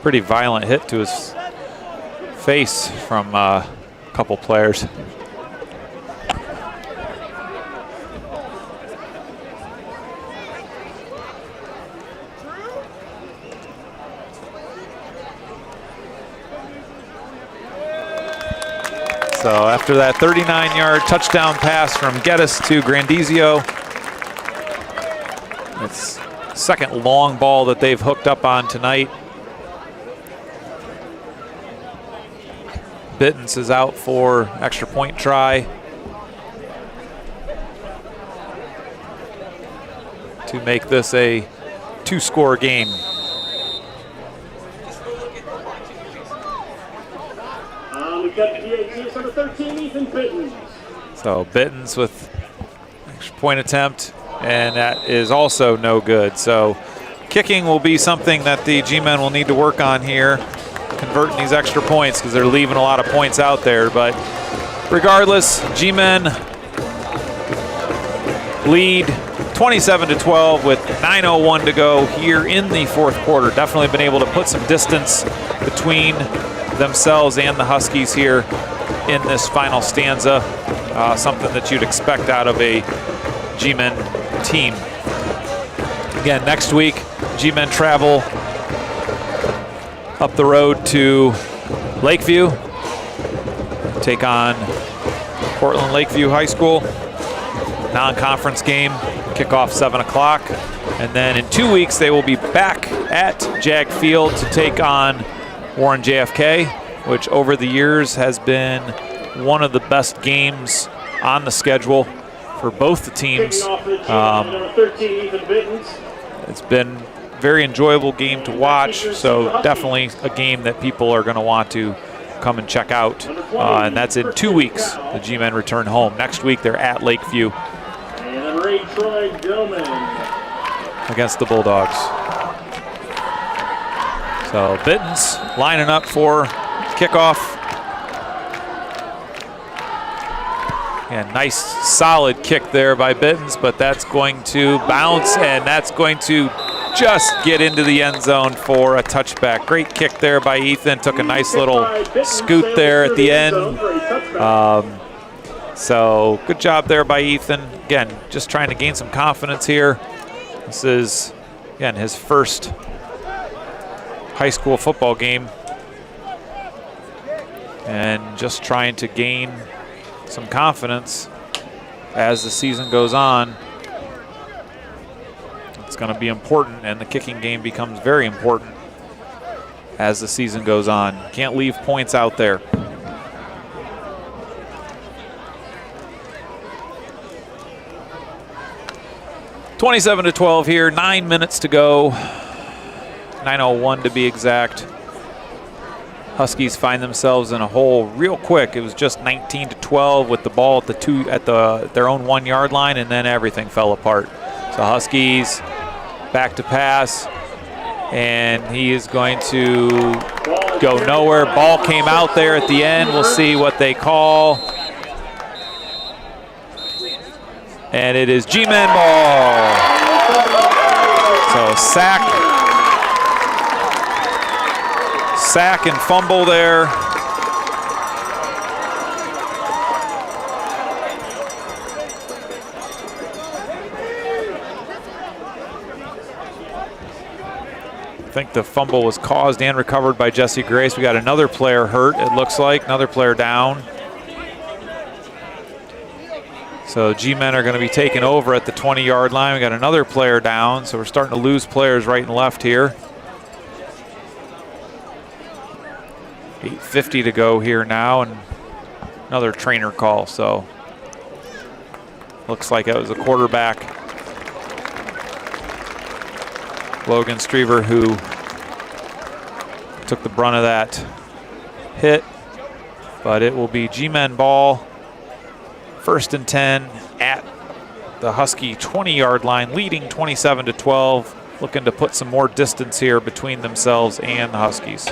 pretty violent hit to his face from a couple players. So after that 39-yard touchdown pass from Geddes to Grandizio, it's second long ball that they've hooked up on tonight. Bittens is out for extra point try to make this a two-score game. We've got the GAG, number 13, Ethan Bittens. So Bittens with extra point attempt, and that is also no good. So kicking will be something that the G-Men will need to work on here, converting these extra points because they're leaving a lot of points out there. But regardless, G-Men lead 27-12 with 9:01 to go here in the fourth quarter. Definitely been able to put some distance between themselves and the Huskies here in this final stanza. Something that you'd expect out of a G-Men team. Again, next week, G-Men travel up the road to Lakeview, take on Portland Lakeview High School. Non-conference game, kickoff 7 o'clock. And then in 2 weeks, they will be back at JAG Field to take on Warren JFK, which over the years has been one of the best games on the schedule for both the teams. It's been a very enjoyable game to watch, so definitely a game that people are going to want to come and check out. And that's in 2 weeks. The G-Men return home. Next week, they're at Lakeview against the Bulldogs. So Bittens lining up for kickoff. And nice solid kick there by Bittens, but that's going to bounce, and that's going to just get into the end zone for a touchback. Great kick there by Ethan. Took a nice little scoot there at the end. So good job there by Ethan. Again, just trying to gain some confidence here. This is, again, his first high school football game. And just trying to gain some confidence as the season goes on. It's going to be important, and the kicking game becomes very important as the season goes on. Can't leave points out there. 27-12 here, 9 minutes to go. 9:01 to be exact. Huskies find themselves in a hole real quick. It was just 19-12 with the ball at their own 1 yard line, and then everything fell apart. So Huskies back to pass, and he is going to go nowhere. Ball came out there at the end. We'll see what they call. And it is G-Men ball. So sack and fumble there. I think the fumble was caused and recovered by Jesse Grace. We got another player hurt, it looks like, another player down. So G-Men are going to be taken over at the 20-yard line. We got another player down, so we're starting to lose players right and left here. 8:50 to go here now, and another trainer call. So looks like it was a quarterback, Logan Strever, who took the brunt of that hit. But it will be G-Men ball. 1st and 10 at the Husky 20-yard line, leading 27-12, looking to put some more distance here between themselves and the Huskies.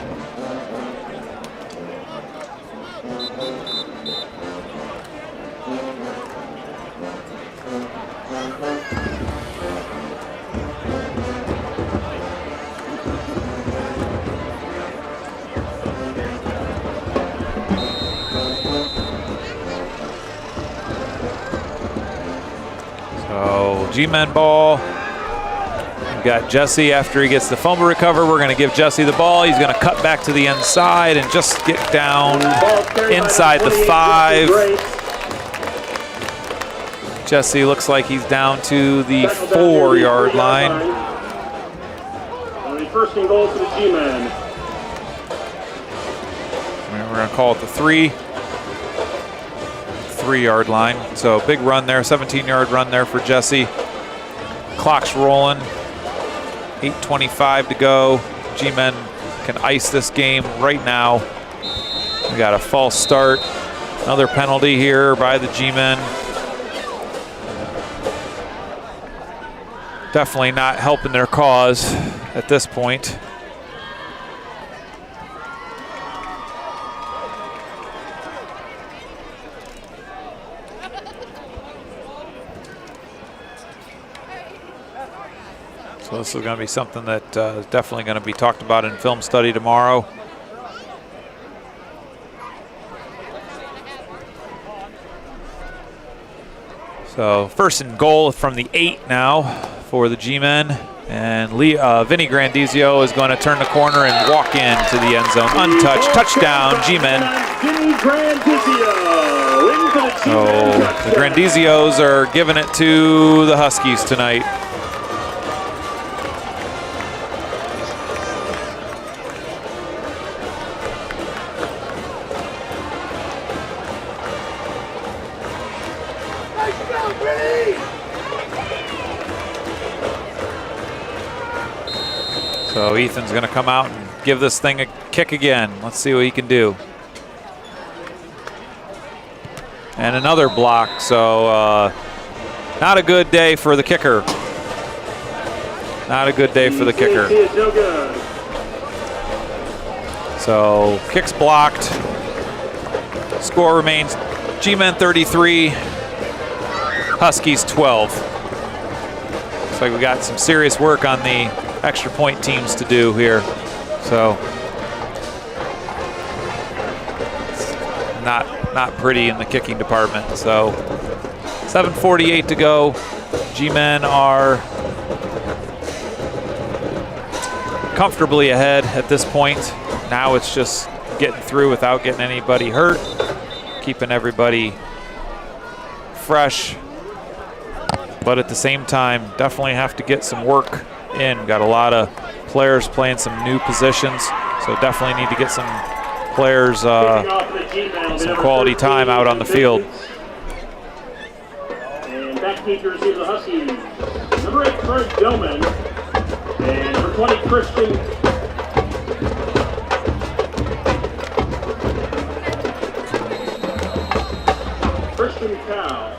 G-Men ball. We've got Jesse after he gets the fumble recover. We're going to give Jesse the ball. He's going to cut back to the inside and just get down inside the 5. Jesse looks like he's down to the 4-yard line. First and goal for the G-Men. We're going to call it the 3-yard line. So big run there, 17-yard run there for Jesse. Clock's rolling, 8:25 to go. G-Men can ice this game right now. We got a false start. Another penalty here by the G-Men. Definitely not helping their cause at this point. So this is going to be something that is definitely going to be talked about in film study tomorrow. So 1st and goal from the 8 now for the G-Men. And Vinny Grandizio is going to turn the corner and walk into the end zone untouched. Touchdown, G-Men. So the Grandizios are giving it to the Huskies tonight. So Ethan's going to come out and give this thing a kick again. Let's see what he can do. And another block, so not a good day for the kicker. Not a good day for the kicker. So kick's blocked. Score remains G-Men 33, Huskies 12. Looks like we got some serious work on the extra point teams to do here. So not pretty in the kicking department. So 7:48 to go. G-Men are comfortably ahead at this point. Now it's just getting through without getting anybody hurt, keeping everybody fresh. But at the same time, definitely have to get some work in. Got a lot of players playing some new positions, so definitely need to get some players some quality time out on the field. And back kicker is the Huskies, number Troy Dillman. And number 20, Christian Cow.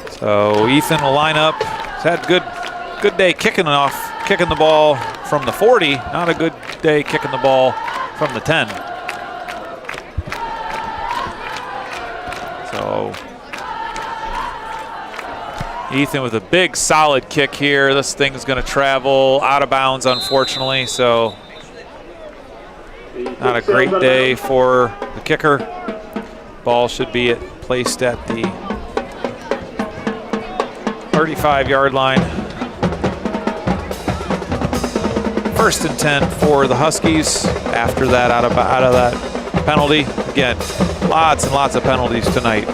So Ethan will line up. He's had good day kicking the ball from the 40. Not a good day kicking the ball from the 10. So Ethan with a big solid kick here. This thing's going to travel out of bounds, unfortunately. So not a great day for the kicker. Ball should be placed at the 35-yard line. 1st and 10 for the Huskies. After that, out of that penalty. Again, lots and lots of penalties tonight.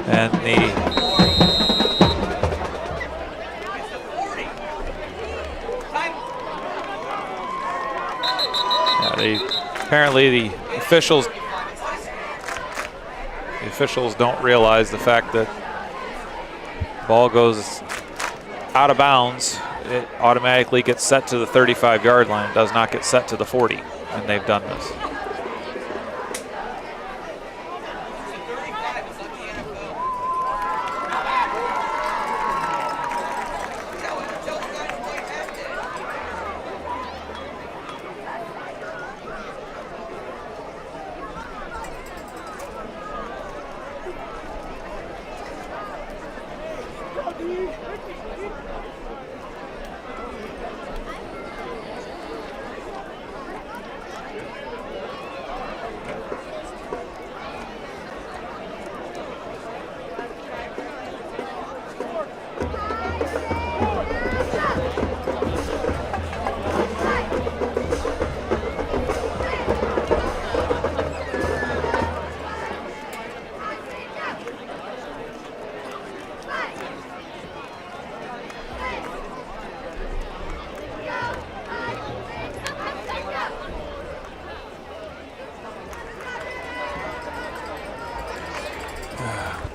And apparently the officials don't realize the fact that the ball goes out of bounds, it automatically gets set to the 35-yard line. It does not get set to the 40, and they've done this.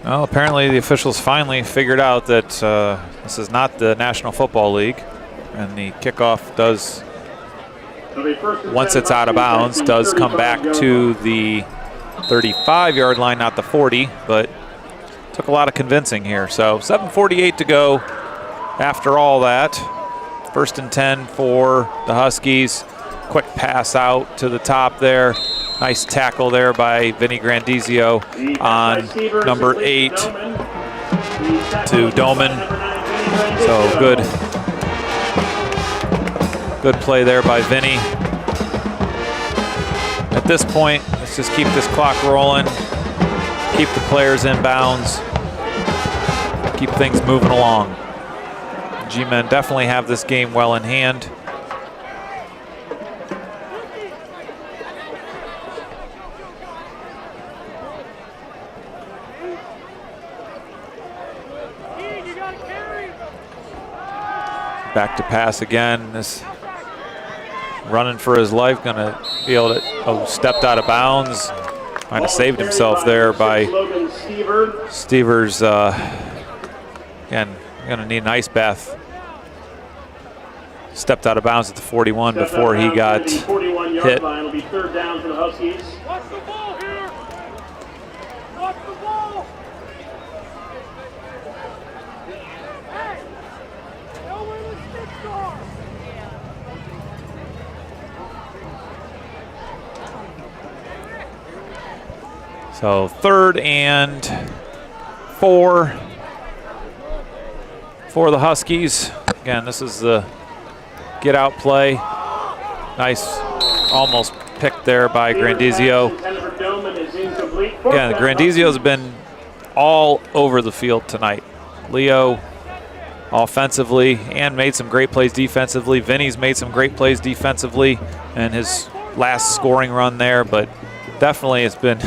Well, apparently the officials finally figured out that this is not the National Football League, and the kickoff does, once it's out of bounds, does come back to the 35-yard line, not the 40, but took a lot of convincing here. So 7:48 to go after all that. 1st and 10 for the Huskies. Quick pass out to the top there. Nice tackle there by Vinny Grandizio on number 8 to Doman. So good play there by Vinny. At this point, let's just keep this clock rolling, keep the players in bounds, keep things moving along. G-Men definitely have this game well in hand. Back to pass again. This running for his life, gonna be able to, stepped out of bounds. Kind of saved himself there by Stevers. Again, gonna need an ice bath. Stepped out of bounds at the 41 before he got hit. It'll be 3rd down for the Huskies. Watch the ball here. Watch the ball. Hey, know where the sticks are. So 3rd and 4 for the Huskies. Again, this is the get out play. Nice, almost picked there by Grandizio. Again, Grandizio's been all over the field tonight. Leo offensively and made some great plays defensively. Vinny's made some great plays defensively in his last scoring run there, but definitely it's been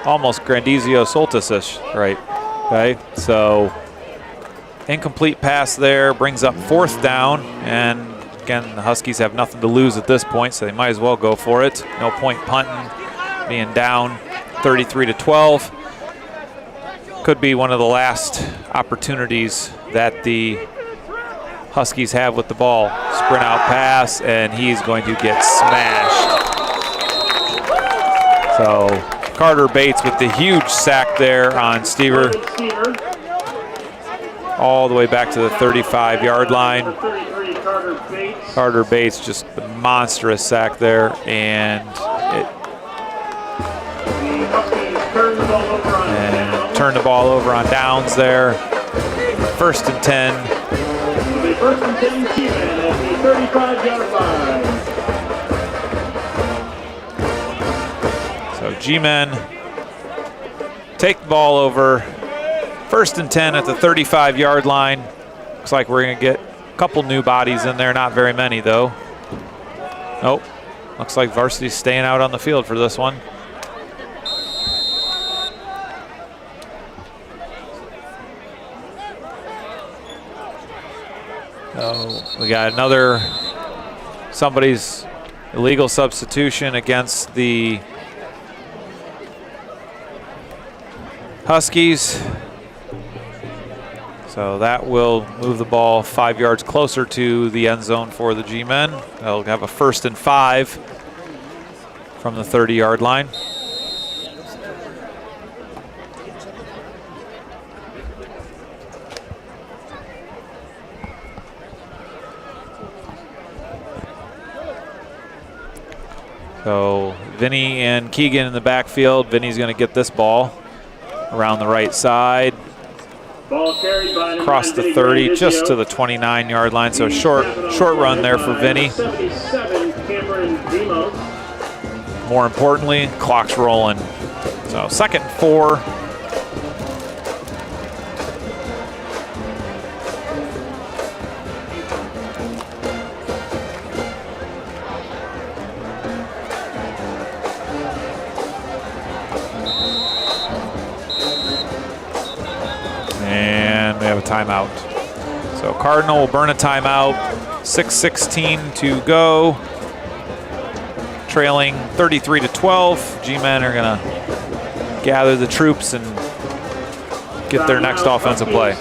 almost Grandizio Soltis-ish, right? Okay, so incomplete pass there brings up 4th down, and again, the Huskies have nothing to lose at this point, so they might as well go for it. No point punting, being down 33-12. Could be one of the last opportunities that the Huskies have with the ball. Sprint out pass, and he's going to get smashed. So Carter Bates with the huge sack there on Stever. All the way back to the 35-yard line. Carter Bates just a monstrous sack there, and turned the ball over on downs there. 1st and 10. First and 10, G-Men at the 35-yard line. So G-Men take the ball over. 1st and 10 at the 35-yard line. Looks like we're going to get a couple new bodies in there. Not very many, though. Nope. Looks like Varsity's staying out on the field for this one. So we got somebody's illegal substitution against the Huskies. So that will move the ball 5 yards closer to the end zone for the G-Men. They'll have a 1st and 5 from the 30-yard line. So Vinny and Keegan in the backfield. Vinny's going to get this ball around the right side. Ball carried by across the 30, just to the 29-yard line. So short run there for Vinny. More importantly, clock's rolling. So 2nd and 4. And we have a timeout. So Cardinal will burn a timeout. 6:16 to go. Trailing 33-12. G-Men are going to gather the troops and get their next offensive play.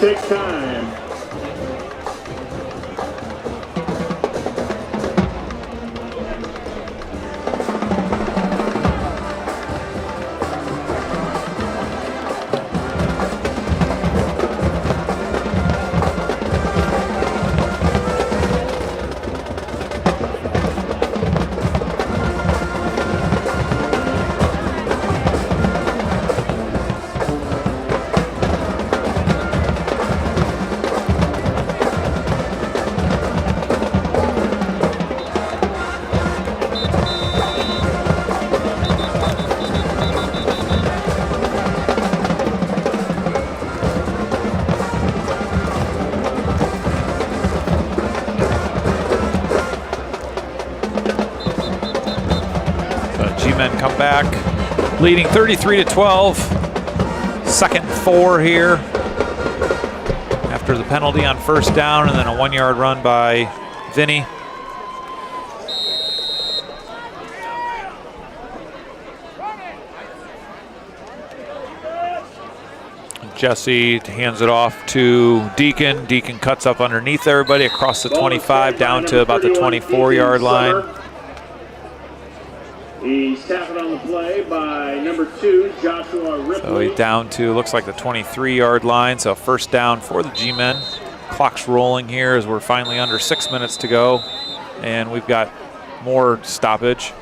Come back, leading 33-12. 2nd and 4 here after the penalty on 1st down, and then a 1-yard run by Vinny. Jesse hands it off to Deacon. Deacon cuts up underneath everybody across the 25 down to about the 24-yard line. He's tapped on the play by number 2, Joshua Ripley. So he's down to, looks like the 23-yard line. So 1st down for the G-Men. Clock's rolling here as we're finally under 6 minutes to go. And we've got more stoppage.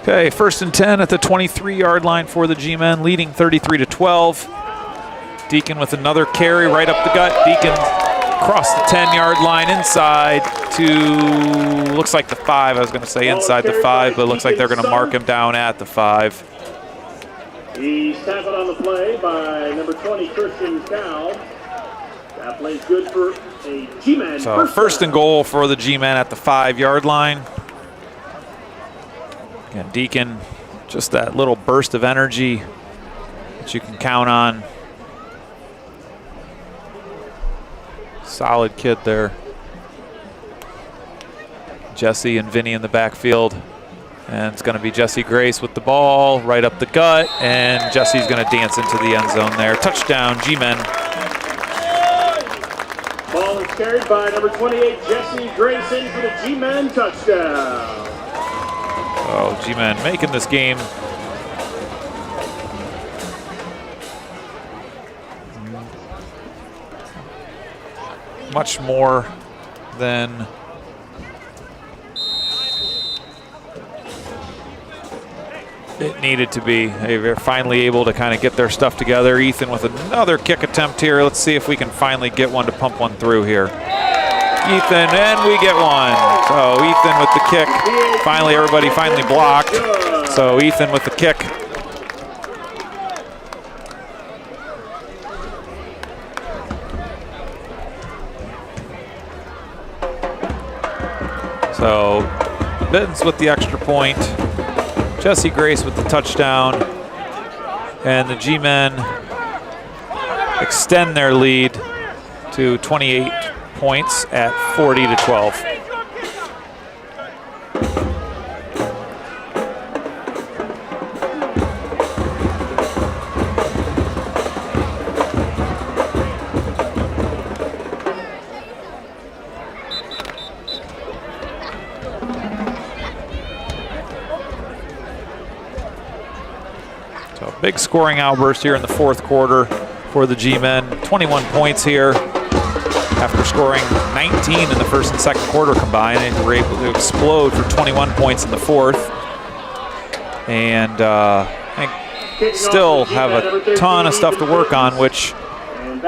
Okay, 1st and 10 at the 23-yard line for the G-Men, leading 33-12. Deacon with another carry right up the gut. Deacon across the 10-yard line inside to, looks like the 5. I was going to say inside the 5, but it looks like they're going to mark him down at the 5. He's tackled on the play by number 20, Christian Cow. That play's good for a G-Man. So 1st and goal for the G-Men at the 5-yard line. Again, Deacon, just that little burst of energy that you can count on. Solid kid there. Jesse and Vinny in the backfield. And it's going to be Jesse Grace with the ball right up the gut. And Jesse's going to dance into the end zone there. Touchdown, G-Men. Ball is carried by number 28, Jesse Grace in for the G-Men touchdown. Oh, G-Men making this game much more than it needed to be. They're finally able to kind of get their stuff together. Ethan with another kick attempt here. Let's see if we can finally get one to pump one through here. Ethan, and we get one. So Ethan with the kick. Finally, everybody finally blocked. So Ethan with the kick. So Bittens with the extra point. Jesse Grace with the touchdown. And the G-Men extend their lead to 28 points at 40-12. So big scoring outburst here in the 4th quarter for the G-Men. 21 points here. After scoring 19 in the 1st and 2nd quarter combined, they were able to explode for 21 points in the 4th. And still have a ton of stuff to work on, which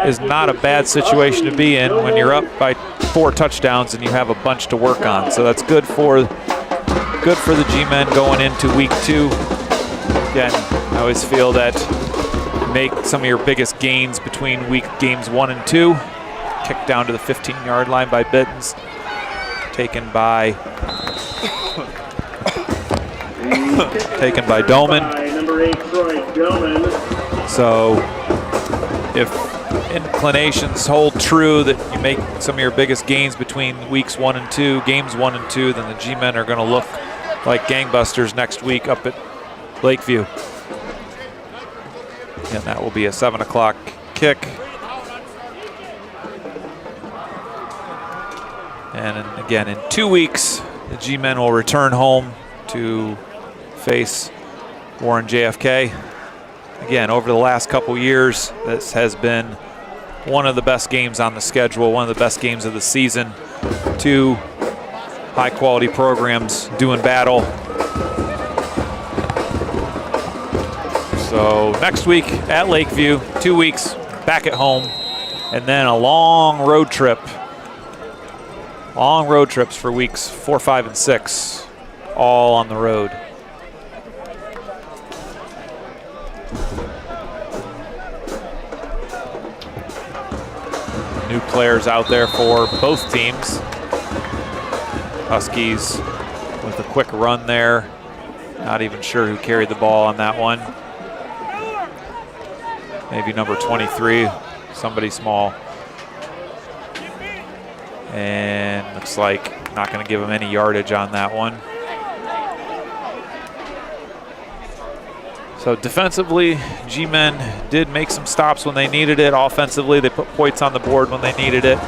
is not a bad situation to be in when you're up by 4 touchdowns and you have a bunch to work on. So that's good for the G-Men going into week 2. Again, I always feel that make some of your biggest gains between games 1 and 2. Kicked down to the 15-yard line by Bittens. Taken by Doman. Number 8, Troy Doman. So if inclinations hold true that you make some of your biggest gains between games 1 and 2, then the G-Men are going to look like gangbusters next week up at Lakeview. And that will be a 7 o'clock kick. And again, in 2 weeks, the G-Men will return home to face Warren JFK. Again, over the last couple years, this has been one of the best games on the schedule, one of the best games of the season. 2 high-quality programs doing battle. So next week at Lakeview, 2 weeks back at home, and then a long road trip. Long road trips for weeks 4, 5, and 6, all on the road. New players out there for both teams. Huskies with a quick run there. Not even sure who carried the ball on that one. Maybe number 23, somebody small. And looks like not going to give him any yardage on that one. So defensively, G-Men did make some stops when they needed it. Offensively, they put points on the board when they needed it.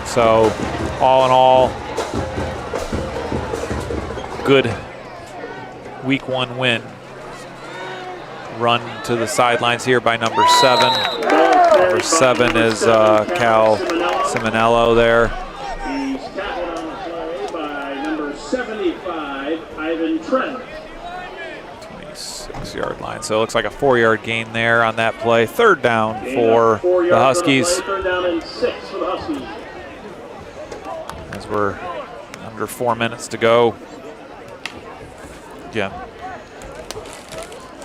So all in all, good week 1 win. Run to the sidelines here by number 7. Number 7 is Cal Simonello there. He's tackled on the play by number 75, Ivan Trent. 6-yard line. So it looks like a 4-yard gain there on that play. Third down for the Huskies. Third down and 6 for the Huskies. As we're under 4 minutes to go. Again,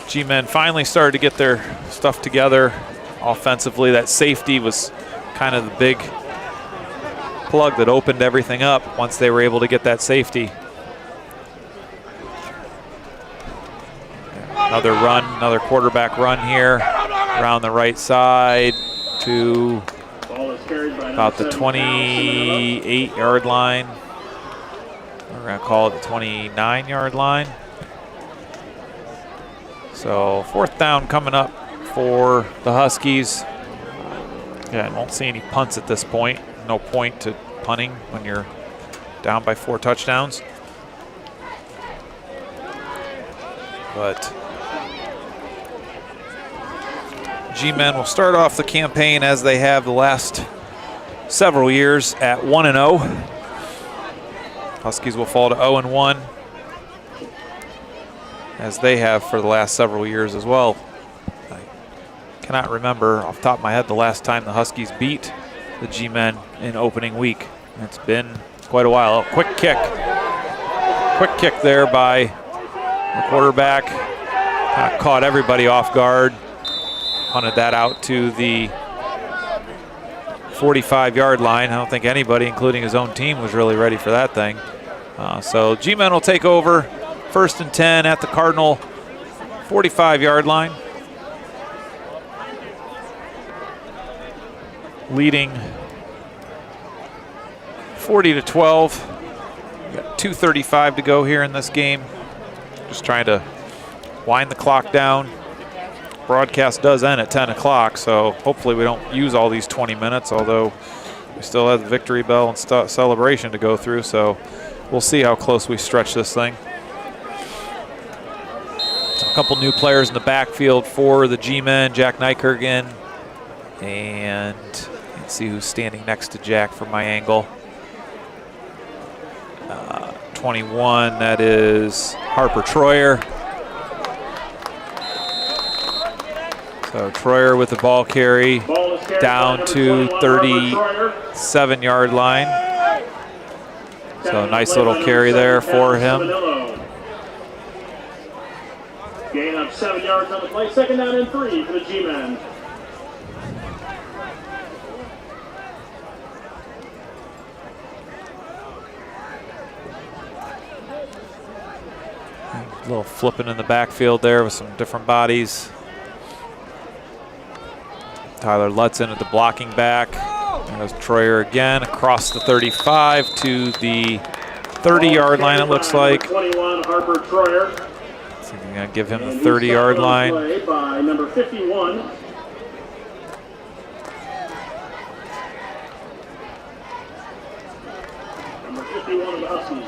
G-Men finally started to get their stuff together offensively. That safety was kind of the big plug that opened everything up once they were able to get that safety. Another run, another quarterback run here around the right side to about the 28-yard line. We're going to call it the 29-yard line. So 4th down coming up for the Huskies. Yeah, I won't see any punts at this point. No point to punting when you're down by 4 touchdowns. But G-Men will start off the campaign as they have the last several years at 1-0. Huskies will fall to 0-1 as they have for the last several years as well. I cannot remember off the top of my head the last time the Huskies beat the G-Men in opening week. It's been quite a while. Quick kick there by the quarterback. Kind of caught everybody off guard. Punted that out to the 45-yard line. I don't think anybody, including his own team, was really ready for that thing. So G-Men will take over 1st and 10 at the Cardinal 45-yard line. Leading 40-12. We've got 2:35 to go here in this game. Just trying to wind the clock down. Broadcast does end at 10 o'clock, so hopefully we don't use all these 20 minutes, although we still have the victory bell and celebration to go through, so we'll see how close we stretch this thing. A couple new players in the backfield for the G-Men. Jack Nykergen, and let's see who's standing next to Jack from my angle. 21, that is Harper Troyer. So Troyer with the ball carry down to 37-yard line. So nice little carry there for him. Gain of 7 yards on the play. 2nd down and 3 for the G-Men. A little flipping in the backfield there with some different bodies. Tyler Lutzen at the blocking back. There's Troyer again across the 35 to the 30-yard line, it looks like. 21, Harper Troyer. So we're going to give him the 30-yard line. By number 51. Number 51 of the Huskies.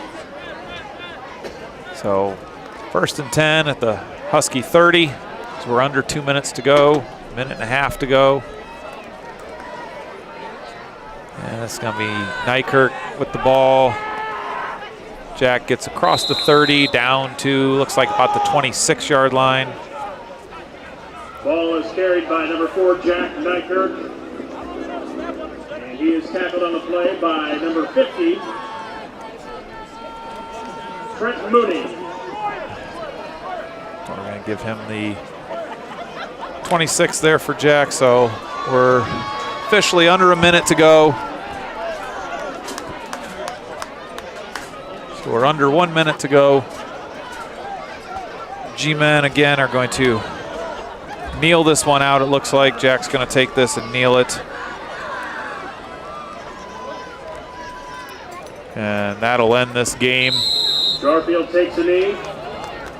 So 1st and 10 at the Husky 30. So we're under 2 minutes to go. Minute and a half to go. And it's going to be Nykirk with the ball. Jack gets across the 30 down to, looks like about the 26-yard line. Ball is carried by number 4, Jack Nykirk. And he is tackled on the play by number 50, Trent Mooney. We're going to give him the 26 there for Jack, so we're officially under a minute to go. So we're under 1 minute to go. G-Men again are going to kneel this one out, it looks like. Jack's going to take this and kneel it. And that'll end this game. Garfield takes a knee.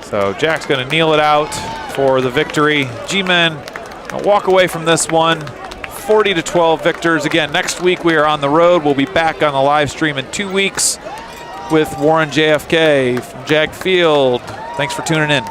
So Jack's going to kneel it out for the victory. G-Men walk away from this one 40-12 victors. Again, next week we are on the road. We'll be back on the live stream in 2 weeks with Warren JFK from JAG Field. Thanks for tuning in.